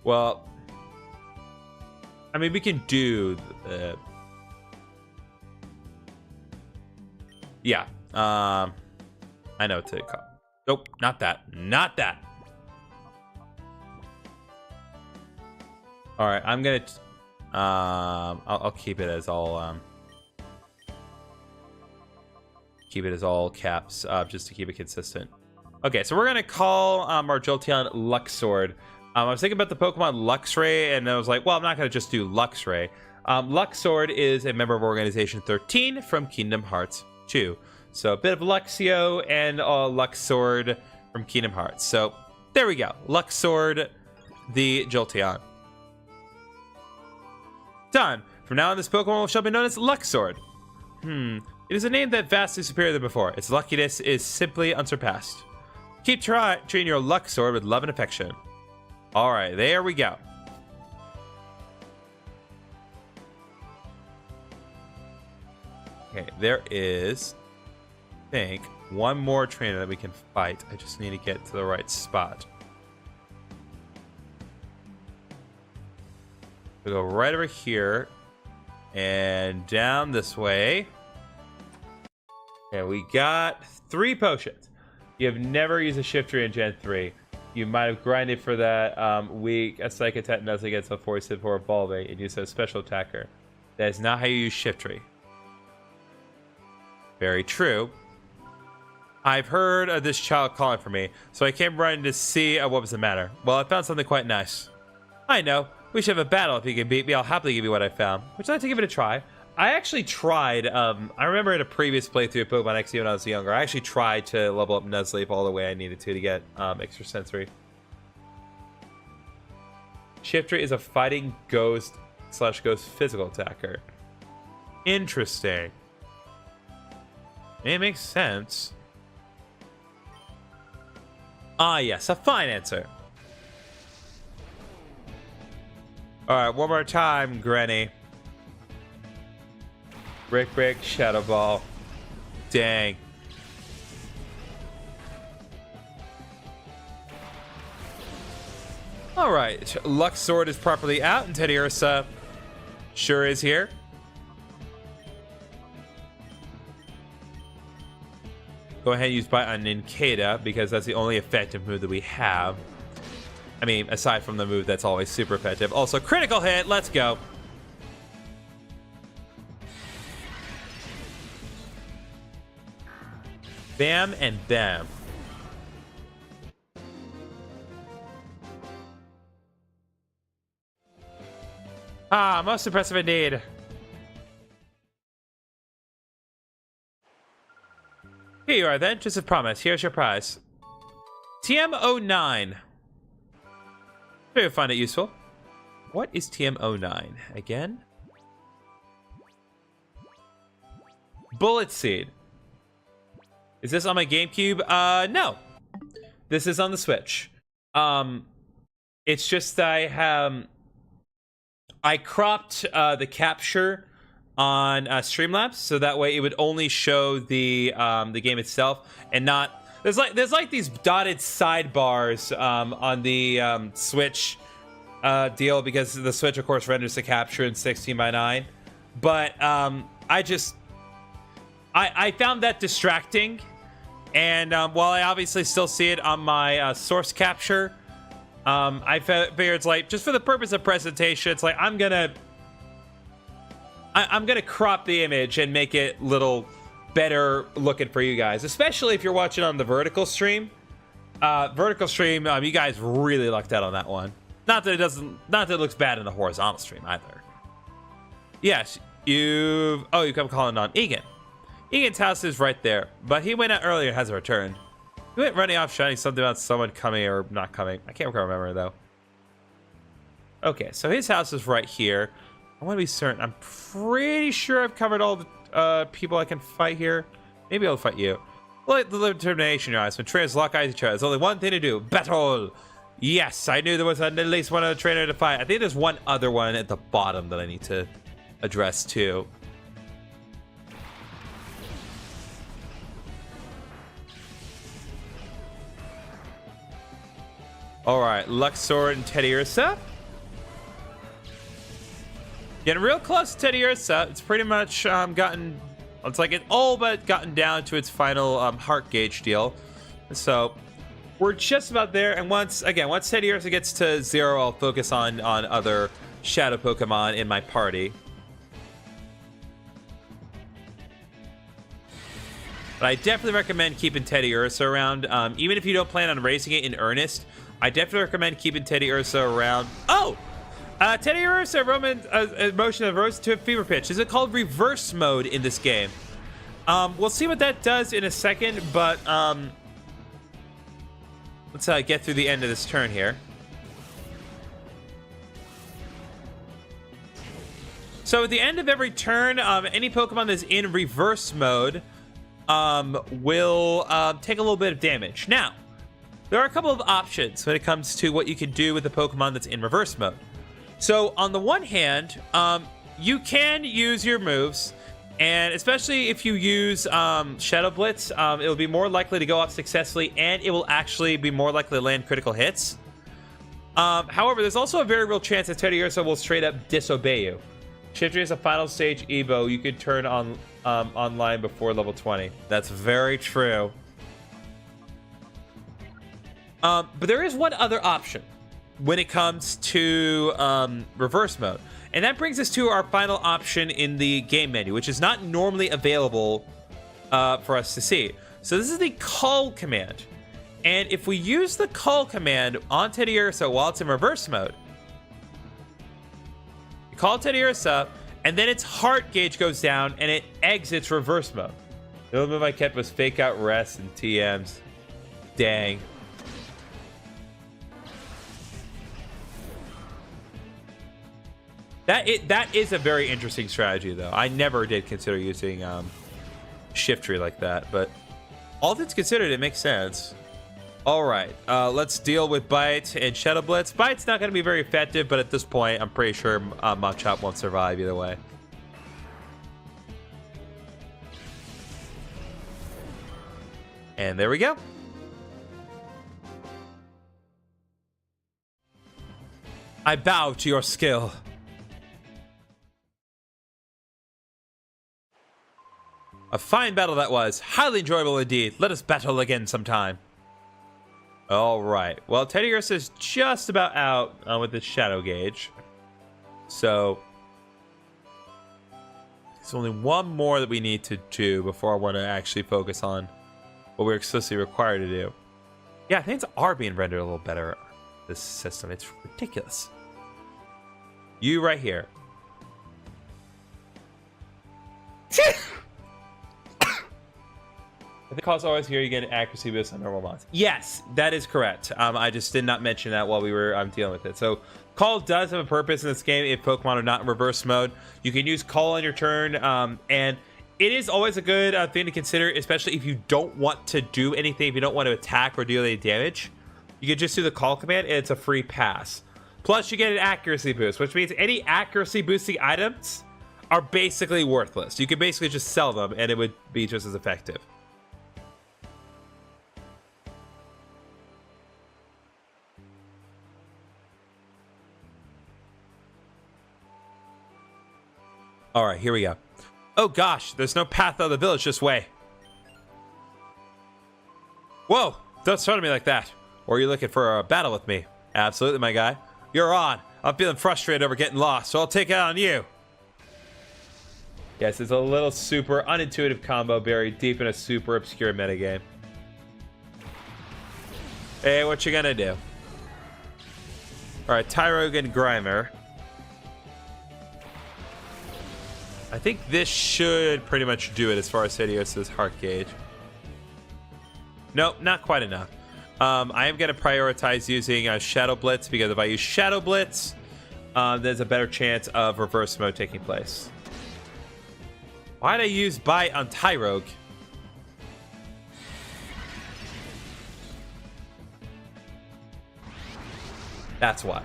Well, I mean, we can do yeah, I know what to call. Nope, not that. Not that. All right, I'm gonna I'll keep it as all caps, just to keep it consistent. Okay, so we're gonna call our Jolteon Luxord. I was thinking about the Pokemon Luxray, and I was like, well, I'm not gonna just do Luxray. Luxord is a member of Organization 13 from Kingdom Hearts 2. So a bit of Luxio and Luxord from Kingdom Hearts. So there we go, Luxord, the Jolteon. Done. From now on, this Pokemon shall be known as Luxord. It is a name that vastly superior than before. Its luckiness is simply unsurpassed. Keep treating your Luxord with love and affection. All right, there we go. Okay, there is, I think, one more trainer that we can fight. I just need to get to the right spot. We go right over here and down this way. And we got 3 potions. You have never used a Shiftry in Gen 3. You might have grinded for that weak a Psych Attack Nuzz against a force before evolving and used a special attacker. That is not how you use Shiftry. Very true. I've heard of this child calling for me, so I came running to see what was the matter. Well, I found something quite nice. I know. We should have a battle. If you can beat me, I'll happily give you what I found. Would you like to give it a try? I actually tried, I remember in a previous playthrough of Pokemon XD when I was younger, I actually tried to level up Nuzleaf all the way I needed to get extra sensory. Shiftry is a fighting ghost / ghost physical attacker. Interesting. It makes sense. Ah, yes, a fine answer. Alright, one more time, Granny. Brick, Shadow Ball. Dang. Alright, Luxord is properly out, and Teddy Ursa sure is here. Go ahead and use Bite on Nincada, because that's the only effective move that we have. I mean, aside from the move that's always super effective. Also, critical hit, let's go. Bam and bam. Ah, most impressive indeed. Here you are then, just as promised. Here's your prize. TM09. Maybe find it useful. What is TM09 again? Bullet Seed. Is this on my GameCube? No. This is on the Switch. It's just I cropped the capture on Streamlabs, so that way it would only show the game itself and not. There's like these dotted sidebars on the Switch deal, because the Switch, of course, renders the capture in 16:9. But I found that distracting, and while I obviously still see it on my source capture, I figured it's like, just for the purpose of presentation, it's like I'm gonna crop the image and make it little better looking for you guys, especially if you're watching on the vertical stream. You guys really lucked out on that one. Not that it looks bad in the horizontal stream either. Yes, you come calling on Egan. Egan's house is right there, but he went out earlier and hasn't returned. He went running off shouting something about someone coming or not coming. I can't remember though. Okay, so his house is right here. I want to be certain. I'm pretty sure I've covered all the people I can fight here. Maybe I'll fight you. Like the determination in your eyes. When trainers lock eyes with each other, there's only one thing to do: battle. Yes, I knew there was at least one other trainer to fight. I think there's one other one at the bottom that I need to address too. All right, Luxord and Teddy Ursa. Getting real close to Teddy Ursa. It's pretty much it's like it all but gotten down to its final heart gauge deal. So we're just about there. And once Teddy Ursa gets to 0, I'll focus on other Shadow Pokemon in my party. But I definitely recommend keeping Teddy Ursa around. Even if you don't plan on raising it in earnest, I definitely recommend keeping Teddy Ursa around. Oh! Teddy Ursa motion of rose to a fever pitch. Is it called reverse mode in this game? We'll see what that does in a second, but let's get through the end of this turn here. So at the end of every turn, any Pokemon that's in reverse mode will take a little bit of damage. Now, there are a couple of options when it comes to what you can do with a Pokemon that's in reverse mode. So on the one hand, you can use your moves, and especially if you use Shadow Blitz, it'll be more likely to go off successfully, and it will actually be more likely to land critical hits. However, there's also a very real chance that Teddy Ursa will straight up disobey you. Shiftry is a final stage Evo. You could turn on online before level 20. That's very true. But there is one other option when it comes to reverse mode, and that brings us to our final option in the game menu, which is not normally available for us to see. So this is the call command, and if we use the call command on Teddy Ursa while it's in reverse mode, you call Teddy Ursa, and then its heart gauge goes down and it exits reverse mode. The only move I kept was fake out rest and TMs. Dang. That is a very interesting strategy, though. I never did consider using Shiftry like that, but all things considered, it makes sense. All right, let's deal with Bite and Shadow Blitz. Bite's not going to be very effective, but at this point, I'm pretty sure Machop won't survive either way. And there we go. I bow to your skill. A fine battle that was. Highly enjoyable indeed. Let us battle again sometime. Alright. Well, Teddy Ursa is just about out with his Shadow Gauge. So, there's only one more that we need to do before I want to actually focus on what we're explicitly required to do. Yeah, things are being rendered a little better, this system. It's ridiculous. You right here. If the calls always here, you get an accuracy boost on normal mons. Yes, that is correct. I just did not mention that while we were dealing with it. So call does have a purpose in this game if Pokemon are not in reverse mode. You can use call on your turn, and it is always a good thing to consider, especially if you don't want to do anything, if you don't want to attack or deal any damage. You can just do the call command, and it's a free pass. Plus, you get an accuracy boost, which means any accuracy boosting items are basically worthless. You could basically just sell them, and it would be just as effective. All right, here we go. Oh gosh, there's no path out of the village this way. Whoa, don't start me like that. Or are you looking for a battle with me? Absolutely, my guy. You're on. I'm feeling frustrated over getting lost, so I'll take it on you. Yes, it's a little super unintuitive combo buried deep in a super obscure metagame. Hey, what you gonna do? All right, Tyrogan Grimer. I think this should pretty much do it as far as Tedious' heart gauge. Nope, not quite enough. I am going to prioritize using Shadow Blitz, because if I use Shadow Blitz, there's a better chance of reverse mode taking place. Why'd I use Bite on Tyrogue? That's why.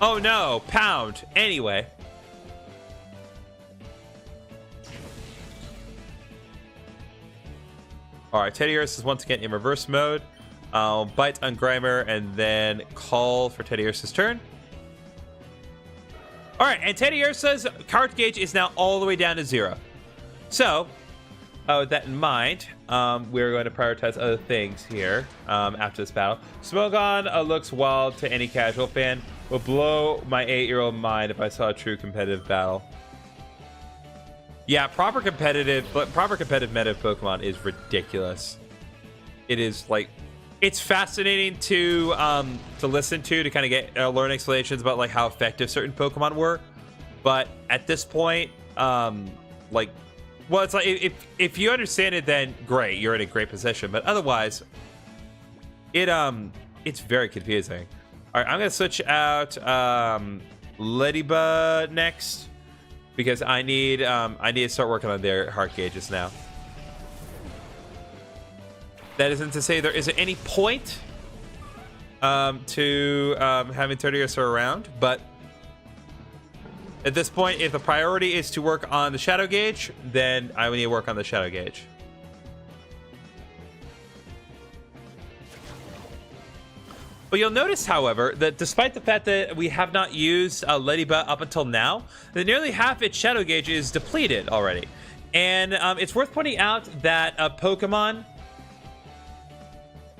Oh no, Pound. Anyway. Alright, Teddiursa is once again in reverse mode. Bite on Grimer and then call for Teddiursa's turn. Alright, and Teddiursa's card gauge is now all the way down to 0. So, with that in mind, we're going to prioritize other things here after this battle. Smogon looks wild to any casual fan. Would blow my 8-year-old mind if I saw a true competitive battle. Yeah, proper competitive meta of Pokemon is ridiculous. It is like, it's fascinating to listen to kind of get learn explanations about like how effective certain Pokemon were, but at this point, like, well, it's like if you understand it, then great, you're in a great position. But otherwise, it's very confusing. All right, I'm gonna switch out Ladybug next because I need to start working on their heart gauges now. That isn't to say there isn't any point to having Teddiursa around, but at this point, if the priority is to work on the Shadow gauge, then I need to work on the Shadow gauge. But you'll notice, however, that despite the fact that we have not used Ladybug up until now, that nearly half its Shadow gauge is depleted already. And it's worth pointing out that Pokemon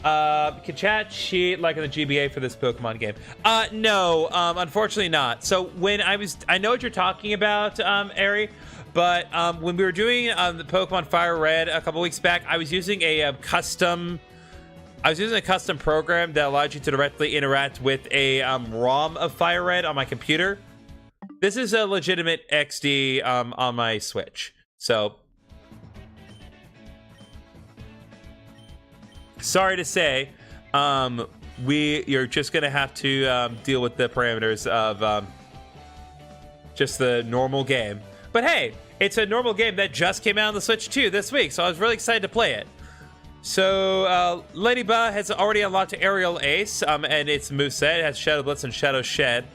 can chat sheet like in the GBA for this Pokemon game. No, unfortunately not. So when I know what you're talking about, Ari, but when we were doing the Pokemon Fire Red a couple weeks back, I was using a custom program that allowed you to directly interact with a ROM of Fire Red on my computer. This is a legitimate XD on my Switch. So, sorry to say, you're just gonna have to deal with the parameters of just the normal game. But hey, it's a normal game that just came out on the Switch too this week, so I was really excited to play it. So, Ladybug has already unlocked Aerial Ace, and its moveset. It has Shadow Blitz and Shadow Shed.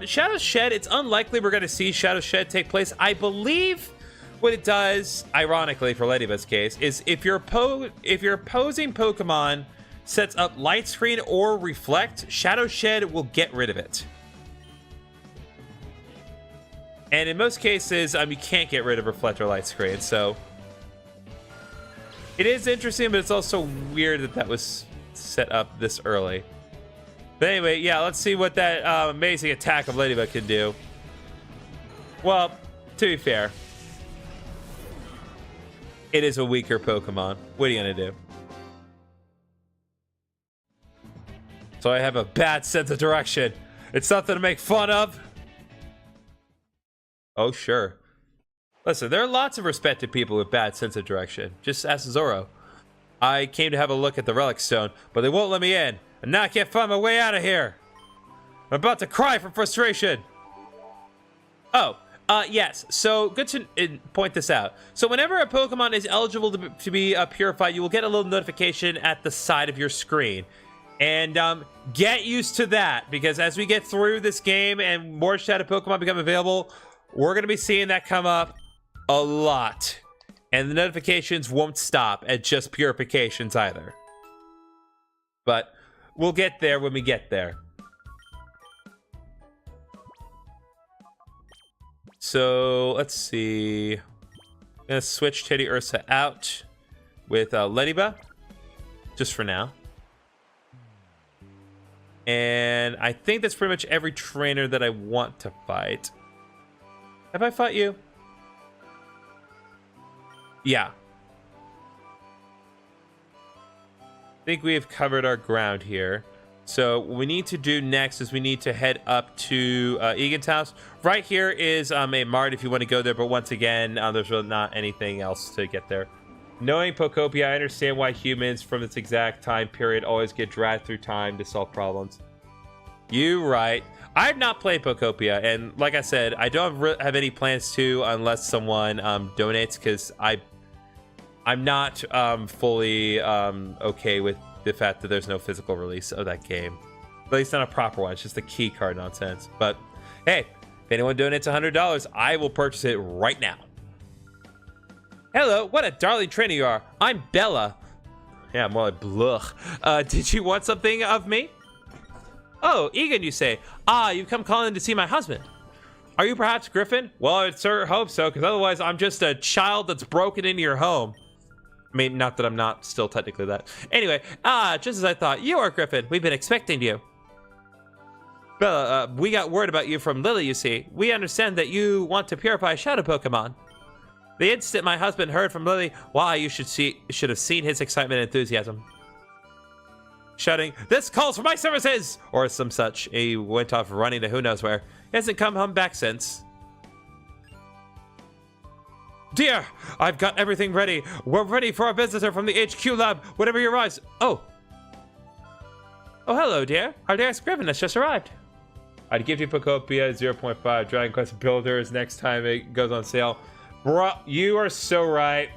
Shadow Shed, it's unlikely we're going to see Shadow Shed take place. I believe what it does, ironically for Ladybug's case, is if your opposing Pokemon sets up Light Screen or Reflect, Shadow Shed will get rid of it. And in most cases, you can't get rid of Reflect or Light Screen, so it is interesting, but it's also weird that that was set up this early. But anyway, yeah, let's see what that amazing attack of Ladybug can do. Well, to be fair, it is a weaker Pokemon. What are you gonna do? So I have a bad sense of direction. It's something to make fun of. Oh, sure. Listen, there are lots of respected people with bad sense of direction. Just ask Zoro. I came to have a look at the relic stone, but they won't let me in. And now I can't find my way out of here. I'm about to cry from frustration. Oh, yes. So good to point this out. So whenever a Pokemon is eligible to be purified, you will get a little notification at the side of your screen. And get used to that, because as we get through this game and more Shadow Pokemon become available, we're going to be seeing that come up a lot. And the notifications won't stop at just purifications either. But we'll get there when we get there. So let's see. I'm going to switch Teddy Ursa out with Lediba, just for now. And I think that's pretty much every trainer that I want to fight. Have I fought you? Yeah. I think we have covered our ground here. So what we need to do next is we need to head up to Egan's house. Right here is a mart if you want to go there, but once again, there's really not anything else to get there. Knowing Pokopia, I understand why humans from this exact time period always get dragged through time to solve problems. You right. I've not played Pokopia, and like I said, I don't have any plans to unless someone donates, because I'm not fully okay with the fact that there's no physical release of that game. At least not a proper one. It's just the key card nonsense. But hey, if anyone donates $100, I will purchase it right now. Hello, what a darling trainer you are. I'm Bella. Yeah, more like blech. Did you want something of me? Oh, Egan, you say. Ah, you've come calling to see my husband. Are you perhaps Griffin? Well, I sure hope so, because otherwise I'm just a child that's broken into your home. I mean, not that I'm not still technically that. Anyway, just as I thought, you are Griffin. We've been expecting you. Bella, we got word about you from Lily, you see. We understand that you want to purify Shadow Pokemon. The instant my husband heard from Lily, why, you should have seen his excitement and enthusiasm. Shouting, "This calls for my services!" or some such. He went off running to who knows where. He hasn't come home back since. Dear, I've got everything ready. We're ready for our visitor from the HQ lab. Whatever your eyes. Oh, hello, dear. Our dearest Griffin has just arrived. I'd give you Pokopia 0.5 Dragon Quest Builders next time it goes on sale. Bro, you are so right.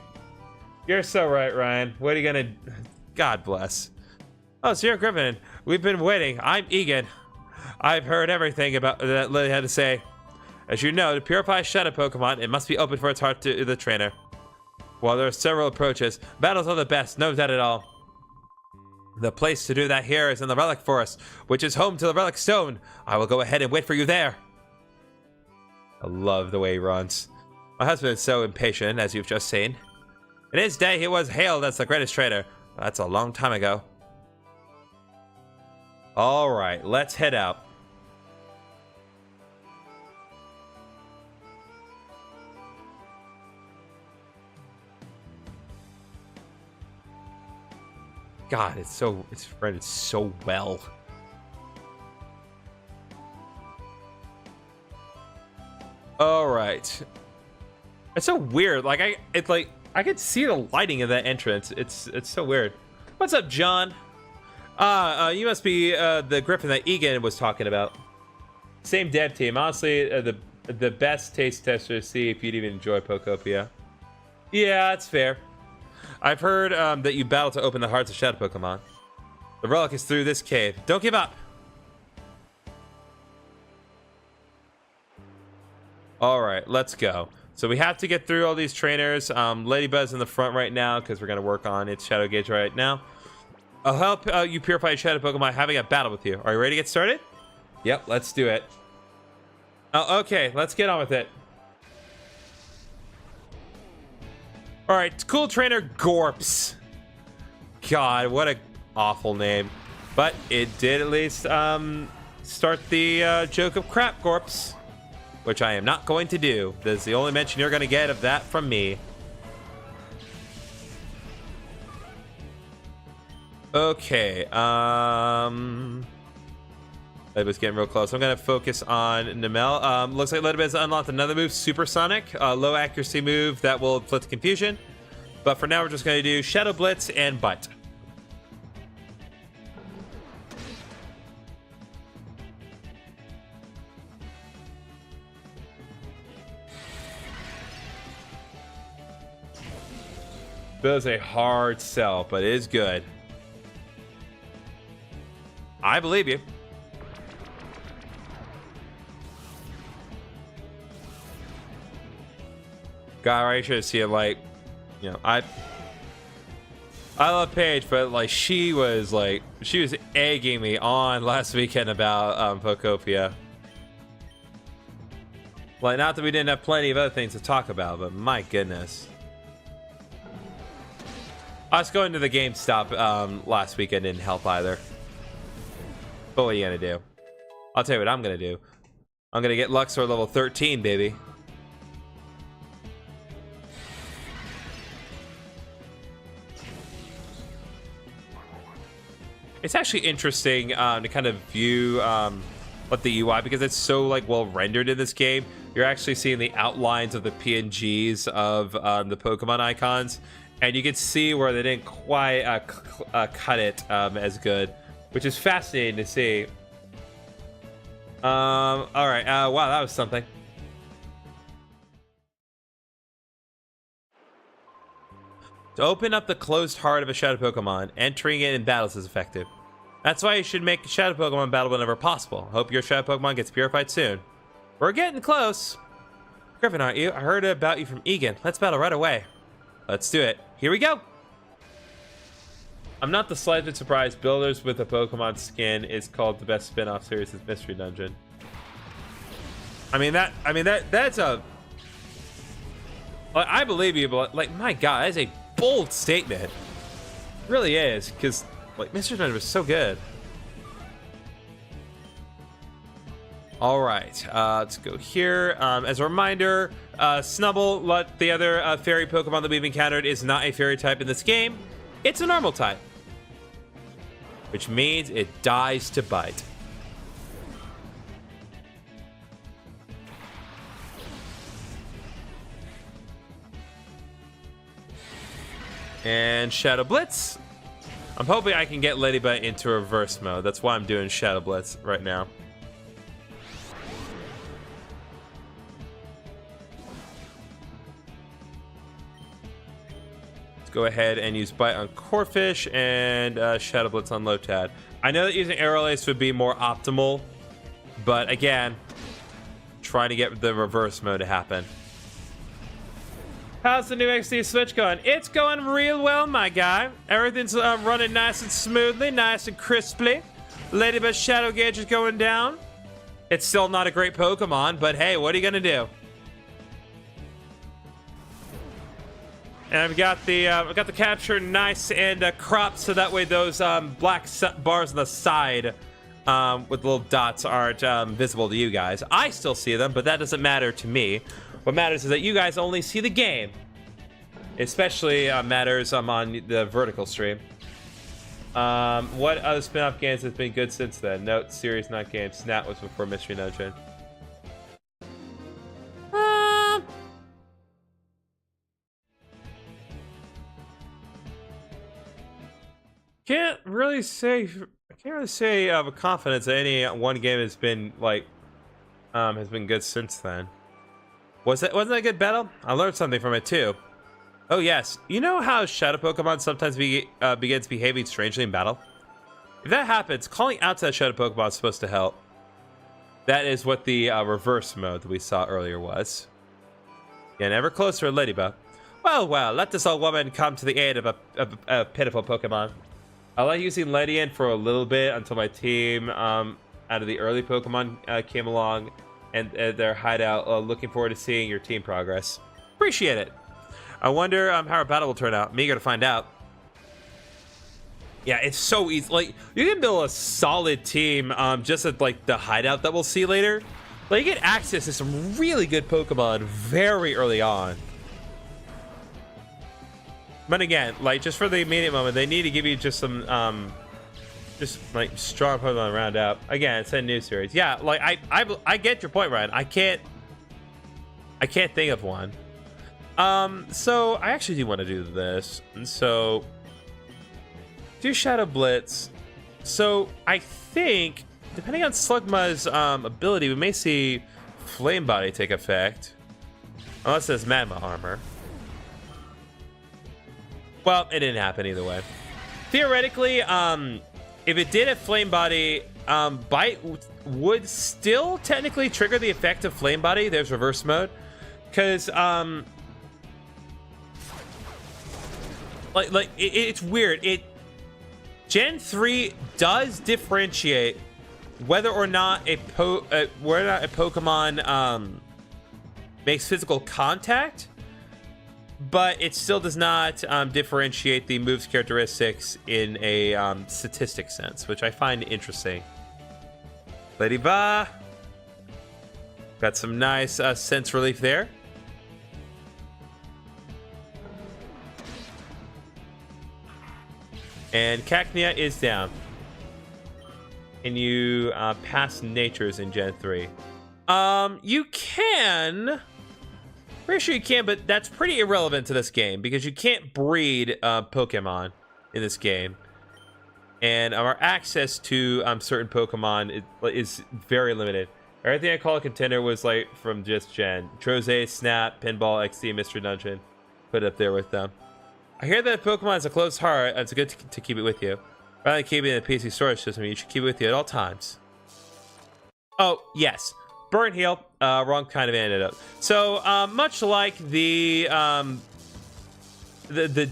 You're so right, Ryan. What are you gonna... God bless. Oh, Sir Griffin, we've been waiting. I'm Egan. I've heard everything about that Lily had to say. As you know, to purify Shadow Pokemon, it must be open for its heart to the trainer. While there are several approaches, battles are the best, no doubt at all. The place to do that here is in the Relic Forest, which is home to the Relic Stone. I will go ahead and wait for you there. I love the way he runs. My husband is so impatient, as you've just seen. In his day, he was hailed as the greatest trainer. That's a long time ago. All right, let's head out. God, it's rendered so well. All right. It's so weird. Like I could see the lighting of that entrance. It's so weird. What's up, John? You must be the Griffin that Egan was talking about. Same dev team. Honestly, the best taste tester to see if you'd even enjoy Pokopia. Yeah, that's fair. I've heard that you battle to open the hearts of Shadow Pokemon. The relic is through this cave. Don't give up. All right, let's go. So we have to get through all these trainers. Ladybuzz in the front right now because we're going to work on its Shadow Gauge right now. I'll help you purify Shadow Pokemon having a battle with you. Are you ready to get started? Yep, let's do it. Oh, okay, let's get on with it. All right, cool trainer Gorps. God, what a awful name. But it did at least start the joke of crap, Gorps. Which I am not going to do. That's the only mention you're going to get of that from me. Okay, let's Ladybug's getting real close. I'm gonna focus on Namel. Looks like Ladybug's unlocked another move, Supersonic, low accuracy move that will inflict confusion. But for now, we're just gonna do Shadow Blitz and Bite. That is a hard sell, but it is good. I believe you. God, I should see it. Like, you know, I love Paige, but like she was egging me on last weekend about Pokopia. Like, not that we didn't have plenty of other things to talk about, but my goodness. Us going to the GameStop last weekend didn't help either. But what are you gonna do? I'll tell you what I'm gonna do. I'm gonna get Luxor level 13, baby. It's actually interesting to kind of view what the UI, because it's so like well rendered in this game. You're actually seeing the outlines of the PNGs of the Pokemon icons, and you can see where they didn't quite cut it as good, which is fascinating to see. All right, wow, that was something. To open up the closed heart of a Shadow Pokemon, entering it in battles is effective. That's why you should make a Shadow Pokemon battle whenever possible. Hope your Shadow Pokemon gets purified soon. We're getting close. Griffin, aren't you? I heard about you from Egan. Let's battle right away. Let's do it. Here we go. I'm not the slightest surprised. Builders with a Pokemon skin is called the best spin-off series of Mystery Dungeon. That's a... Like, I believe you, but like, my God, that is a bold statement. It really is, because like Mystery Dungeon was so good. All right, let's go here. As a reminder, Snubble, the other fairy Pokemon that we've encountered, is not a fairy type in this game. It's a normal type, which means it dies to bite. And Shadow Blitz. I'm hoping I can get Ladybug into reverse mode. That's why I'm doing Shadow Blitz right now. Let's go ahead and use Bite on Corphish and Shadow Blitz on Lotad. I know that using Aerial Ace would be more optimal, but again, trying to get the reverse mode to happen. How's the new XD Switch going? It's going real well, my guy. Everything's running nice and smoothly, nice and crisply. Ladybug Shadow Gauge is going down. It's still not a great Pokemon, but hey, what are you gonna do? And I've got the capture nice and cropped, so that way those black bars on the side with little dots aren't visible to you guys. I still see them, but that doesn't matter to me. What matters is that you guys only see the game. Especially matters on the vertical stream. What other spin-off games have been good since then? Note, series, not games. Snap was before Mystery Dungeon. Can't really say with confidence that any one game has been like has been good since then. Wasn't that a good battle? I learned something from it too. Oh yes, you know how Shadow Pokemon sometimes begins behaving strangely in battle? If that happens, calling out to that Shadow Pokemon is supposed to help. That is what the reverse mode that we saw earlier was. Getting ever closer to Ladybug. Well, let this old woman come to the aid of a pitiful Pokemon. I like using Ledian for a little bit until my team out of the early Pokemon came along and their hideout. Looking forward to seeing your team progress. Appreciate it. I wonder how our battle will turn out. I'm eager to find out. Yeah, it's so easy. Like, you can build a solid team just at like the hideout that we'll see later. Like, you get access to some really good Pokemon very early on. But again, like, just for the immediate moment, they need to give you just some Just like strong Pokemon round up. Again, it's a new series. Yeah, like I get your point, Ryan. I can't think of one. So I actually do want to do this. And so do Shadow Blitz. So I think, depending on Slugma's ability, we may see Flame Body take effect. Unless it's Magma Armor. Well, it didn't happen either way. Theoretically, if it did have Flame Body, Bite would still technically trigger the effect of Flame Body. There's reverse mode. Because, it's weird. Gen 3 does differentiate whether or not a Pokemon makes physical contact, but it still does not differentiate the move's characteristics in a statistic sense, which I find interesting. Lady Ba. Got some nice sense relief there. And Cacnea is down. And you pass Natures in Gen 3. You can... Pretty sure you can, but that's pretty irrelevant to this game because you can't breed Pokemon in this game. And our access to certain Pokemon is very limited. Everything I call a contender was like from just Gen. Troze, Snap, Pinball, XD, Mystery Dungeon. Put it up there with them. I hear that Pokemon is a close heart, and it's good to keep it with you. Rather than keeping it in the PC storage system, you should keep it with you at all times. Oh, yes. Burn heal. Wrong kind of antidote. So, much like the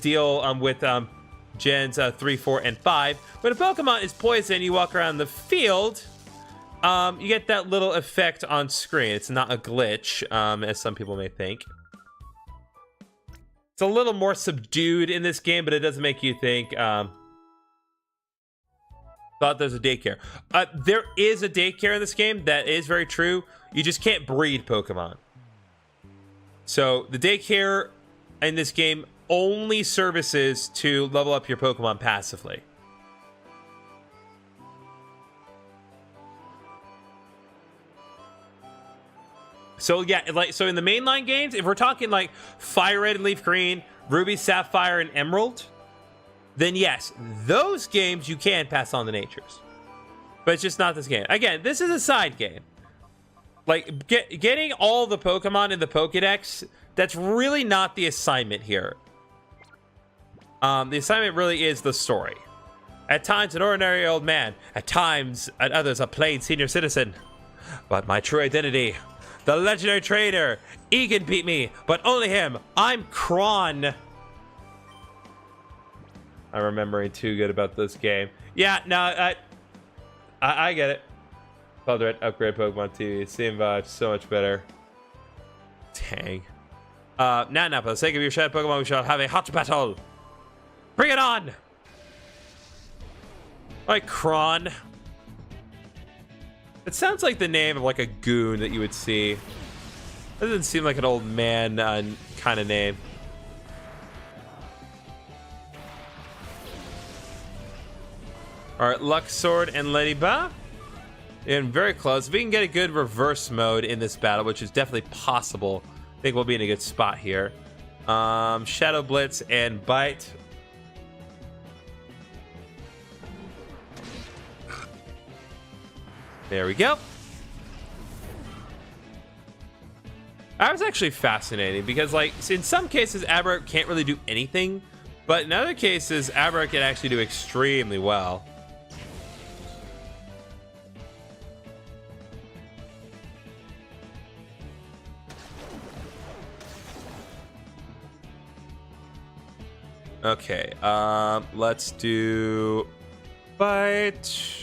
deal with Gens 3, 4, and 5, when a Pokemon is poisoned, you walk around the field, you get that little effect on screen. It's not a glitch, as some people may think. It's a little more subdued in this game, but it doesn't make you think, thought there's a daycare. There is a daycare in this game. That is very true. You just can't breed Pokemon. So the daycare in this game only services to level up your Pokemon passively. So yeah, so in the mainline games, if we're talking like Fire Red and Leaf Green, Ruby, Sapphire, and Emerald, then yes, those games you can pass on the Natures. But it's just not this game. Again, this is a side game. Like, getting all the Pokemon in the Pokedex, that's really not the assignment here. The assignment really is the story. At times, an ordinary old man. At times, at others, a plain senior citizen. But my true identity, the legendary trader. Egan beat me, but only him. I'm Kron. I'm remembering too good about this game. Yeah, no, I get it. Called Red upgrade Pokemon TV. Same vibe, so much better. Dang. Now, for the sake of your shared Pokemon, we shall have a hot battle. Bring it on! Like Kron. It sounds like the name of like a goon that you would see. It doesn't seem like an old man kind of name. Alright, Luxord and Ladybug. And very close. If we can get a good reverse mode in this battle, which is definitely possible, I think we'll be in a good spot here. Shadow Blitz and Bite. There we go. That was actually fascinating because, like, in some cases, Abra can't really do anything, but in other cases, Abra can actually do extremely well. Okay, let's do Bite.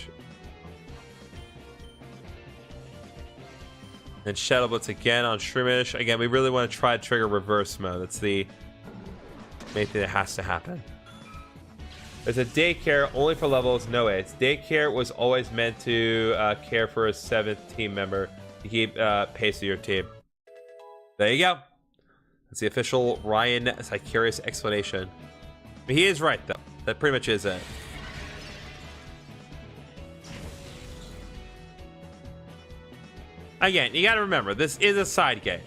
And Shadow Blitz again on Shroomish. Again, we really want to try to trigger reverse mode. That's the main thing that has to happen. There's a daycare only for levels. No way. It's daycare was always meant to care for a 7th team member to keep pace of your team. There you go. That's the official Ryan Sicarius explanation. But he is right, though. That pretty much is it. Again, you gotta remember, this is a side game.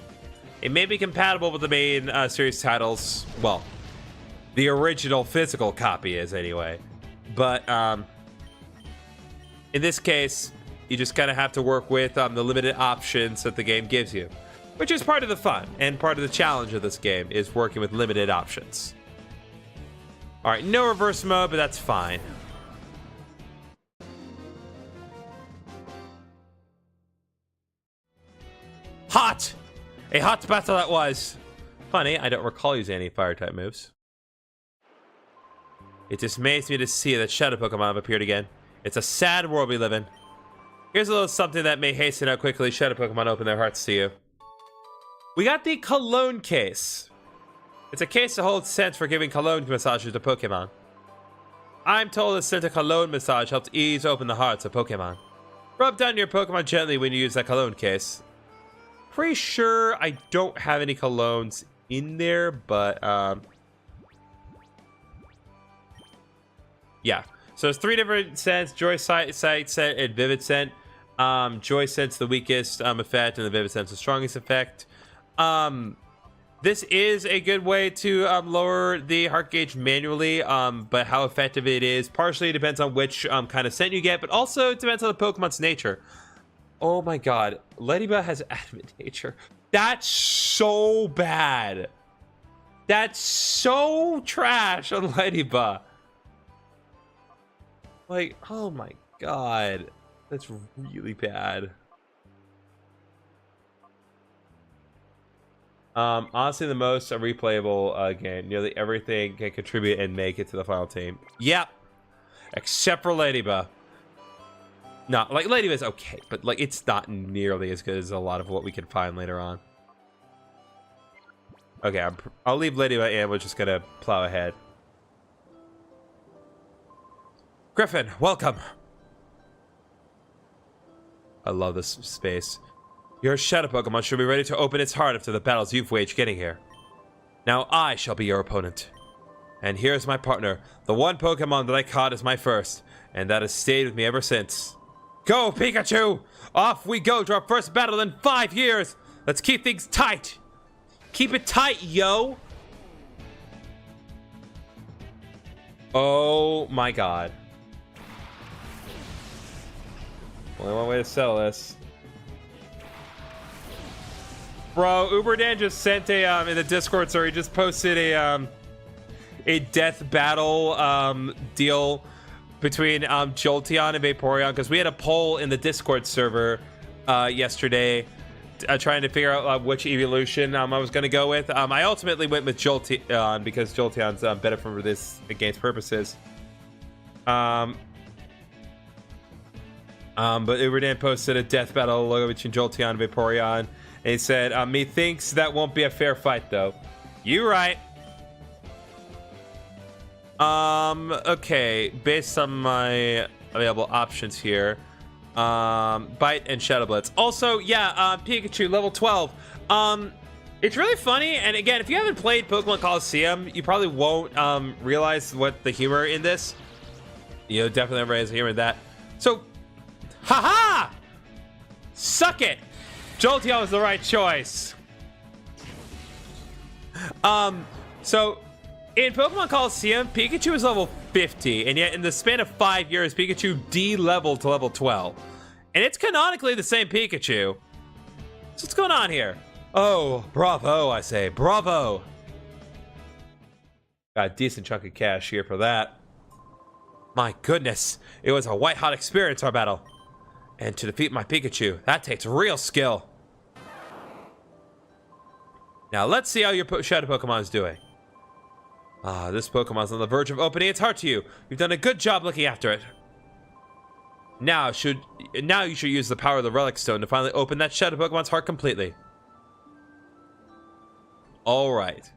It may be compatible with the main series titles. Well, the original physical copy is anyway. But in this case, you just kind of have to work with the limited options that the game gives you, which is part of the fun and part of the challenge of this game is working with limited options. All right, no reverse mode, but that's fine. Hot! A hot battle that was. Funny, I don't recall using any fire type moves. It dismays me to see that Shadow Pokemon have appeared again. It's a sad world we live in. Here's a little something that may hasten how quickly Shadow Pokemon open their hearts to you. We got the Cologne case. It's a case that holds scents for giving cologne massages to Pokemon. I'm told the scent of cologne massage helps ease open the hearts of Pokemon. Rub down your Pokemon gently when you use that cologne case. Pretty sure I don't have any colognes in there, but yeah. So there's 3 different scents: Joy Sight scent and Vivid scent. Joy scent's the weakest effect, and the Vivid scent's the strongest effect. This is a good way to lower the heart gauge manually, but how effective it is partially depends on which kind of scent you get, but also it depends on the Pokemon's nature. Oh my god, Ladybug has adamant nature. That's so bad. That's so trash on Ladybug. Like, oh my god. That's really bad. Honestly, the most replayable game. Nearly everything can contribute and make it to the final team. Yep. Except for Ladybug. No, like, Ladybug's okay, but, like, it's not nearly as good as a lot of what we can find later on. Okay, I'll leave Ladybug and we're just gonna plow ahead. Griffin, welcome! I love this space. Your Shadow Pokemon should be ready to open its heart after the battles you've waged getting here. Now I shall be your opponent. And here's my partner, the one Pokemon that I caught as my first, and that has stayed with me ever since. Go, Pikachu! Off we go to our first battle in 5 years! Let's keep things tight! Keep it tight, yo! Oh my god. Only one way to sell this. Bro, Uberdan just sent a, in the Discord, sorry, he just posted a death battle, deal between Jolteon and Vaporeon, because we had a poll in the Discord server yesterday trying to figure out which evolution I was going to go with. I ultimately went with Jolteon because Jolteon's better for this game's purposes. But Uberdan posted a death battle logo between Jolteon and Vaporeon, and he said, methinks that won't be a fair fight, though. You right. Okay, based on my available options here, Bite and Shadow Blitz. Also, yeah, Pikachu, level 12. It's really funny, and again, if you haven't played Pokemon Coliseum, you probably won't, realize what the humor in this. You know, definitely everybody has humor in that. So, haha! Suck it! Jolteon was the right choice. So, in Pokemon Coliseum, Pikachu is level 50, and yet in the span of 5 years, Pikachu D-leveled to level 12. And it's canonically the same Pikachu. So what's going on here? Oh, bravo, I say. Bravo. Got a decent chunk of cash here for that. My goodness, it was a white-hot experience, our battle. And to defeat my Pikachu, that takes real skill. Now, let's see how your Shadow Pokemon is doing. Ah, this Pokemon's on the verge of opening its heart to you. You've done a good job looking after it. Now you should use the power of the Relic Stone to finally open that Shadow Pokemon's heart completely. Alright.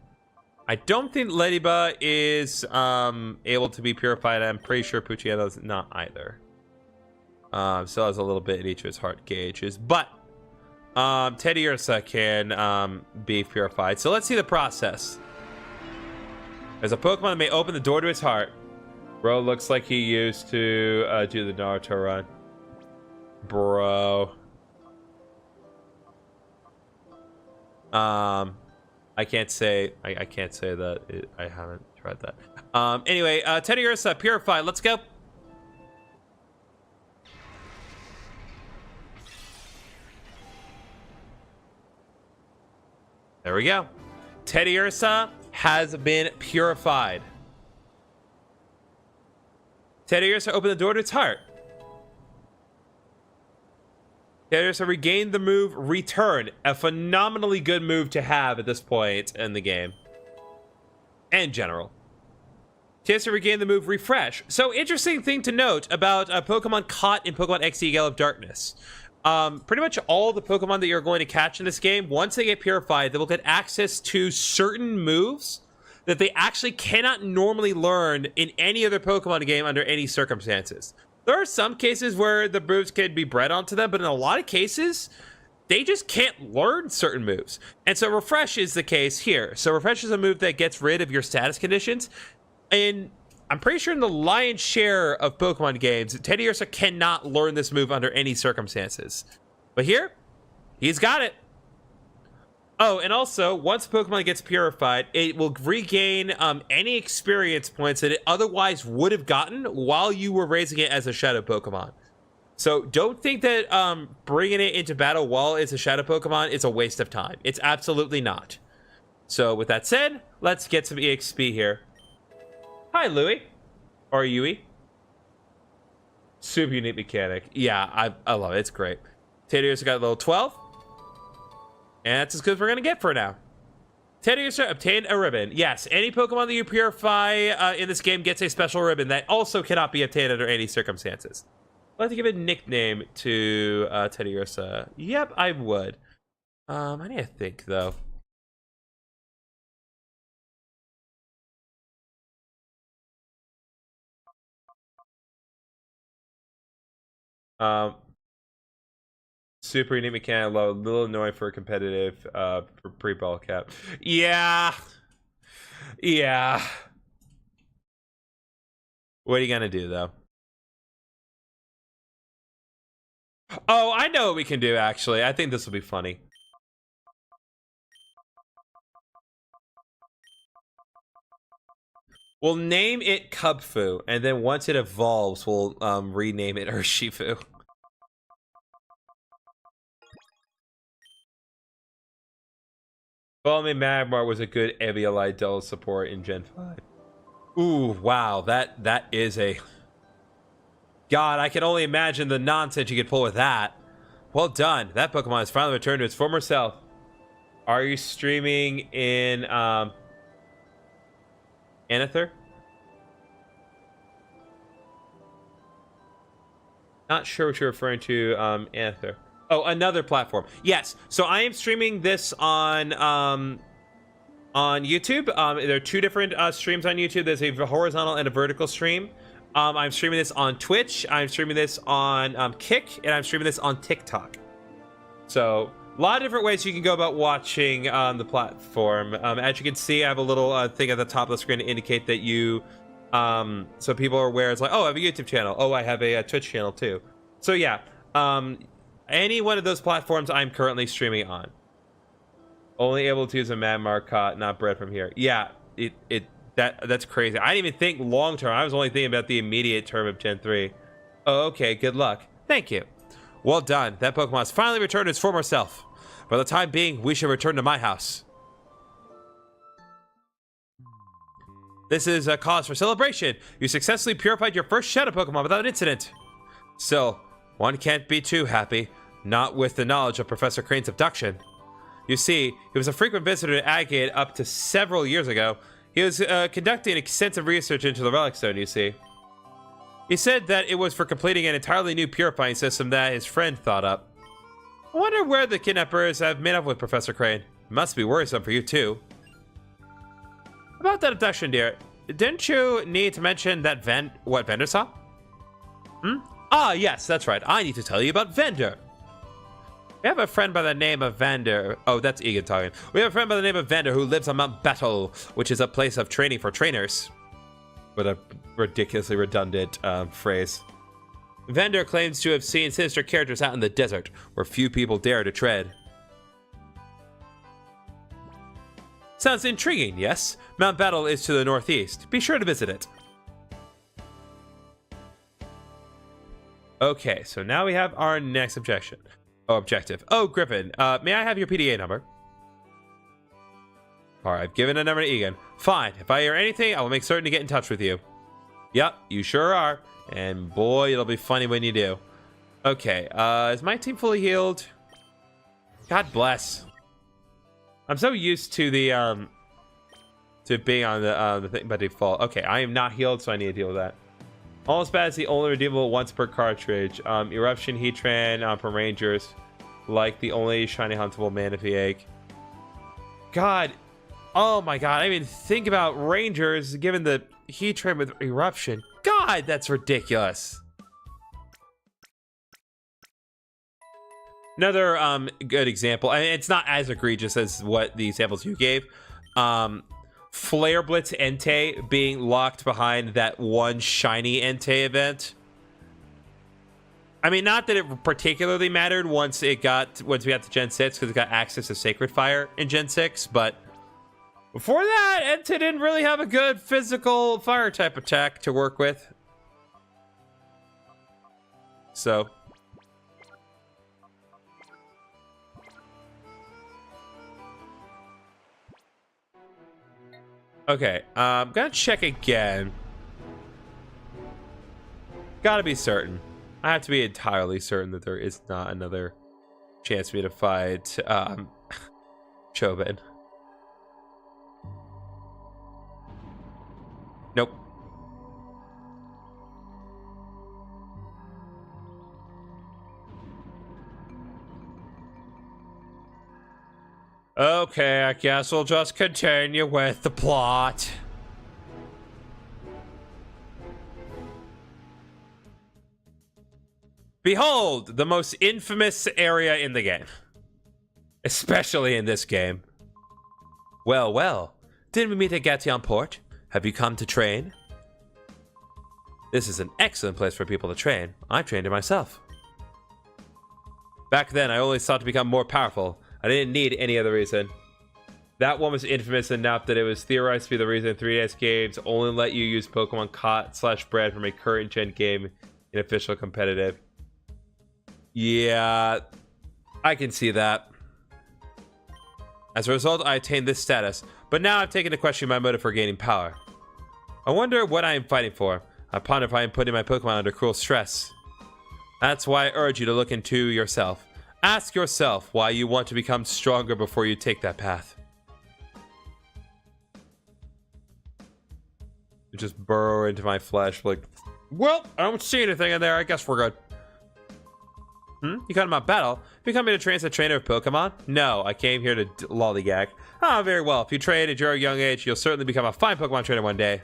I don't think Ladybug is able to be purified. I'm pretty sure Poochyeno's not either. Still has a little bit in each of his heart gauges. But Teddiursa can be purified. So let's see the process. There's a Pokemon that may open the door to his heart. Bro looks like he used to do the Naruto run. Bro. I can't say that I haven't tried that. Anyway, Teddiursa Purify, let's go. There we go. Teddiursa has been purified. Teddiursa opened the door to its heart. Teddiursa regained the move Return, a phenomenally good move to have at this point in the game. And general. Teddiursa regained the move Refresh. So, interesting thing to note about Pokemon caught in Pokémon XD Gale of Darkness. Pretty much all the Pokemon that you're going to catch in this game, once they get purified, they will get access to certain moves that they actually cannot normally learn in any other Pokemon game under any circumstances. There are some cases where the moves can be bred onto them, but in a lot of cases, they just can't learn certain moves. And so Refresh is the case here. So Refresh is a move that gets rid of your status conditions. And I'm pretty sure in the lion's share of Pokemon games, Teddiursa cannot learn this move under any circumstances. But here, he's got it. Oh, and also, once Pokemon gets purified, it will regain any experience points that it otherwise would have gotten while you were raising it as a Shadow Pokemon. So don't think that bringing it into battle while it's a Shadow Pokemon is a waste of time. It's absolutely not. So with that said, let's get some EXP here. Hi, Louie. Or Yui. Super unique mechanic. Yeah, I love it. It's great. Teddiursa got a level 12. And that's as good as we're going to get for now. Teddiursa obtained a ribbon. Yes, any Pokemon that you purify in this game gets a special ribbon that also cannot be obtained under any circumstances. I'd like to give a nickname to Teddiursa. Yep, I would. I need to think, though. Super unique mechanic, low, a little annoying for a competitive for pre-ball cap. Yeah. What are you gonna do though? Oh, I know what we can do actually. I think this will be funny. We'll name it Cubfu, and then once it evolves, we'll rename it Urshifu. Follow Me Magmar was a good Eviolite Dull support in Gen 5. Ooh, wow, that is a... God, I can only imagine the nonsense you could pull with that. Well done. That Pokemon has finally returned to its former self. Are you streaming in Anather? Not sure what you're referring to, Anather. Oh, another platform. Yes. So I am streaming this on YouTube. There are two different streams on YouTube. There's a horizontal and a vertical stream. I'm streaming this on Twitch. I'm streaming this on Kick, and I'm streaming this on TikTok. So a lot of different ways you can go about watching the platform. As you can see, I have a little thing at the top of the screen to indicate that you, so people are aware. It's like, oh, I have a YouTube channel. Oh, I have a Twitch channel too. So yeah, any one of those platforms I'm currently streaming on. Only able to use a Magmar caught, not bred from here. Yeah, that's crazy. I didn't even think long term. I was only thinking about the immediate term of Gen 3. Oh, okay, good luck. Thank you. Well done. That Pokemon has finally returned to its former self. For the time being, we should return to my house. This is a cause for celebration. You successfully purified your first Shadow Pokemon without incident. Still, one can't be too happy. Not with the knowledge of Professor Crane's abduction. You see, he was a frequent visitor to Agate up to several years ago. He was conducting extensive research into the Relic Stone, you see. He said that it was for completing an entirely new purifying system that his friend thought up. I wonder where the kidnappers have made up with Professor Crane. It must be worrisome for you, too. About that abduction, dear. Didn't you need to mention that what Vendor saw? Ah, yes, that's right. I need to tell you about Vendor. We have a friend by the name of Vendor. Oh, that's Egan talking. We have a friend by the name of Vendor who lives on Mount Battle, which is a place of training for trainers. What a ridiculously redundant phrase. Vendor claims to have seen sinister characters out in the desert, where few people dare to tread. Sounds intriguing, yes? Mount Battle is to the northeast. Be sure to visit it. Okay, so now we have our next objective. Oh, Griffin, may I have your PDA number? Alright, I've given a number to Egan. Fine, if I hear anything, I will make certain to get in touch with you. Yep, you sure are. And boy, it'll be funny when you do. Okay, is my team fully healed? God bless. I'm so used to the, to being on the thing by default. Okay, I am not healed, so I need to deal with that. Almost Bad is the only redeemable once per cartridge. Eruption, Heatran, for Rangers. Like the only shiny huntable Manaphy egg. God. Oh my god, I didn't even think about Rangers given the Heatran with Eruption. God, that's ridiculous. Another good example, I mean, it's not as egregious as what the examples you gave. Flare Blitz Entei being locked behind that one shiny Entei event. I mean, not that it particularly mattered once we got to Gen 6 because it got access to Sacred Fire in Gen 6, but before that, Entei didn't really have a good physical fire type attack to work with. So okay, I'm gonna check again. Gotta be certain. I have to be entirely certain that there is not another chance for me to fight Chobin. Nope. Okay, I guess we'll just continue with the plot. Behold, the most infamous area in the game. Especially in this game. Well, well. Didn't we meet at Gation Port? Have you come to train? This is an excellent place for people to train. I trained it myself. Back then, I only sought to become more powerful. I didn't need any other reason. That one was infamous enough that it was theorized to be the reason 3DS games only let you use Pokemon Caught/Bred from a current gen game in official competitive. Yeah, I can see that. As a result, I attained this status, but now I've taken to question my motive for gaining power. I wonder what I am fighting for. I ponder if I am putting my Pokemon under cruel stress. That's why I urge you to look into yourself. Ask yourself why you want to become stronger before you take that path. Just burrow into my flesh like, well, I don't see anything in there. I guess we're good. You got him out battle? You come here to train as a trainer of Pokemon? No, I came here to lollygag. Ah, very well. If you train at your young age, you'll certainly become a fine Pokemon trainer one day.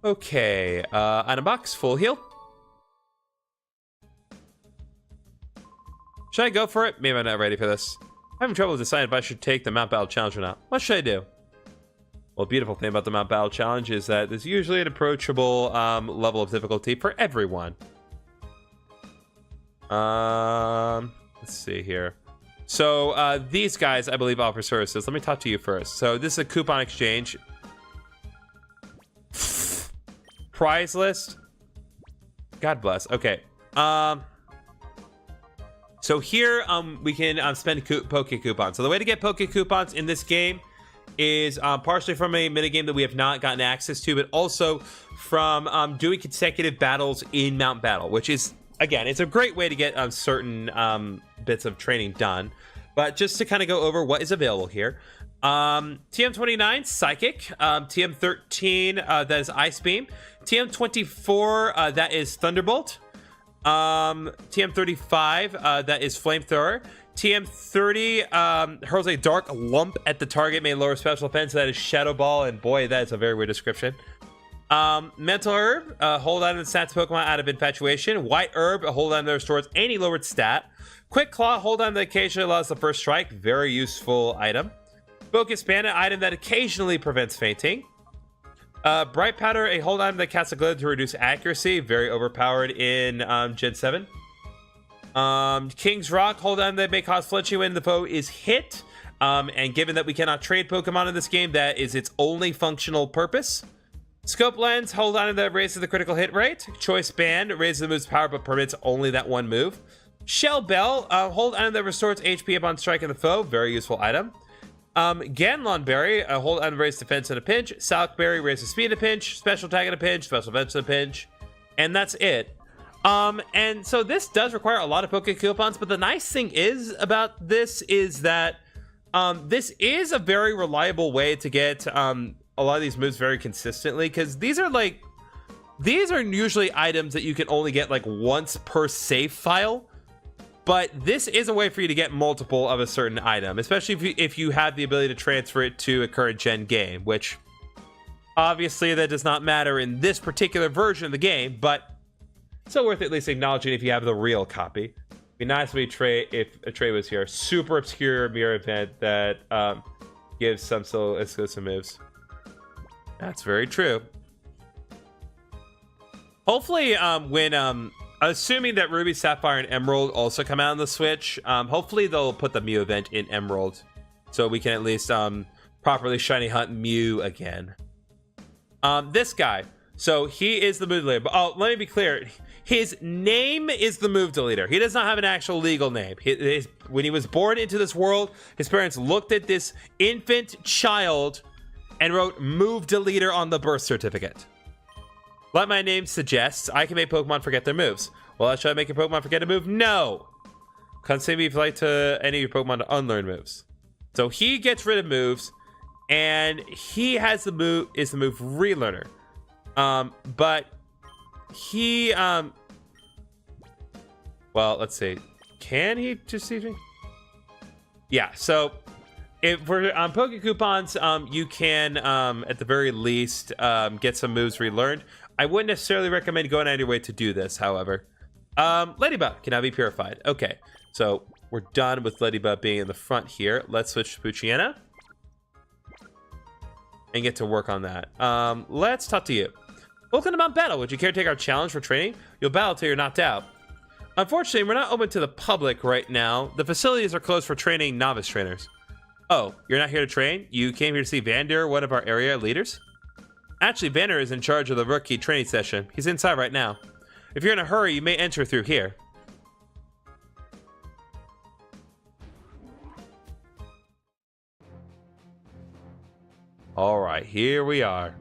Okay, item box, full heal. Should I go for it? Maybe I'm not ready for this. I'm having trouble deciding if I should take the Mount Battle Challenge or not. What should I do? Well, the beautiful thing about the Mount Battle Challenge is that there's usually an approachable level of difficulty for everyone. Let's see here. So these guys, I believe, offer services. Let me talk to you first. So this is a coupon exchange. Prize list. God bless. Okay. So here we can spend Poke coupons. So the way to get Poke coupons in this game is partially from a minigame that we have not gotten access to, but also from doing consecutive battles in Mount Battle, which is, again, it's a great way to get certain bits of training done. But just to kind of go over what is available here. TM29, Psychic. TM13, that is Ice Beam. TM24, that is Thunderbolt. TM35, that is Flamethrower. TM30 hurls a dark lump at the target, may lower special defense. That is Shadow Ball, and boy, that is a very weird description. Mental Herb, hold on to the stats Pokemon out of Infatuation. White Herb, hold on that restores any lowered stat. Quick Claw, hold on that occasionally allows the first strike. Very useful item. Focus Bandit, item that occasionally prevents fainting. Bright Powder, a hold item that casts a glare to reduce accuracy. Very overpowered in Gen 7. King's Rock, hold on that may cause flinching when the foe is hit. And given that we cannot trade Pokemon in this game, that is its only functional purpose. Scope Lens, hold on to that, raises the critical hit rate. Choice Band, raises the move's power but permits only that one move. Shell Bell, hold item that restores HP upon striking the foe, very useful item. Ganlon Berry, hold item raises defense in a pinch. Salk Berry raises speed in a pinch, special attack in a pinch, special defense in a pinch, and that's it. And so this does require a lot of Poke Coupons, but the nice thing is about this is that this is a very reliable way to get a lot of these moves very consistently, because these are usually items that you can only get like once per save file, but this is a way for you to get multiple of a certain item, especially if you have the ability to transfer it to a current gen game, which obviously that does not matter in this particular version of the game, but still worth at least acknowledging if you have the real copy. It'd be nice if a trade was here. Super obscure mirror event that gives some still exclusive moves. That's very true. Hopefully, when assuming that Ruby, Sapphire, and Emerald also come out on the Switch, hopefully they'll put the Mew event in Emerald, so we can at least properly shiny hunt Mew again. This guy, so he is the move deleter. But let me be clear. His name is the move deleter. He does not have an actual legal name. When he was born into this world, his parents looked at this infant child and wrote move deleter on the birth certificate. Like my name suggests, I can make Pokemon forget their moves. Well, should I make your Pokemon forget a move? No. Consider me if you like to any of your Pokemon to unlearn moves. So he gets rid of moves, and he has the move relearner. But he well, let's see. Can he just teach me? Yeah, so if we're on Poke Coupons, you can at the very least get some moves relearned. I wouldn't necessarily recommend going out of your way to do this, however. Ladybug can now be purified. Okay, so we're done with Ladybug being in the front here. Let's switch to Poochyena and get to work on that. Let's talk to you. Welcome to Mount Battle. Would you care to take our challenge for training? You'll battle till you're knocked out. Unfortunately, we're not open to the public right now. The facilities are closed for training novice trainers. Oh, you're not here to train? You came here to see Vander, one of our area leaders? Actually, Vander is in charge of the rookie training session. He's inside right now. If you're in a hurry, you may enter through here. All right, here we are.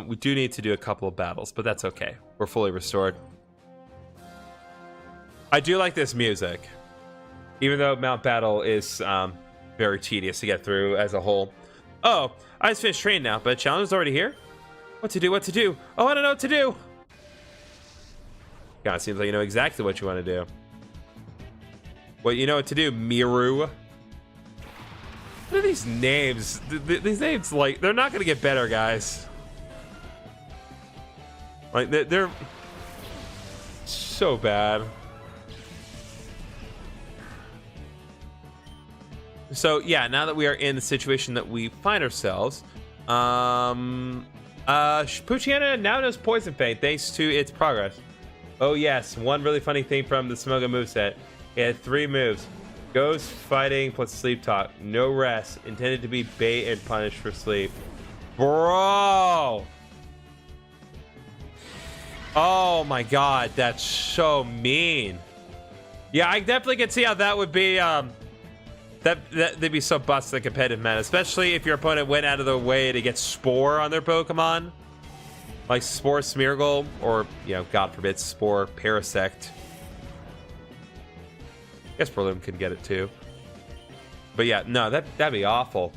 We do need to do a couple of battles, but that's okay. We're fully restored. I do like this music, even though Mount Battle is very tedious to get through as a whole. Oh, I just finished training now, but challenge is already here? What to do, what to do? Oh, I don't know what to do. God, it seems like you know exactly what you want to do. Well, you know what to do, Miru. What are these names? These names, like, they're not going to get better, guys. Like, they're so bad. So, yeah, now that we are in the situation that we find ourselves, Poochyena now knows Poison Fang thanks to its progress. Oh, yes, one really funny thing from the Smogon moveset. It had 3 moves. Ghost, Fighting, plus Sleep Talk. No rest. Intended to be bait and punish for sleep. Bro! Oh my god, that's so mean. Yeah, I definitely can see how that would be, they'd be so busted in competitive meta, especially if your opponent went out of their way to get Spore on their Pokemon. Like Spore Smeargle, or, you know, God forbid, Spore Parasect. I guess Breloom could get it too. But yeah, no, that'd be awful.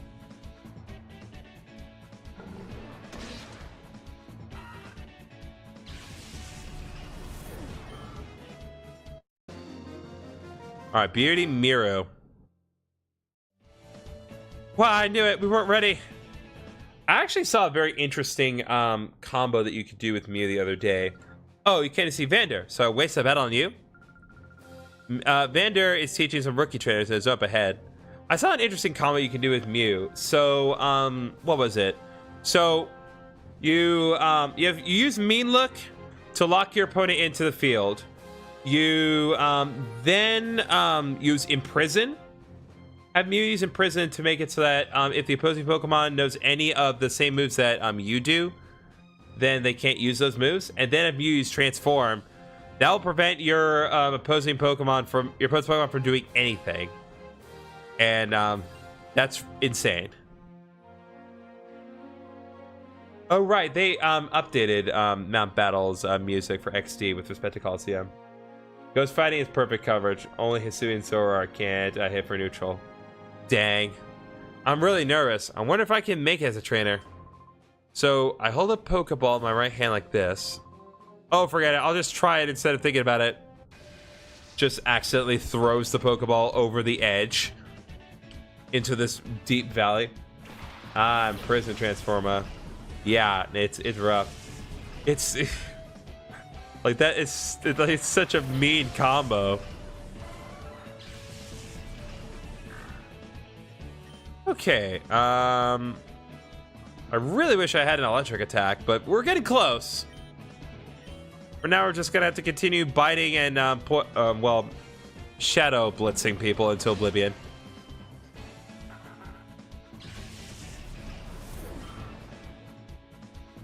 Alright, Beardy Miro. Wow, I knew it. We weren't ready. I actually saw a very interesting combo that you could do with Mew the other day. Oh, you came to see Vander, so I wasted a bet on you. Vander is teaching some rookie trainers and is up ahead. I saw an interesting combo you can do with Mew. So, what was it? So, you use Mean Look to lock your opponent into the field. You then use Imprison have Mew use Imprison to make it so that if the opposing Pokemon knows any of the same moves that you do, then they can't use those moves. And then if Mew use Transform, that will prevent your opposing Pokemon from doing anything. And that's insane. Oh right, they updated Mount Battle's music for XD with respect to Coliseum. Ghost Fighting is perfect coverage. Only Hisui and Sora can't hit for neutral. Dang. I'm really nervous. I wonder if I can make it as a trainer. So I hold a Pokeball in my right hand like this. Oh, forget it. I'll just try it instead of thinking about it. Just accidentally throws the Pokeball over the edge into this deep valley. Imprison Transformer. Yeah, it's rough. It's like that is it's such a mean combo. Okay, I really wish I had an electric attack, but we're getting close. For now, we're just gonna have to continue biting and well, shadow blitzing people into oblivion.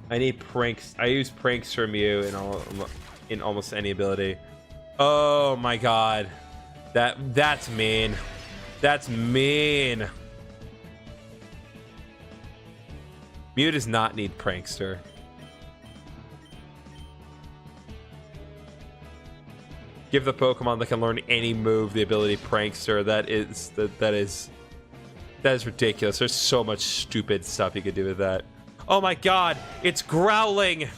I need pranks. I use pranks from you in almost any ability. Oh my god, that's mean. That's mean. Mew does not need Prankster. Give the Pokemon that can learn any move the ability Prankster. That is ridiculous. There's so much stupid stuff you could do with that. Oh my god, it's growling.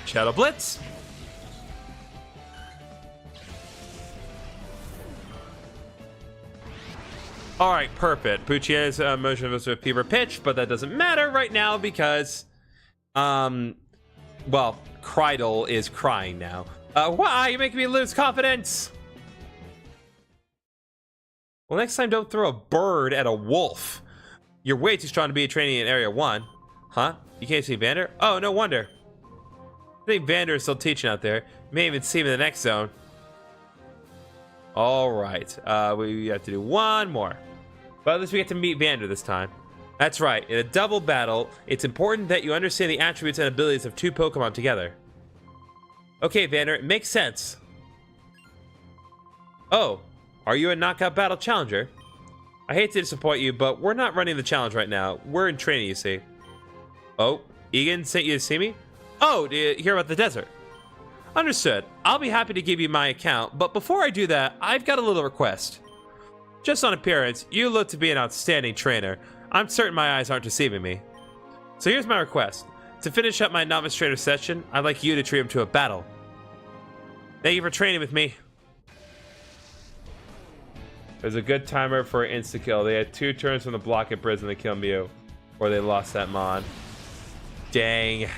Shadow Blitz. All right, perfect. Puccia's motion was with Fever Pitch, but that doesn't matter right now because, well, Krydle is crying now. Why? You're making me lose confidence. Well, next time, don't throw a bird at a wolf. You're way too strong to be training in Area 1. Huh? You can't see Vander? Oh, no wonder. I think Vander is still teaching out there. You may even see him in the next zone. All right. We have to do one more. But at least we get to meet Vander this time. That's right. In a double battle, it's important that you understand the attributes and abilities of two Pokemon together. Okay, Vander, it makes sense. Oh, are you a knockout battle challenger? I hate to disappoint you, but we're not running the challenge right now. We're in training, you see. Oh, Egan sent you to see me? Oh, did you hear about the desert? Understood. I'll be happy to give you my account, but before I do that, I've got a little request. Just on appearance, you look to be an outstanding trainer. I'm certain my eyes aren't deceiving me. So here's my request. To finish up my novice trainer session, I'd like you to treat him to a battle. Thank you for training with me. There's a good timer for an insta-kill. They had 2 turns from the block at prison to kill Mew, or they lost that mod. Dang.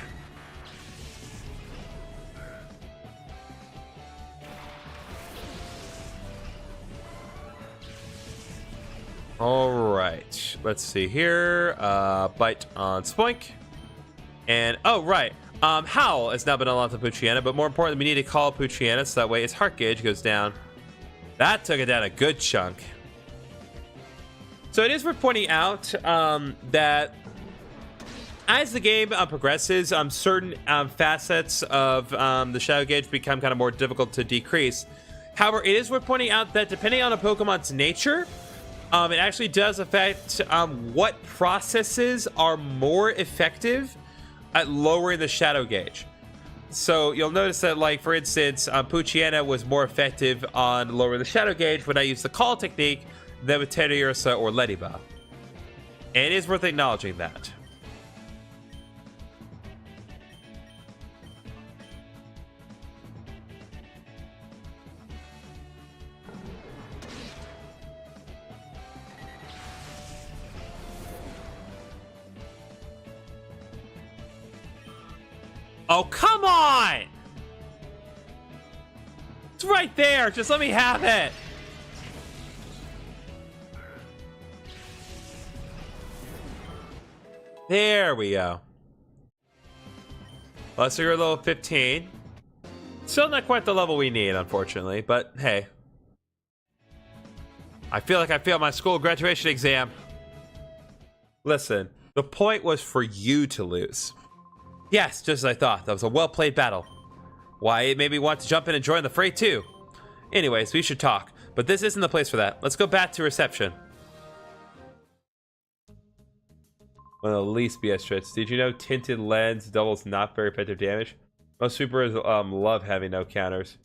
All right, let's see here. Bite on Spoink. And, oh, right. Howl has now been unlocked to Poochyena, but more importantly, we need to call Poochyena so that way its heart gauge goes down. That took it down a good chunk. So it is worth pointing out that as the game progresses, certain facets of the Shadow Gauge become kind of more difficult to decrease. However, it is worth pointing out that depending on a Pokemon's nature, it actually does affect what processes are more effective at lowering the Shadow Gauge. So you'll notice that, like, for instance, Poochyena was more effective on lowering the Shadow Gauge when I used the call technique than with Teddiursa or Lediba. And it is worth acknowledging that. Oh, come on! It's right there. Just let me have it. There we go. Let's go level 15. Still not quite the level we need, unfortunately, but hey. I feel like I failed my school graduation exam. Listen, the point was for you to lose. Yes, just as I thought. That was a well-played battle. Why, it made me want to jump in and join the fray too. Anyways, we should talk, but this isn't the place for that. Let's go back to reception. One of the least BS tricks. Did you know tinted lens doubles not very effective damage? Most supers love having no counters.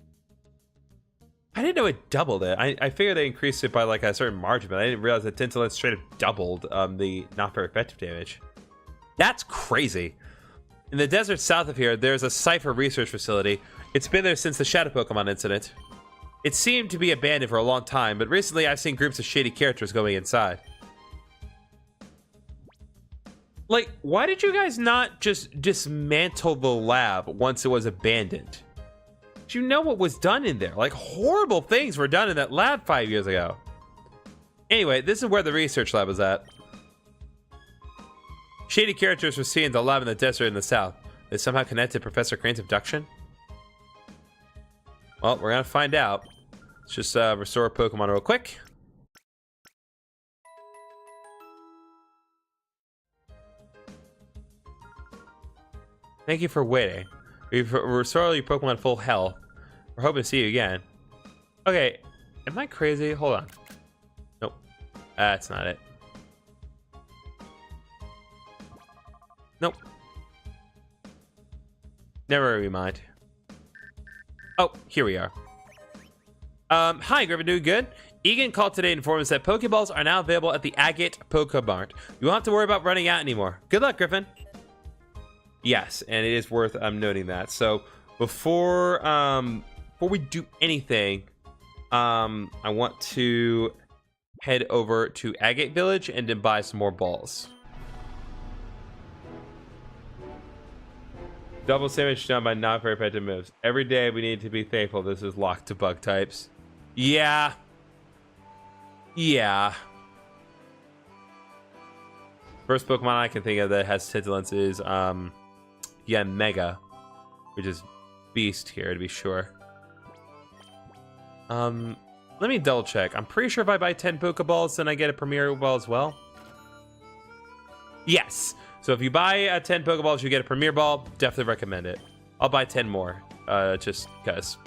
I didn't know it doubled it. I figured they increased it by like a certain margin, but I didn't realize that tinted lens straight up doubled the not very effective damage. That's crazy. In the desert south of here, there's a Cipher research facility. It's been there since the Shadow Pokémon incident. It seemed to be abandoned for a long time, but recently I've seen groups of shady characters going inside. Like, why did you guys not just dismantle the lab once it was abandoned? Did you know what was done in there? Like, horrible things were done in that lab 5 years ago. Anyway, this is where the research lab was at. Shady characters were seen in the lab in the desert in the south. They somehow connected to Professor Crane's abduction? Well, we're gonna find out. Let's just restore Pokemon real quick. Thank you for waiting. We've restored your Pokemon full health. We're hoping to see you again. Okay, am I crazy? Hold on. Nope, that's not it. Nope. Never mind. Oh, here we are. Hi, GriffinOni, good? Egan called today to inform us that Pokeballs are now available at the Agate Pokemart. You won't have to worry about running out anymore. Good luck, Griffin. Yes, and it is worth noting that. So before we do anything, I want to head over to Agate Village and then buy some more balls. Double damage done by not very effective moves. Every day we need to be thankful this is locked to bug types. Yeah. Yeah. First Pokemon I can think of that has Tintilance is yeah, Mega, which is Beast here to be sure. Let me double check. I'm pretty sure if I buy 10 Pokeballs, then I get a Premier Ball as well. Yes. So if you buy 10 Pokeballs, you get a Premier Ball. Definitely recommend it. I'll buy 10 more, just because.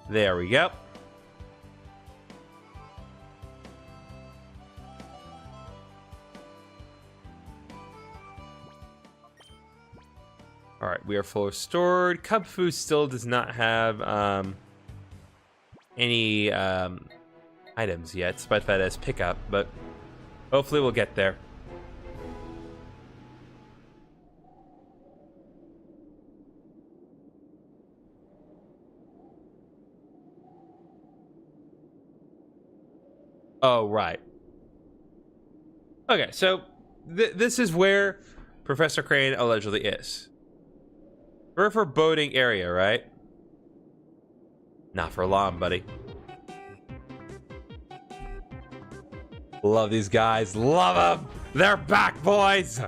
There we go. All right, we are full restored. Cubfu still does not have any items yet, despite that as pickup, but hopefully we'll get there. Oh, right. Okay, so this is where Professor Crane allegedly is. We're a foreboding area, right? Not for long, buddy. Love these guys. Love them. They're back, boys.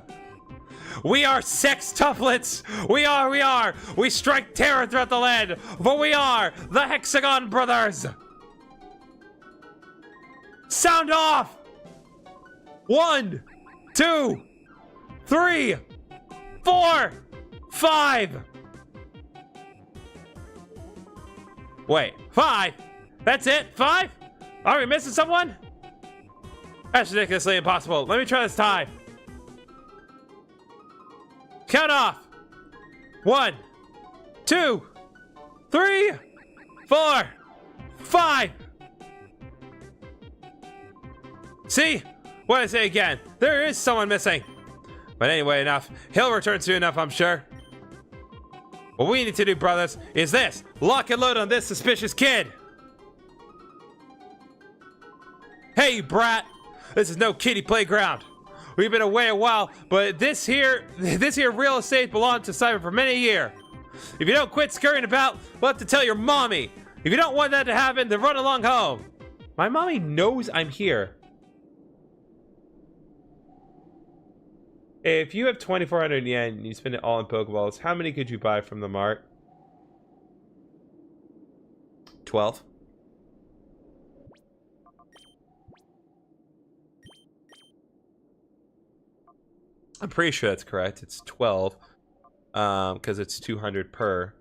We are sextuplets. We are. We strike terror throughout the land. For we are the Hexagon Brothers. Sound off. 1, 2, 3, 4, 5. Wait, 5? That's it? 5? Are we missing someone? That's ridiculously impossible. Let me try this time. Count off. 1, 2, 3, 4, 5. See? What did I say again? There is someone missing. But anyway, enough. He'll return soon enough, I'm sure. What we need to do, brothers, is this. Lock and load on this suspicious kid. Hey, brat. This is no kiddie playground. We've been away a while, but this here real estate belonged to Cipher for many a year. If you don't quit scurrying about, we'll have to tell your mommy. If you don't want that to happen, then run along home. My mommy knows I'm here. If you have 2,400 yen and you spend it all in Pokeballs, how many could you buy from the mart? 12. I'm pretty sure that's correct. It's 12. Because it's 200 per.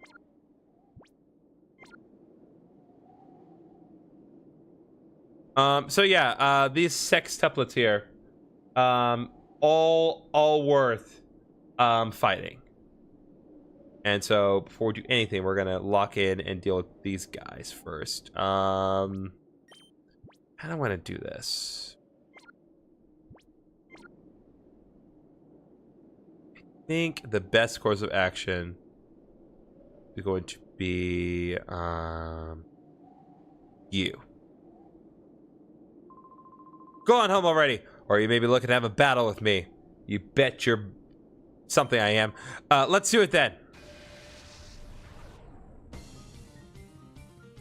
So yeah, these sextuplets here, all worth fighting. And so before we do anything, we're gonna lock in and deal with these guys first. How do I want to do this? I think the best course of action is going to be you. Go on home already, or you may be looking to have a battle with me. You bet you're something I am. Let's do it then.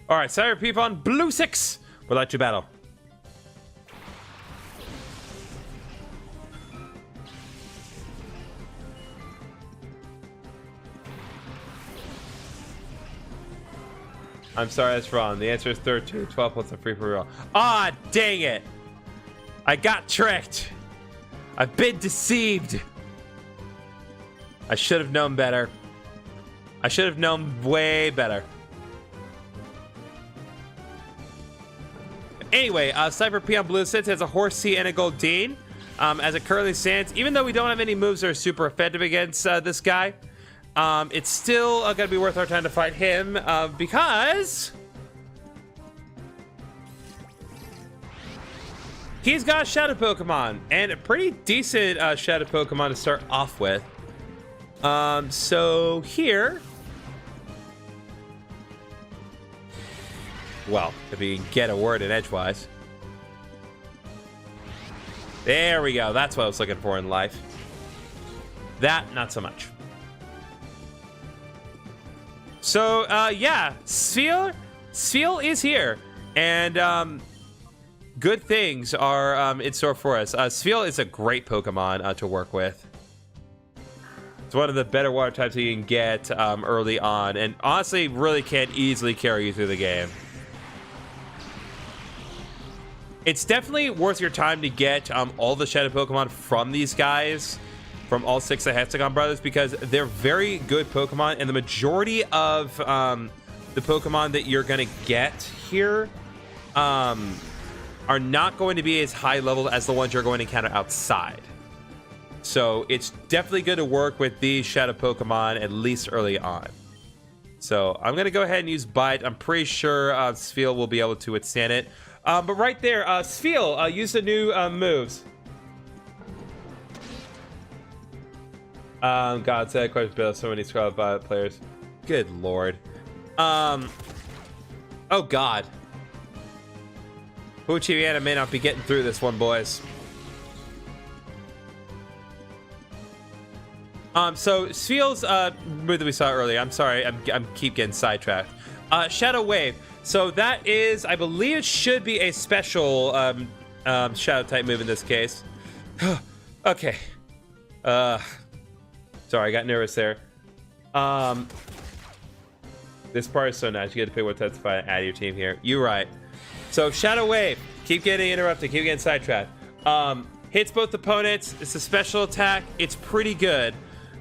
All right, Cipher Pokémon Blue 6 would like to battle. I'm sorry, that's wrong. The answer is 13. 12 plus a free for real. Ah, dang it. I got tricked. I've been deceived. I should have known better. I should have known way better. Anyway, Cipher Pokémon Blue 6 has a Horsea and a Goldeen. As it currently stands, even though we don't have any moves that are super effective against this guy, it's still gonna be worth our time to fight him because he's got a Shadow Pokemon and a pretty decent Shadow Pokemon to start off with. So here, well, if we can get a word in edgewise. There we go. That's what I was looking for in life. That, not so much. So, yeah, Sphere is here, and good things are in store for us. Sphere is a great Pokemon to work with. It's one of the better water types that you can get early on, and honestly, really can easily carry you through the game. It's definitely worth your time to get all the Shadow Pokemon from these guys, from all 6 of the Hexagon brothers, because they're very good Pokemon, and the majority of the Pokemon that you're gonna get here are not going to be as high level as the ones you're going to encounter outside. So it's definitely good to work with these Shadow Pokemon, at least early on. So I'm gonna go ahead and use Bite. I'm pretty sure Sphere will be able to withstand it. But right there, Sphere, use the new moves. God, said quite a bit of so many Scarlet Violet players. Good lord. Oh god. Puchiana may not be getting through this one, boys. So Sphere's move that we saw earlier. I'm sorry, I'm keep getting sidetracked. Shadow Wave. So that is, I believe it should be a special Shadow type move in this case. Okay. Sorry, I got nervous there. This part is so nice. You get to pick what type to fight and add your team here. You're right. So Shadow Wave. Keep getting interrupted. Keep getting sidetracked. Hits both opponents. It's a special attack. It's pretty good.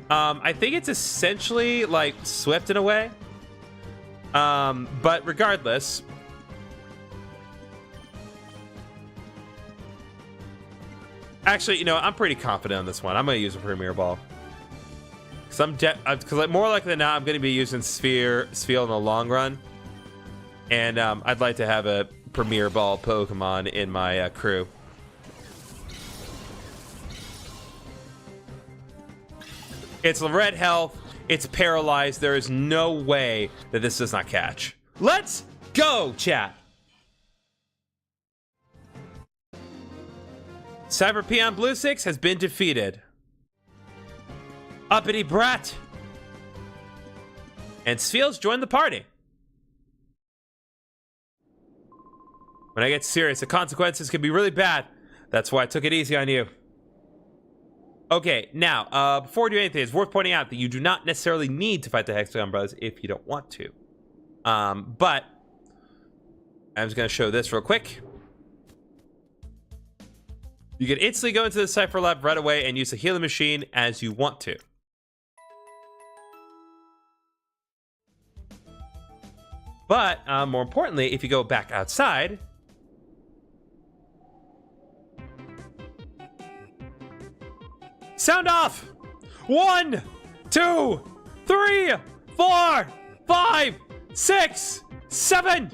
I think it's essentially like Swift in a way. But regardless, actually, you know, I'm pretty confident on this one. I'm gonna use a Premier Ball. Because like, more likely than not, I'm gonna be using Sphere in the long run, and I'd like to have a Premier Ball Pokemon in my crew. It's red health. It's paralyzed. There is no way that this does not catch. Let's go, chat. Cipher Pokémon Blue 6 has been defeated. Uppity brat. And Sphere's joined the party. When I get serious, the consequences can be really bad. That's why I took it easy on you. Okay, now, before we do anything, it's worth pointing out that you do not necessarily need to fight the Hexagon Brothers if you don't want to. But I'm just going to show this real quick. You can instantly go into the Cipher Lab right away and use the healing machine as you want to. But, more importantly, if you go back outside... Sound off! 1, 2, 3, 4, 5, 6, 7,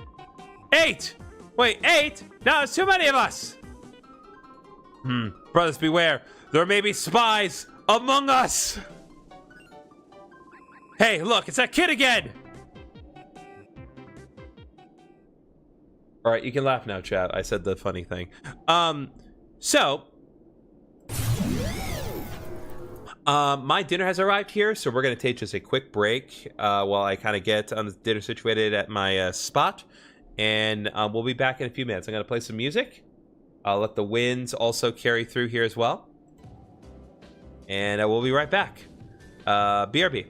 8. Wait, 8? No, it's too many of us. Brothers, beware. There may be spies among us. Hey, look, it's that kid again. All right, you can laugh now, chat. I said the funny thing. My dinner has arrived here, so we're going to take just a quick break while I kind of get the dinner situated at my spot. And we'll be back in a few minutes. I'm going to play some music. I'll let the winds also carry through here as well. And we'll be right back. BRB.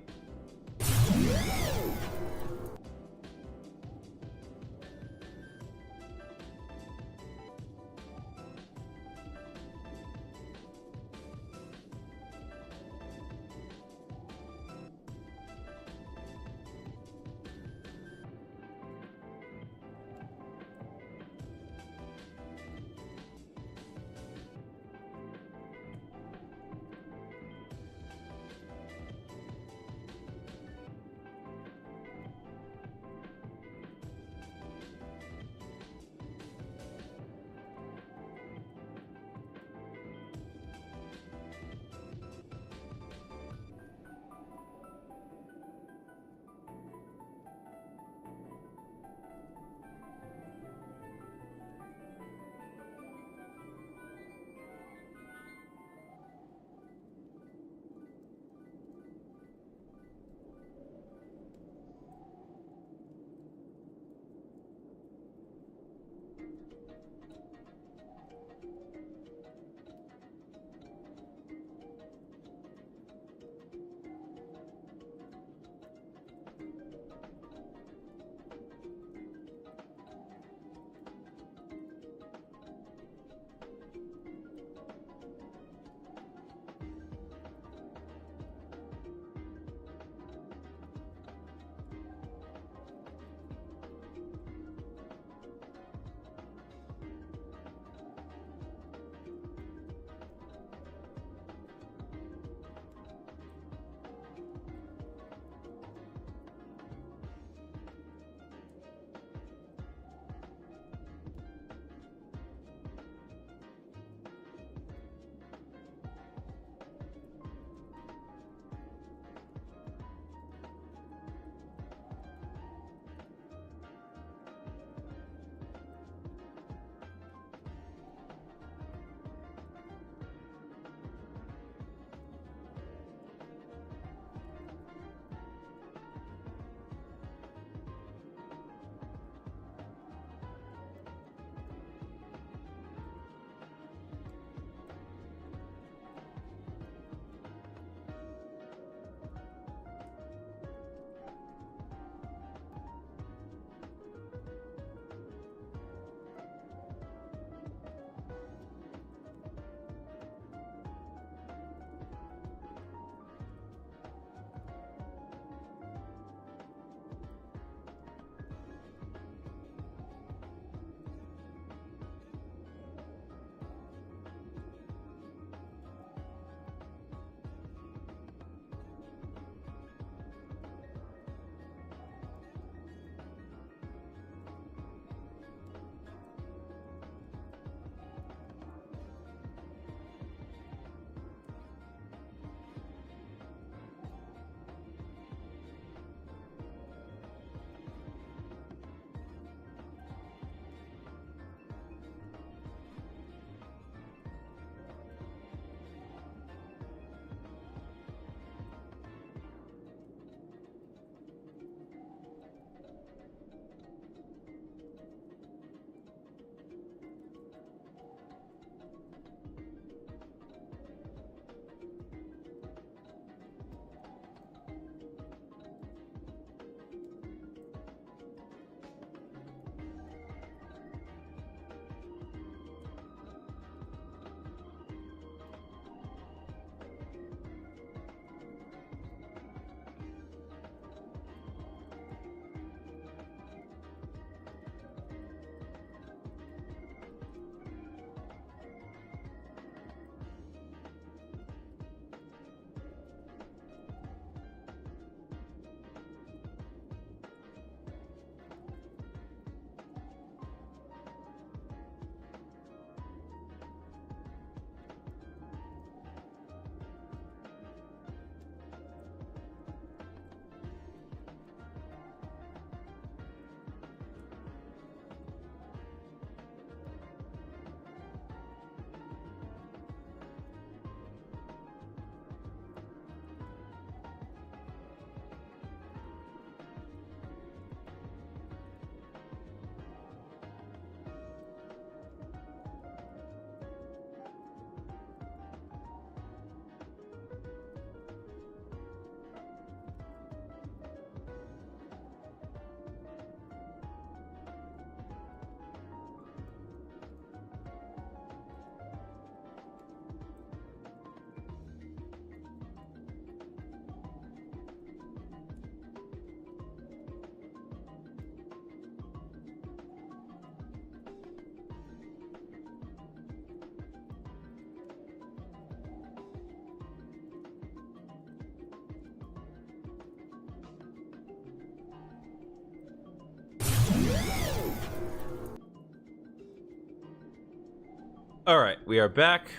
All right, we are back.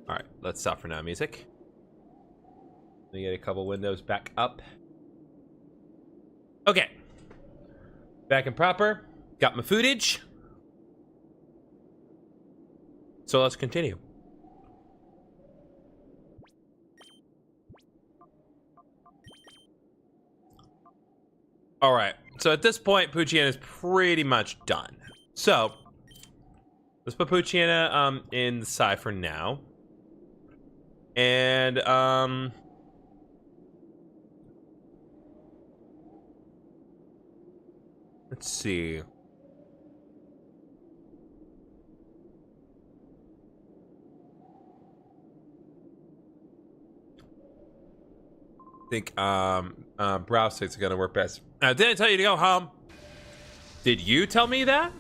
All right, let's stop for now, music. Let me get a couple windows back up. Okay. Back and proper. Got my footage. So let's continue. All right. So at this point, Poochyena is pretty much done. So let's put Poochyena in the Cipher now. And let's see. I think brow sticks are gonna work best. Didn't I tell you to go home? Did you tell me that?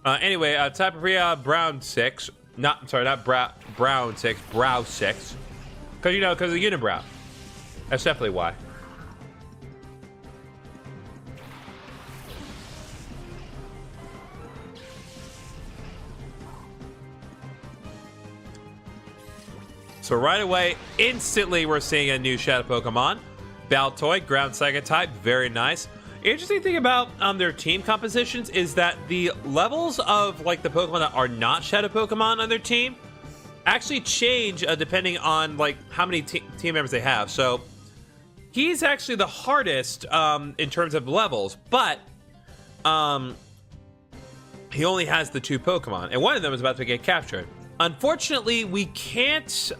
Anyway, type of brown 6. Not brown 6, brow 6. Cause because of the unibrow. That's definitely why. So right away, instantly we're seeing a new Shadow Pokemon. Baltoy, ground Psychic type, very nice. Interesting thing about their team compositions is that the levels of like the Pokemon that are not Shadow Pokemon on their team actually change depending on like how many team members they have. So he's actually the hardest in terms of levels, but he only has the 2 Pokemon, and one of them is about to get captured. Unfortunately, we can't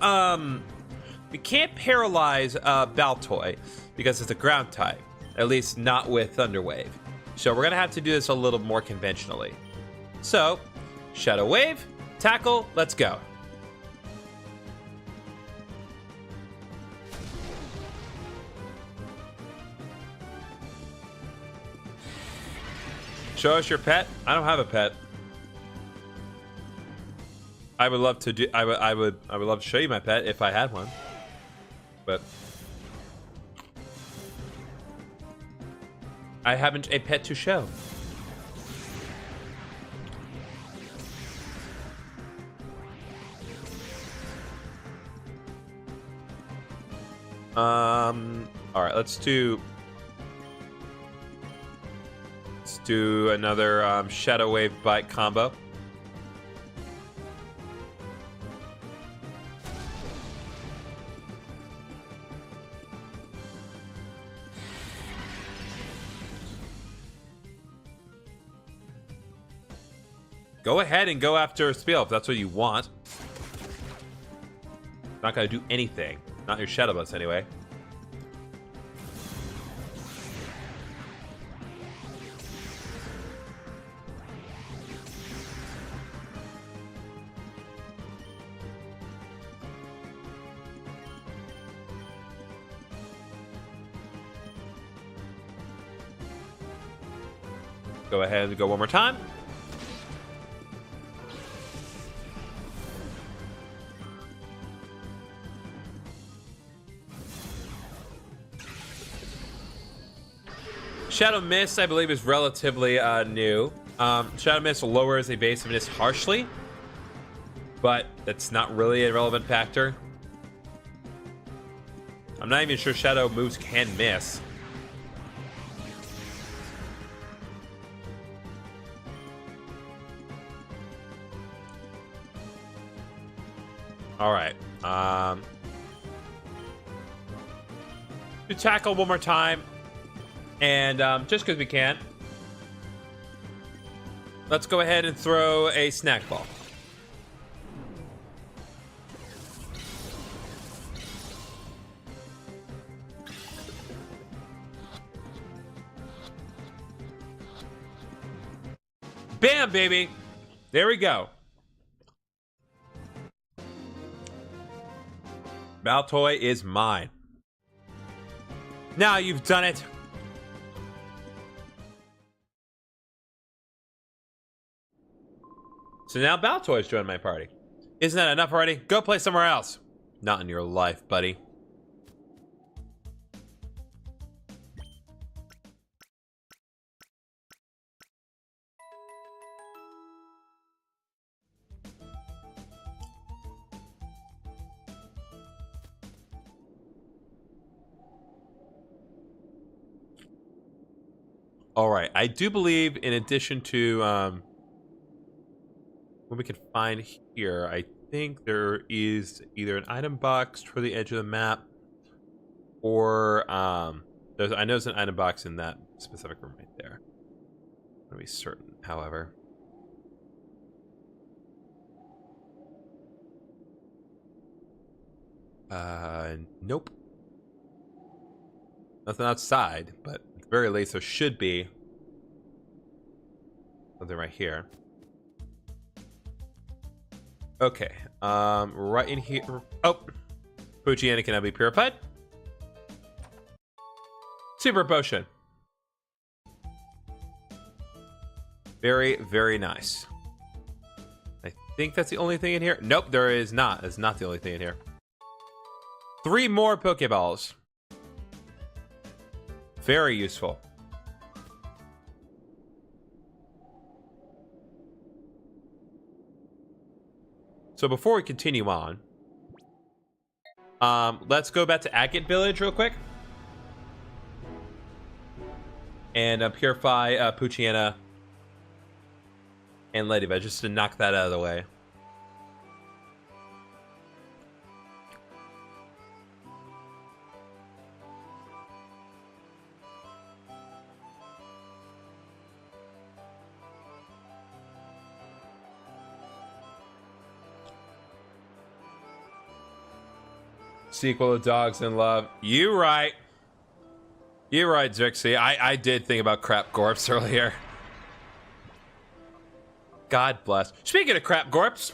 paralyze Baltoy because it's a ground type. At least not with Thunder Wave. So we're gonna have to do this a little more conventionally. So, Shadow Wave, tackle, let's go. Show us your pet. I don't have a pet. I would love to do. I would love to show you my pet if I had one, but I haven't a pet to show. All right, let's do another Shadow Wave Bite combo. Go ahead and go after Spiel if that's what you want. Not gonna do anything. Not your Shadow Bus anyway. Go ahead and go one more time. Shadow Mist, I believe, is relatively new. Shadow Mist lowers evasiveness harshly, but that's not really a relevant factor. I'm not even sure Shadow moves can miss. All right. To tackle one more time. And just because we can, let's go ahead and throw a snack ball. Bam, baby. There we go. Baltoy is mine. Now you've done it. So now Baltoy's joined my party. Isn't that enough already? Go play somewhere else. Not in your life, buddy. All right, I do believe in addition to what we can find here, I think there is either an item box toward the edge of the map, or I know there's an item box in that specific room right there. I want to be certain, however. Nope. Nothing outside, but at the very least there should be something right here. Okay, right in here. Oh, Poochyena can now be purified. Super potion. Very, very nice. I think that's the only thing in here. Nope, there is not. That's not the only thing in here. 3 more Pokeballs. Very useful. So before we continue on, let's go back to Agate Village real quick. And purify Poochyena and Ladybug, just to knock that out of the way. Sequel to Dogs in Love. You right. You're right, Zixie. I did think about Crap Gorps earlier. God bless. Speaking of Crap Gorps.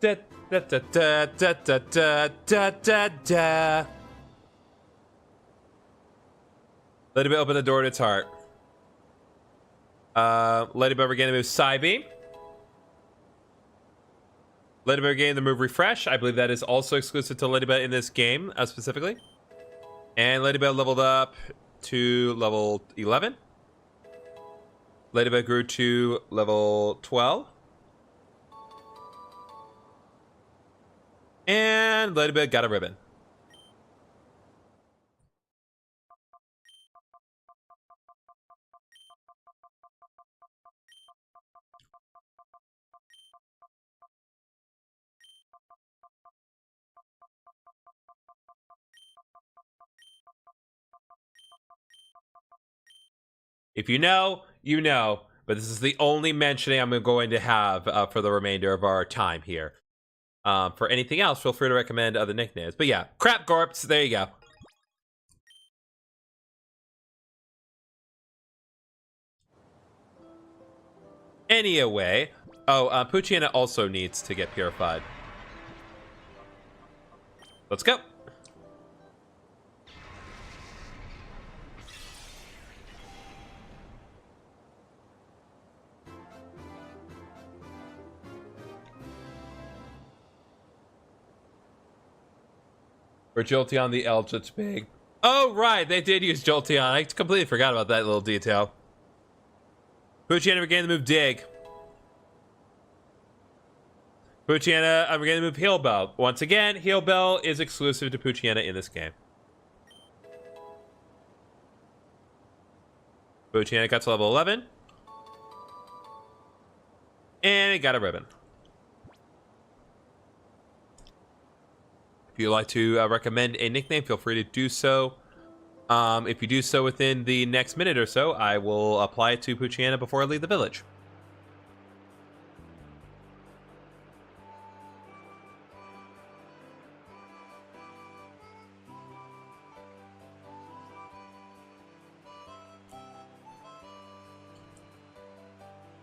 Da da da da da da da da da da. Ladybug open the door to its heart. Ladybug regain the move Psybeam. Ladybug regain the move Refresh. I believe that is also exclusive to Ladybug in this game, specifically. And Ladybug leveled up to level 11. Ladybug grew to level 12. And Ladybug got a ribbon. If you know, you know. But this is the only mentioning I'm going to have for the remainder of our time here. For anything else, feel free to recommend other nicknames. But yeah, Crap Gorps, there you go. Anyway, Poochyena also needs to get purified. Let's go. For Jolteon the Eldritch Big. Oh, right, they did use Jolteon. I completely forgot about that little detail. Poochyena regained the move Dig. Poochyena regained the move Heal Bell. Once again, Heal Bell is exclusive to Poochyena in this game. Poochyena got to level 11. And it got a ribbon. If you'd like to recommend a nickname, feel free to do so. If you do so within the next minute or so, I will apply it to Poochyena before I leave the village.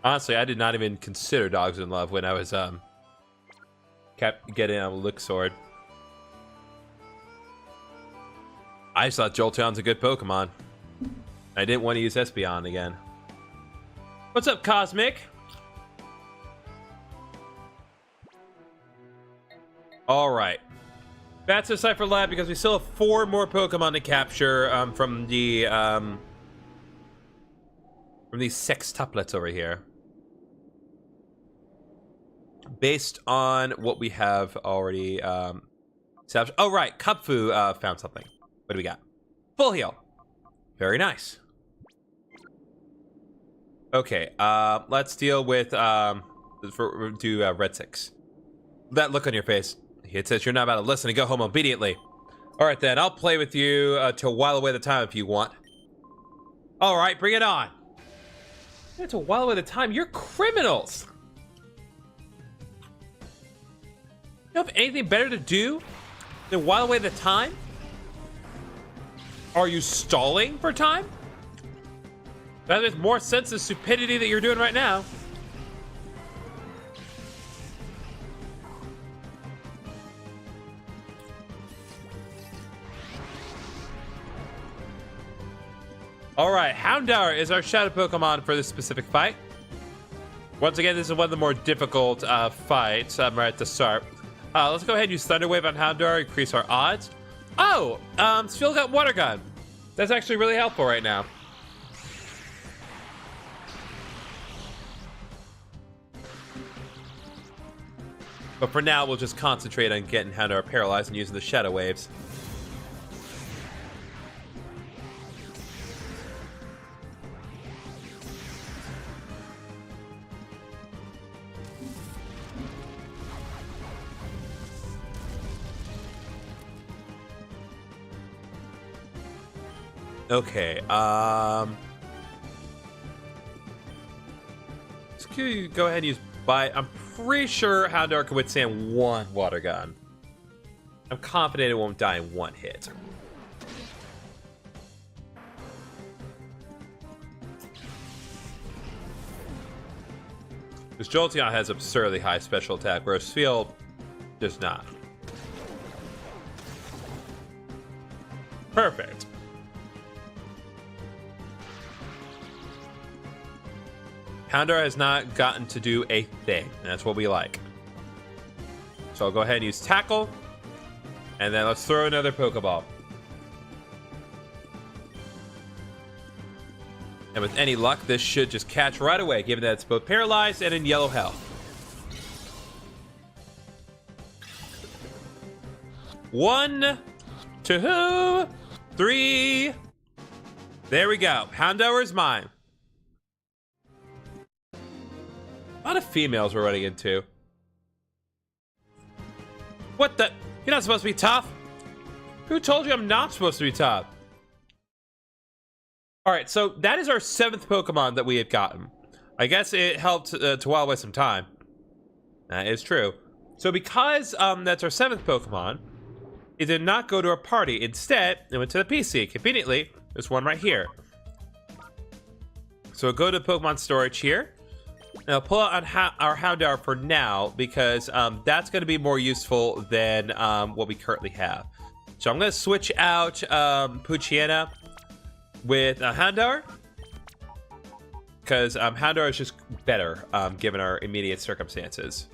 Honestly, I did not even consider Dogs in Love when I was kept getting a Lick Sword. I just thought Jolteon's a good Pokemon. I didn't want to use Espeon again. What's up, Cosmic? Alright. Back to the Cipher Lab because we still have 4 more Pokemon to capture from these sextuplets over here. Based on what we have already Oh, right. Kupfu found something. What do we got? Full heal. Very nice. Okay, let's deal with, red 6. That look on your face. It says you're not about to listen and go home immediately. Alright then, I'll play with you to while away the time if you want. Alright, bring it on. To while away the time? You're criminals! You have anything better to do than while away the time? Are you stalling for time? That makes more sense than stupidity that you're doing right now. Alright, Houndour is our Shadow Pokemon for this specific fight. Once again, this is one of the more difficult fights right at the start. Let's go ahead and use Thunder Wave on Houndour, increase our odds. Oh, still got Water Gun. That's actually really helpful right now. But for now, we'll just concentrate on getting Houndour paralyzed and using the Shadow Waves. Okay, let's go ahead and use Bite. I'm pretty sure Houndour can withstand one Water Gun. I'm confident it won't die in one hit. Because Jolteon has absurdly high special attack, whereas Field does not. Perfect. Houndour has not gotten to do a thing. That's what we like. So I'll go ahead and use Tackle. And then let's throw another Pokeball. And with any luck, this should just catch right away, given that it's both paralyzed and in yellow health. 1, 2, 3. There we go. Houndour is mine. A lot of females we're running into. What the? You're not supposed to be tough. Who told you I'm not supposed to be tough? Alright, so that is our 7th Pokemon that we had gotten. I guess it helped to while away some time. That is true. So because that's our 7th Pokemon, it did not go to our party. Instead, it went to the PC. Conveniently, there's one right here. So we'll go to Pokemon storage here. And I'll pull out on our Houndour for now, because that's going to be more useful than what we currently have. So I'm going to switch out Poochyena with Houndour, because Houndour is just better given our immediate circumstances.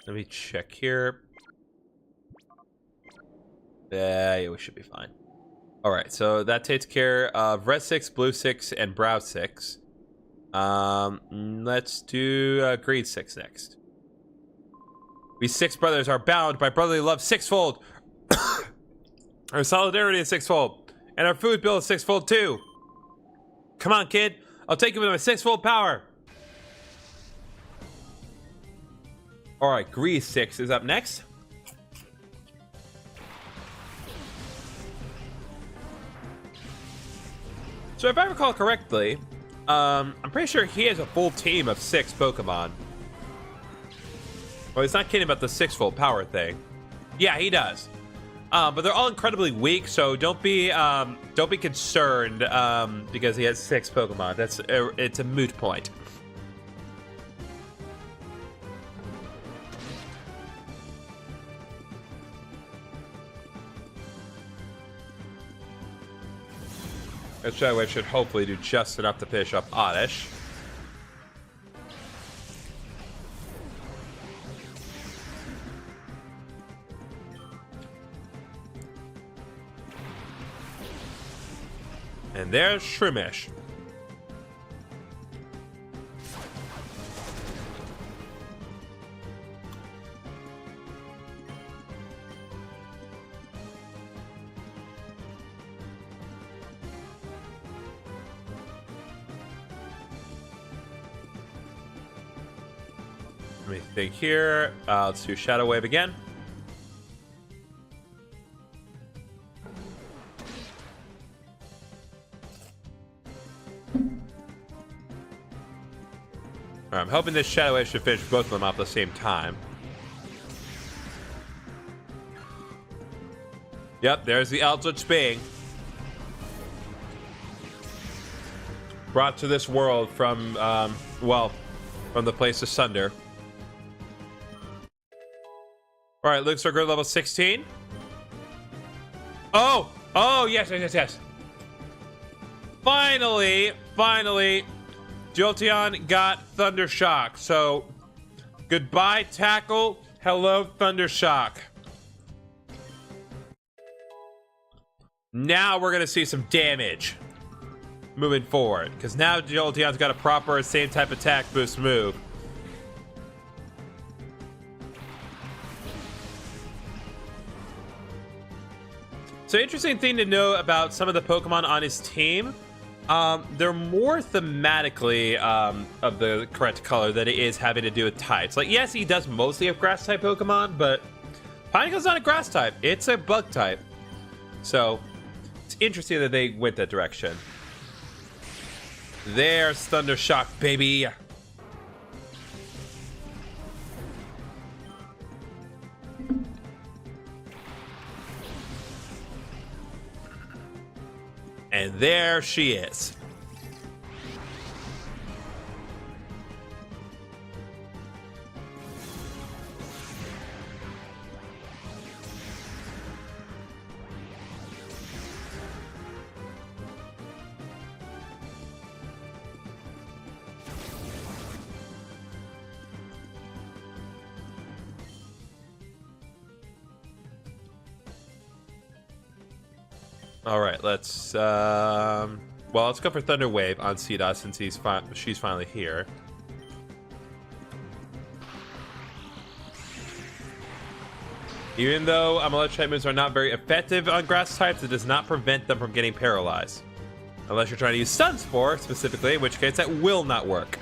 Let me check here. Yeah, we should be fine. Alright, so that takes care of Red 6, Blue 6, and Brown 6. Let's do Green 6 next. We 6 brothers are bound by brotherly love sixfold. Our solidarity is sixfold. And our food bill is sixfold too. Come on, kid. I'll take you with my sixfold power. Alright, Green 6 is up next. So if I recall correctly, I'm pretty sure he has a full team of 6 Pokemon. Well, he's not kidding about the sixfold power thing. Yeah, he does. But they're all incredibly weak, so don't be concerned because he has 6 Pokemon. It's a moot point. That Shadow Wave should hopefully do just enough to finish up Oddish. And there's Shroomish. Let me think here. Let's do Shadow Wave again. All right, I'm hoping this Shadow Wave should finish both of them off at the same time. Yep, there's the Eldritch Being. Brought to this world from, well, from the place asunder. All right, Luke's our good level 16. Oh, yes. Finally, Jolteon got Thunder Shock. So, goodbye, Tackle. Hello, Thunder Shock. Now we're going to see some damage moving forward, because now Jolteon's got a proper same type attack boost move. So interesting thing to know about some of the Pokemon on his team, they're more thematically of the correct color than it is having to do with types. Like, yes, he does mostly have grass type Pokemon, but Pineco's not a grass type, it's a bug type. So it's interesting that they went that direction. There's Thunder Shock, baby. And there she is. All right, let's let's go for Thunder Wave on C-Dot since she's finally here. Even though electric moves are not very effective on grass types, it does not prevent them from getting paralyzed. Unless you're trying to use Stun Spore specifically, in which case that will not work.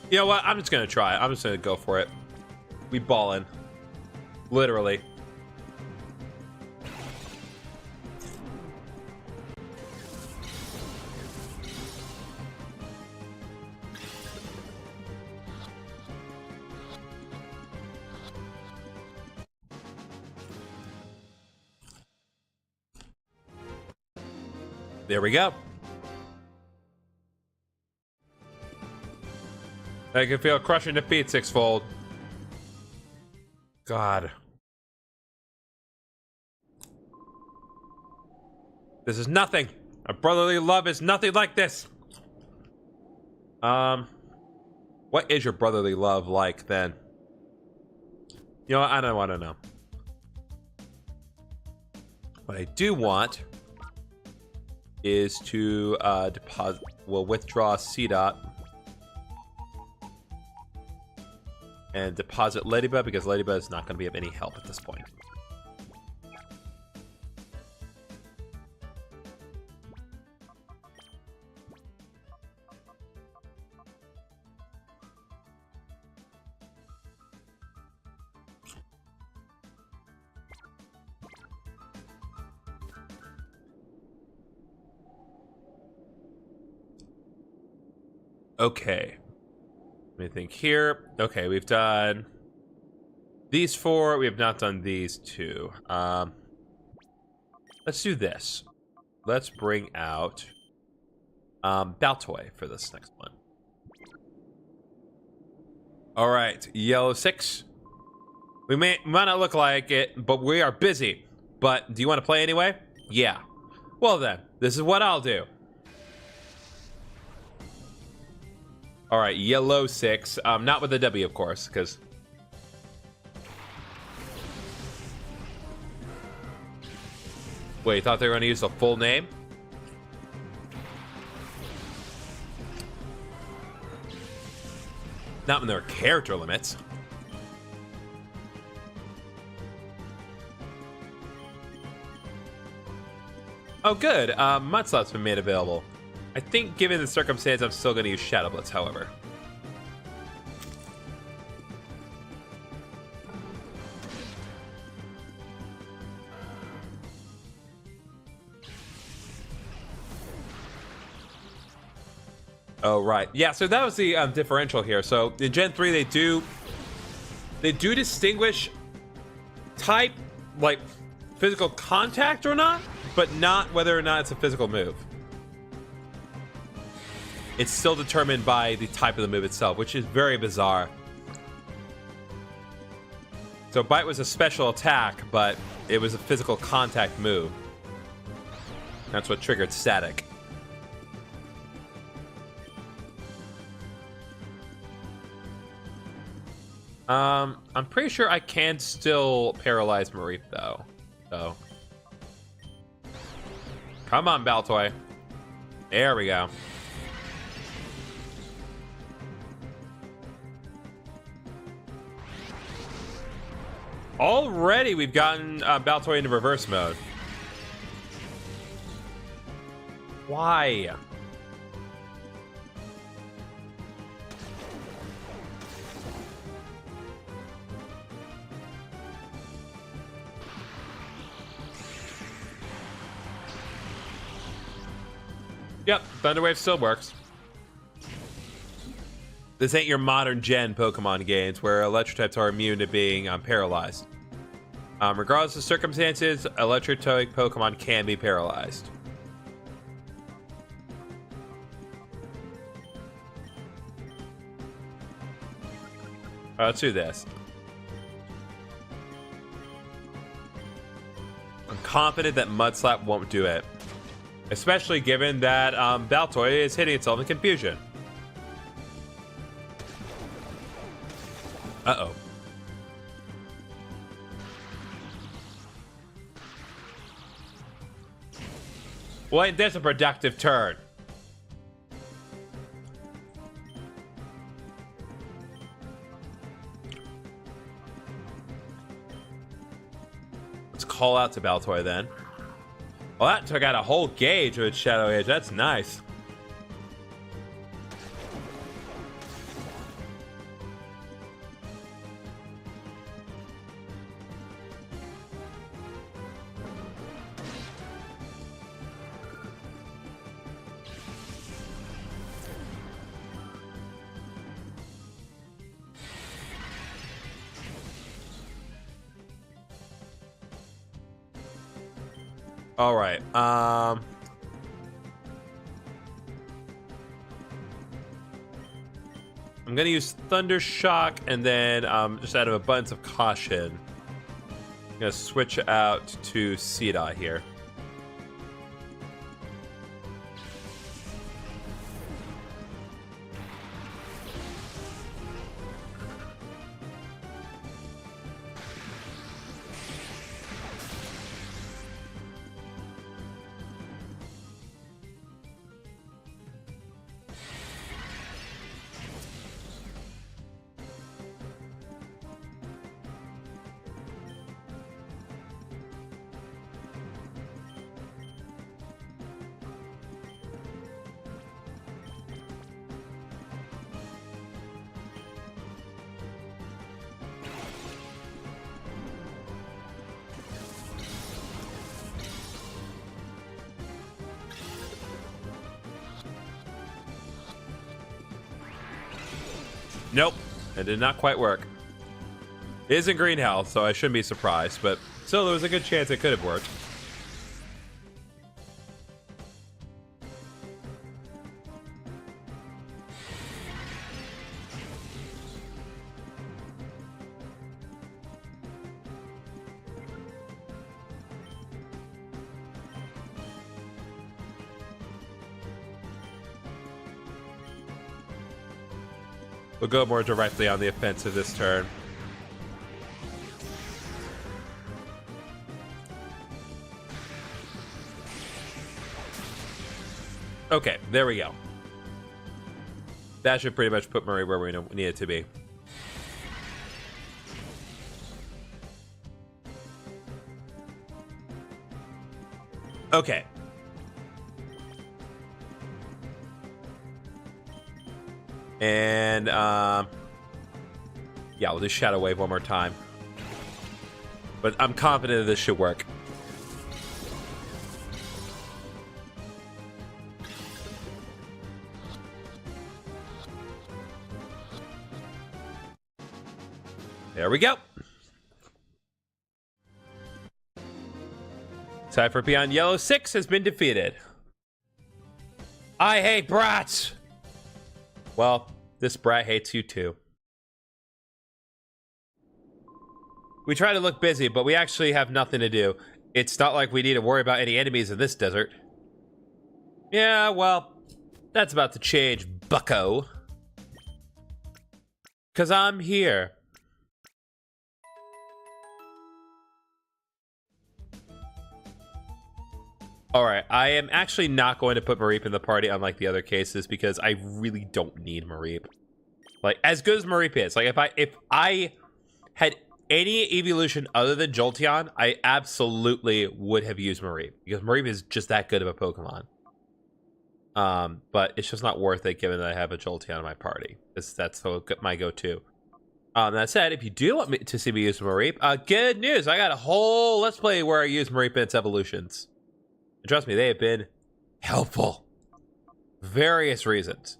You know what? I'm just gonna try it. I'm just gonna go for it. We ballin'. Literally. There we go. I can feel crushing defeat sixfold. God. This is nothing. A brotherly love is nothing like this. What is your brotherly love like then? You know what? I don't want to know. What I do want is to withdraw C-Dot and deposit Ladybug, because Ladybug is not going to be of any help at this point. Okay. Let me think here. Okay, we've done these 4. We have not done these 2. Let's do this. Let's bring out Baltoy for this next one. All right, yellow 6. We might not look like it, but we are busy. But do you want to play anyway? Yeah. Well then, this is what I'll do. All right, yellow 6. Not with the W, of course, because... Wait, you thought they were going to use the full name? Not when there are character limits. Oh, good. Mudslap's been made available. I think, given the circumstance, I'm still going to use Shadow Blitz, however. Oh, right. Yeah, so that was the differential here. So in Gen 3, they do distinguish type, like physical contact or not, but not whether or not it's a physical move. It's still determined by the type of the move itself, which is very bizarre. So Bite was a special attack, but it was a physical contact move. That's what triggered Static. I'm pretty sure I can still paralyze Marith, though. So. Come on, Baltoy. There we go. Already we've gotten Baltoy into reverse mode. Why? Yep, Thunderwave still works. This ain't your modern gen Pokemon games where electric types are immune to being paralyzed. Regardless of circumstances, electric type Pokemon can be paralyzed. Let's do this. I'm confident that Mudslap won't do it. Especially given that Baltoy is hitting itself in confusion. Uh-oh. Well, ain't this a productive turn? Let's call out to Baltoy then. Well, that took out a whole gauge with Shadow Age. That's nice. All right. I'm gonna use Thunder Shock, and then just out of abundance of caution, I'm gonna switch out to Seedeye here. Nope, it did not quite work. It is in green health, so I shouldn't be surprised, but still there was a good chance it could have worked. We'll go more directly on the offensive this turn. Okay, there we go. That should pretty much put Marie where we need it to be. Okay. And, yeah, we'll do Shadow Wave one more time. But I'm confident that this should work. There we go. Cipher beyond Yellow 6 has been defeated. I hate brats! Well, this brat hates you too. We try to look busy, but we actually have nothing to do. It's not like we need to worry about any enemies in this desert. Yeah, well, that's about to change, bucko. 'Cause I'm here. Alright, I am actually not going to put Mareep in the party unlike the other cases because I really don't need Mareep. Like, as good as Mareep is, like if I had any evolution other than Jolteon, I absolutely would have used Mareep because Mareep is just that good of a Pokemon. But it's just not worth it given that I have a Jolteon in my party. That's my go-to. That said, if you do want me to see me use Mareep, good news! I got a whole Let's Play where I use Mareep in its evolutions. And trust me, they have been helpful. Various reasons.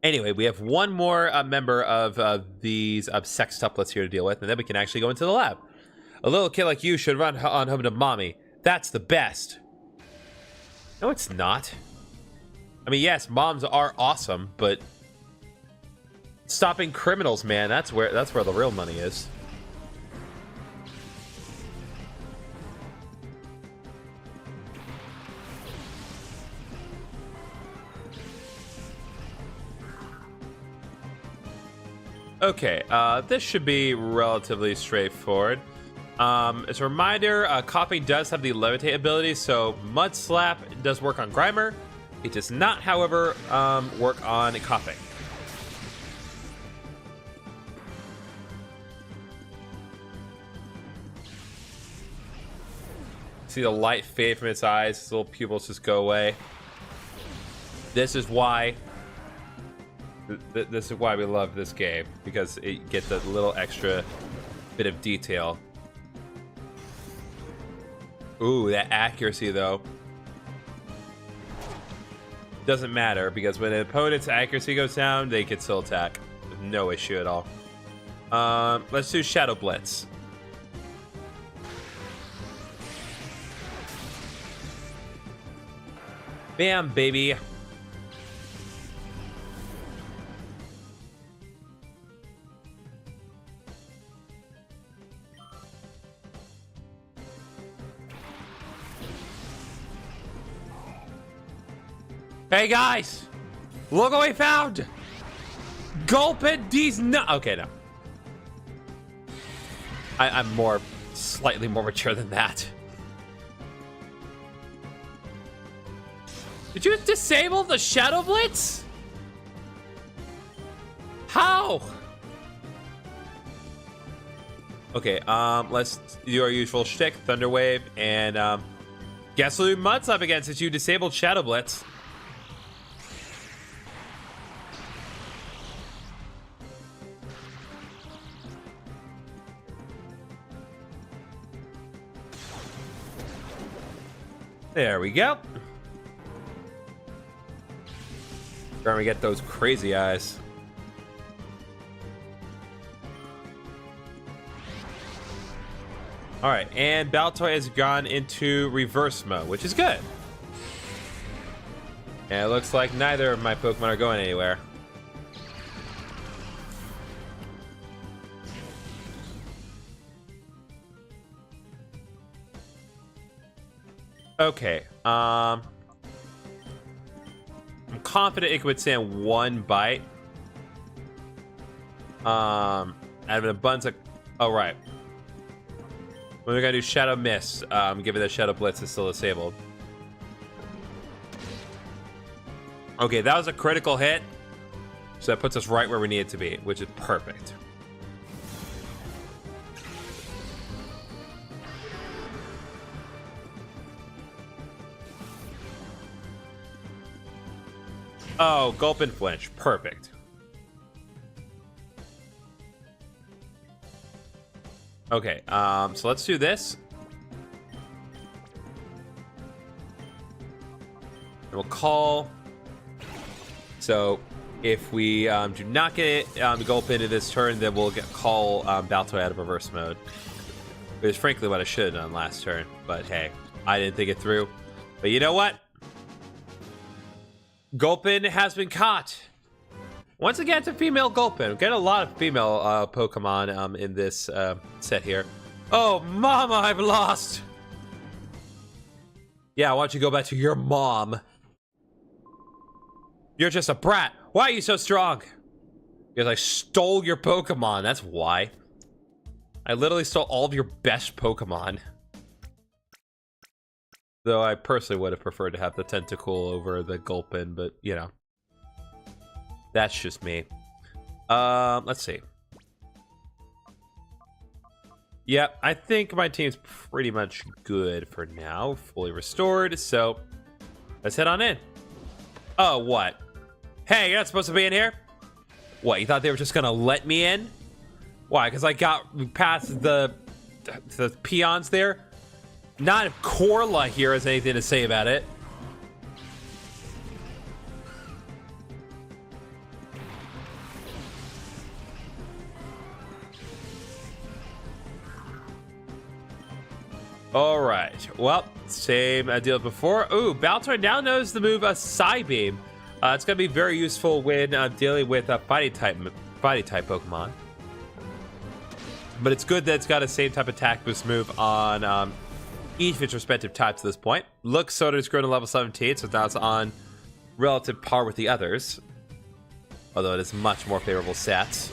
Anyway, we have one more member of these sextuplets here to deal with, and then we can actually go into the lab. A little kid like you should run on home to mommy. That's the best. No, it's not. I mean, yes, moms are awesome, but stopping criminals, man, that's where the real money is. Okay, this should be relatively straightforward. As a reminder, Coughing does have the Levitate ability, so Mud Slap does work on Grimer. It does not, however, work on Coughing. See the light fade from its eyes, its little pupils just go away. This is why we love this game, because it gets a little extra bit of detail. Ooh, that accuracy though. Doesn't matter, because when an opponent's accuracy goes down, they can still attack. With no issue at all. Let's do Shadow Blitz. Bam, baby. Hey guys, look what we found! Gulpin' these okay, no. I'm slightly more mature than that. Did you disable the Shadow Blitz? How? Okay, let's do our usual shtick, Thunder Wave, and guess who Mud's up against since you disabled Shadow Blitz? There we go. Trying to get those crazy eyes. All right, and Baltoy has gone into reverse mode, which is good. And it looks like neither of my Pokemon are going anywhere. Okay, I'm confident it could withstand one bite. Out of an abundance of... Oh, right. When we're gonna do Shadow Miss, given that Shadow Blitz is still disabled. Okay, that was a critical hit. So that puts us right where we need it to be, which is perfect. Oh, gulp and flinch. Perfect. Okay, so let's do this. And we'll call. So if we do not get it gulp into this turn, then we'll call Baltoy out of reverse mode. It was frankly what I should have done last turn, but hey, I didn't think it through. But you know what? Gulpin has been caught. Once again, it's a female Gulpin. We get a lot of female Pokemon in this set here. Oh, mama, I've lost. Yeah, why don't you go back to your mom? You're just a brat. Why are you so strong? Because I stole your Pokemon. That's why. I literally stole all of your best Pokemon. Though I personally would have preferred to have the Tentacool over the Gulpin, but, you know. That's just me. Let's see. Yep, I think my team's pretty much good for now. Fully restored, so let's head on in. Oh, what? Hey, you're not supposed to be in here? What, you thought they were just gonna let me in? Why, because I got past the peons there? Not if Corla here has anything to say about it. Alright, well, same deal as before. Ooh, Baltoy now knows the move Psybeam. It's going to be very useful when dealing with fighting type Pokemon. But it's good that it's got the same type of attack boost move on each of its respective types at this point. Look, Soda's grown to level 17, so now it's on relative par with the others. Although it is much more favorable stats.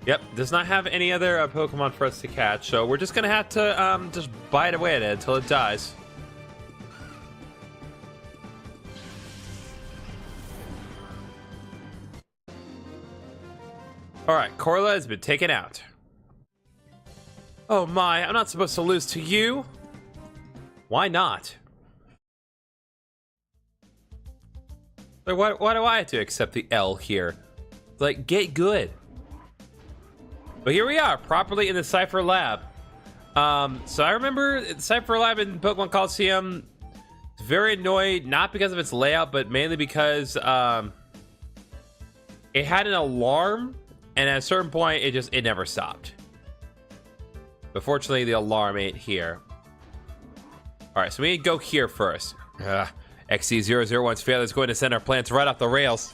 Yep, does not have any other Pokemon for us to catch, so we're just gonna have to just bite away at it until it dies. Alright, Corla has been taken out. Oh my, I'm not supposed to lose to you. Why not? Like, why do I have to accept the L here? Like, get good. But here we are, properly in the Cipher lab. So I remember the Cipher lab in Pokemon Coliseum. Very annoyed, not because of its layout, but mainly because it had an alarm, and at a certain point, it never stopped. But fortunately, the alarm ain't here. All right, so we need to go here first. XD001's failure is going to send our plans right off the rails.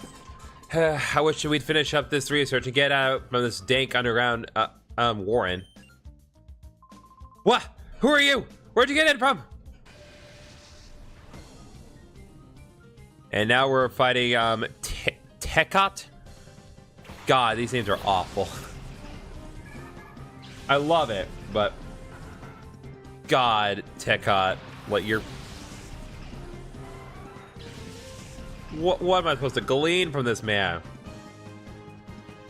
I wish we'd finish up this research and get out from this dank underground warren. What? Who are you? Where'd you get in from? And now we're fighting Tekot. God, these names are awful. I love it, but God, Tekot, what you're... What am I supposed to glean from this man?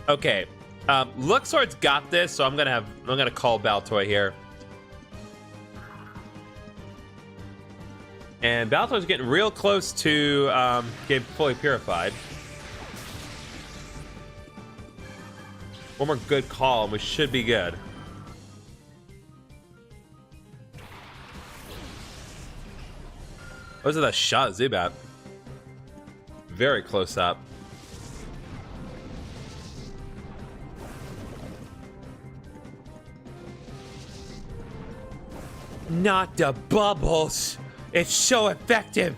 Okay, Luxord's got this, so I'm gonna call Baltoy here. And Baltoy's getting real close to getting fully purified. One more good call, and we should be good. Those are the shot Zubat. Very close up. Not the bubbles. It's so effective.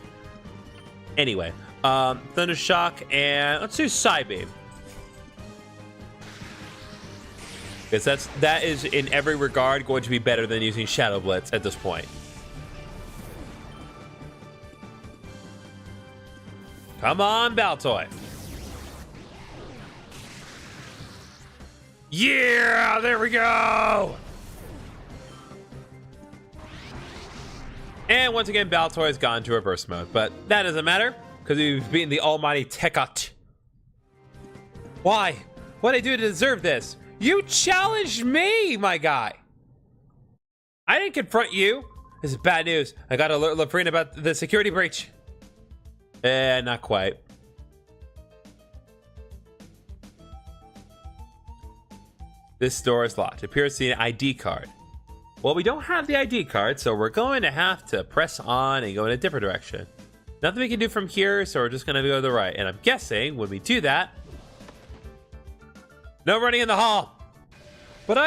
Anyway, Thunder Shock, and let's do Psybeam. Because that is in every regard going to be better than using Shadow Blitz at this point. Come on, Baltoy. Yeah, there we go. And once again, Baltoy has gone to reverse mode, but that doesn't matter because we've beaten the almighty Tekot. Why? What did I do to deserve this? You challenged me, my guy. I didn't confront you. This is bad news. I got to alert Lafrina about the security breach. Not quite. This door is locked. It appears to be an ID card. Well, we don't have the ID card, so we're going to have to press on and go in a different direction. Nothing we can do from here, so we're just going to go to the right. And I'm guessing when we do that, no running in the hall. But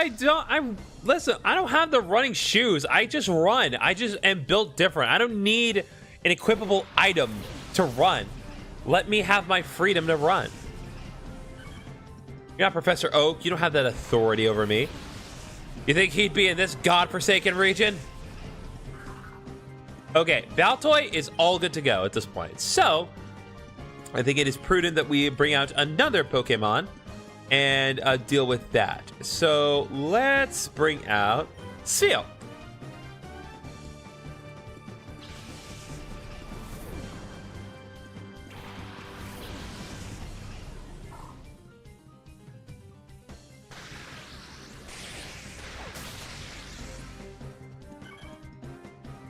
listen, I don't have the running shoes. I just run. I just am built different. I don't need an equipable item to run. Let me have my freedom to run. You're not Professor Oak. You don't have that authority over me. You think he'd be in this godforsaken region? Okay, Baltoy is all good to go at this point. So, I think it is prudent that we bring out another Pokemon and deal with that. So, let's bring out Seal.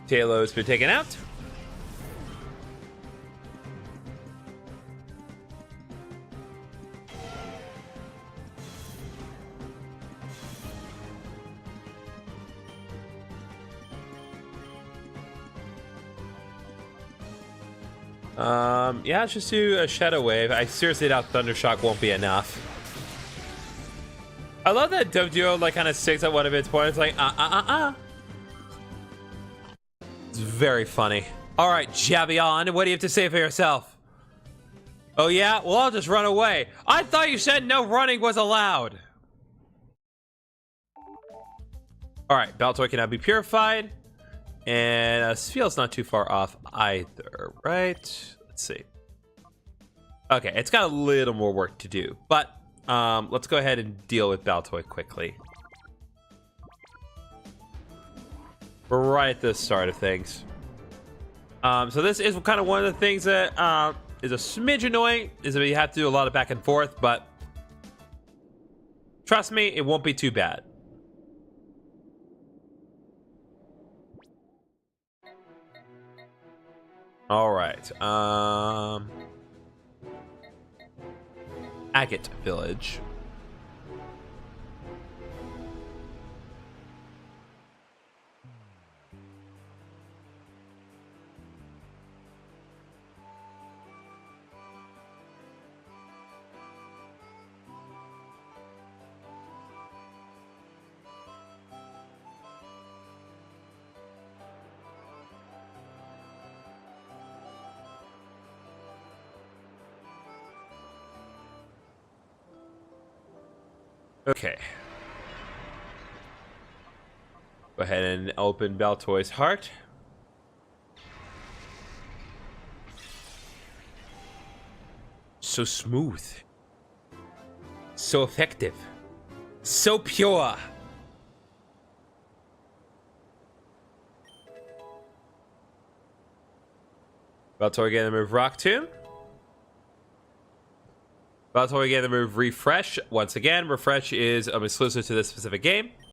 Tailow's been taken out. Yeah, let's just do a Shadow Wave. I seriously doubt Thundershock won't be enough. I love that Doduo like kind of sticks at one of its points, like It's very funny. All right, Javion, what do you have to say for yourself? Oh yeah, well I'll just run away. I thought you said no running was allowed. All right, Baltoy can now be purified, and Spheal's not too far off either, right? Let's see. Okay, it's got a little more work to do, but let's go ahead and deal with Baltoy quickly. We're right at the start of things. So this is kind of one of the things that is a smidge annoying, is that you have to do a lot of back and forth, but trust me, it won't be too bad. All right. Agate Village. Okay. Go ahead and open Baltoy's heart. So smooth. So effective. So pure. Baltoy again to move Rock Tomb. Baltoy again to move Refresh. Once again, Refresh is exclusive to this specific game.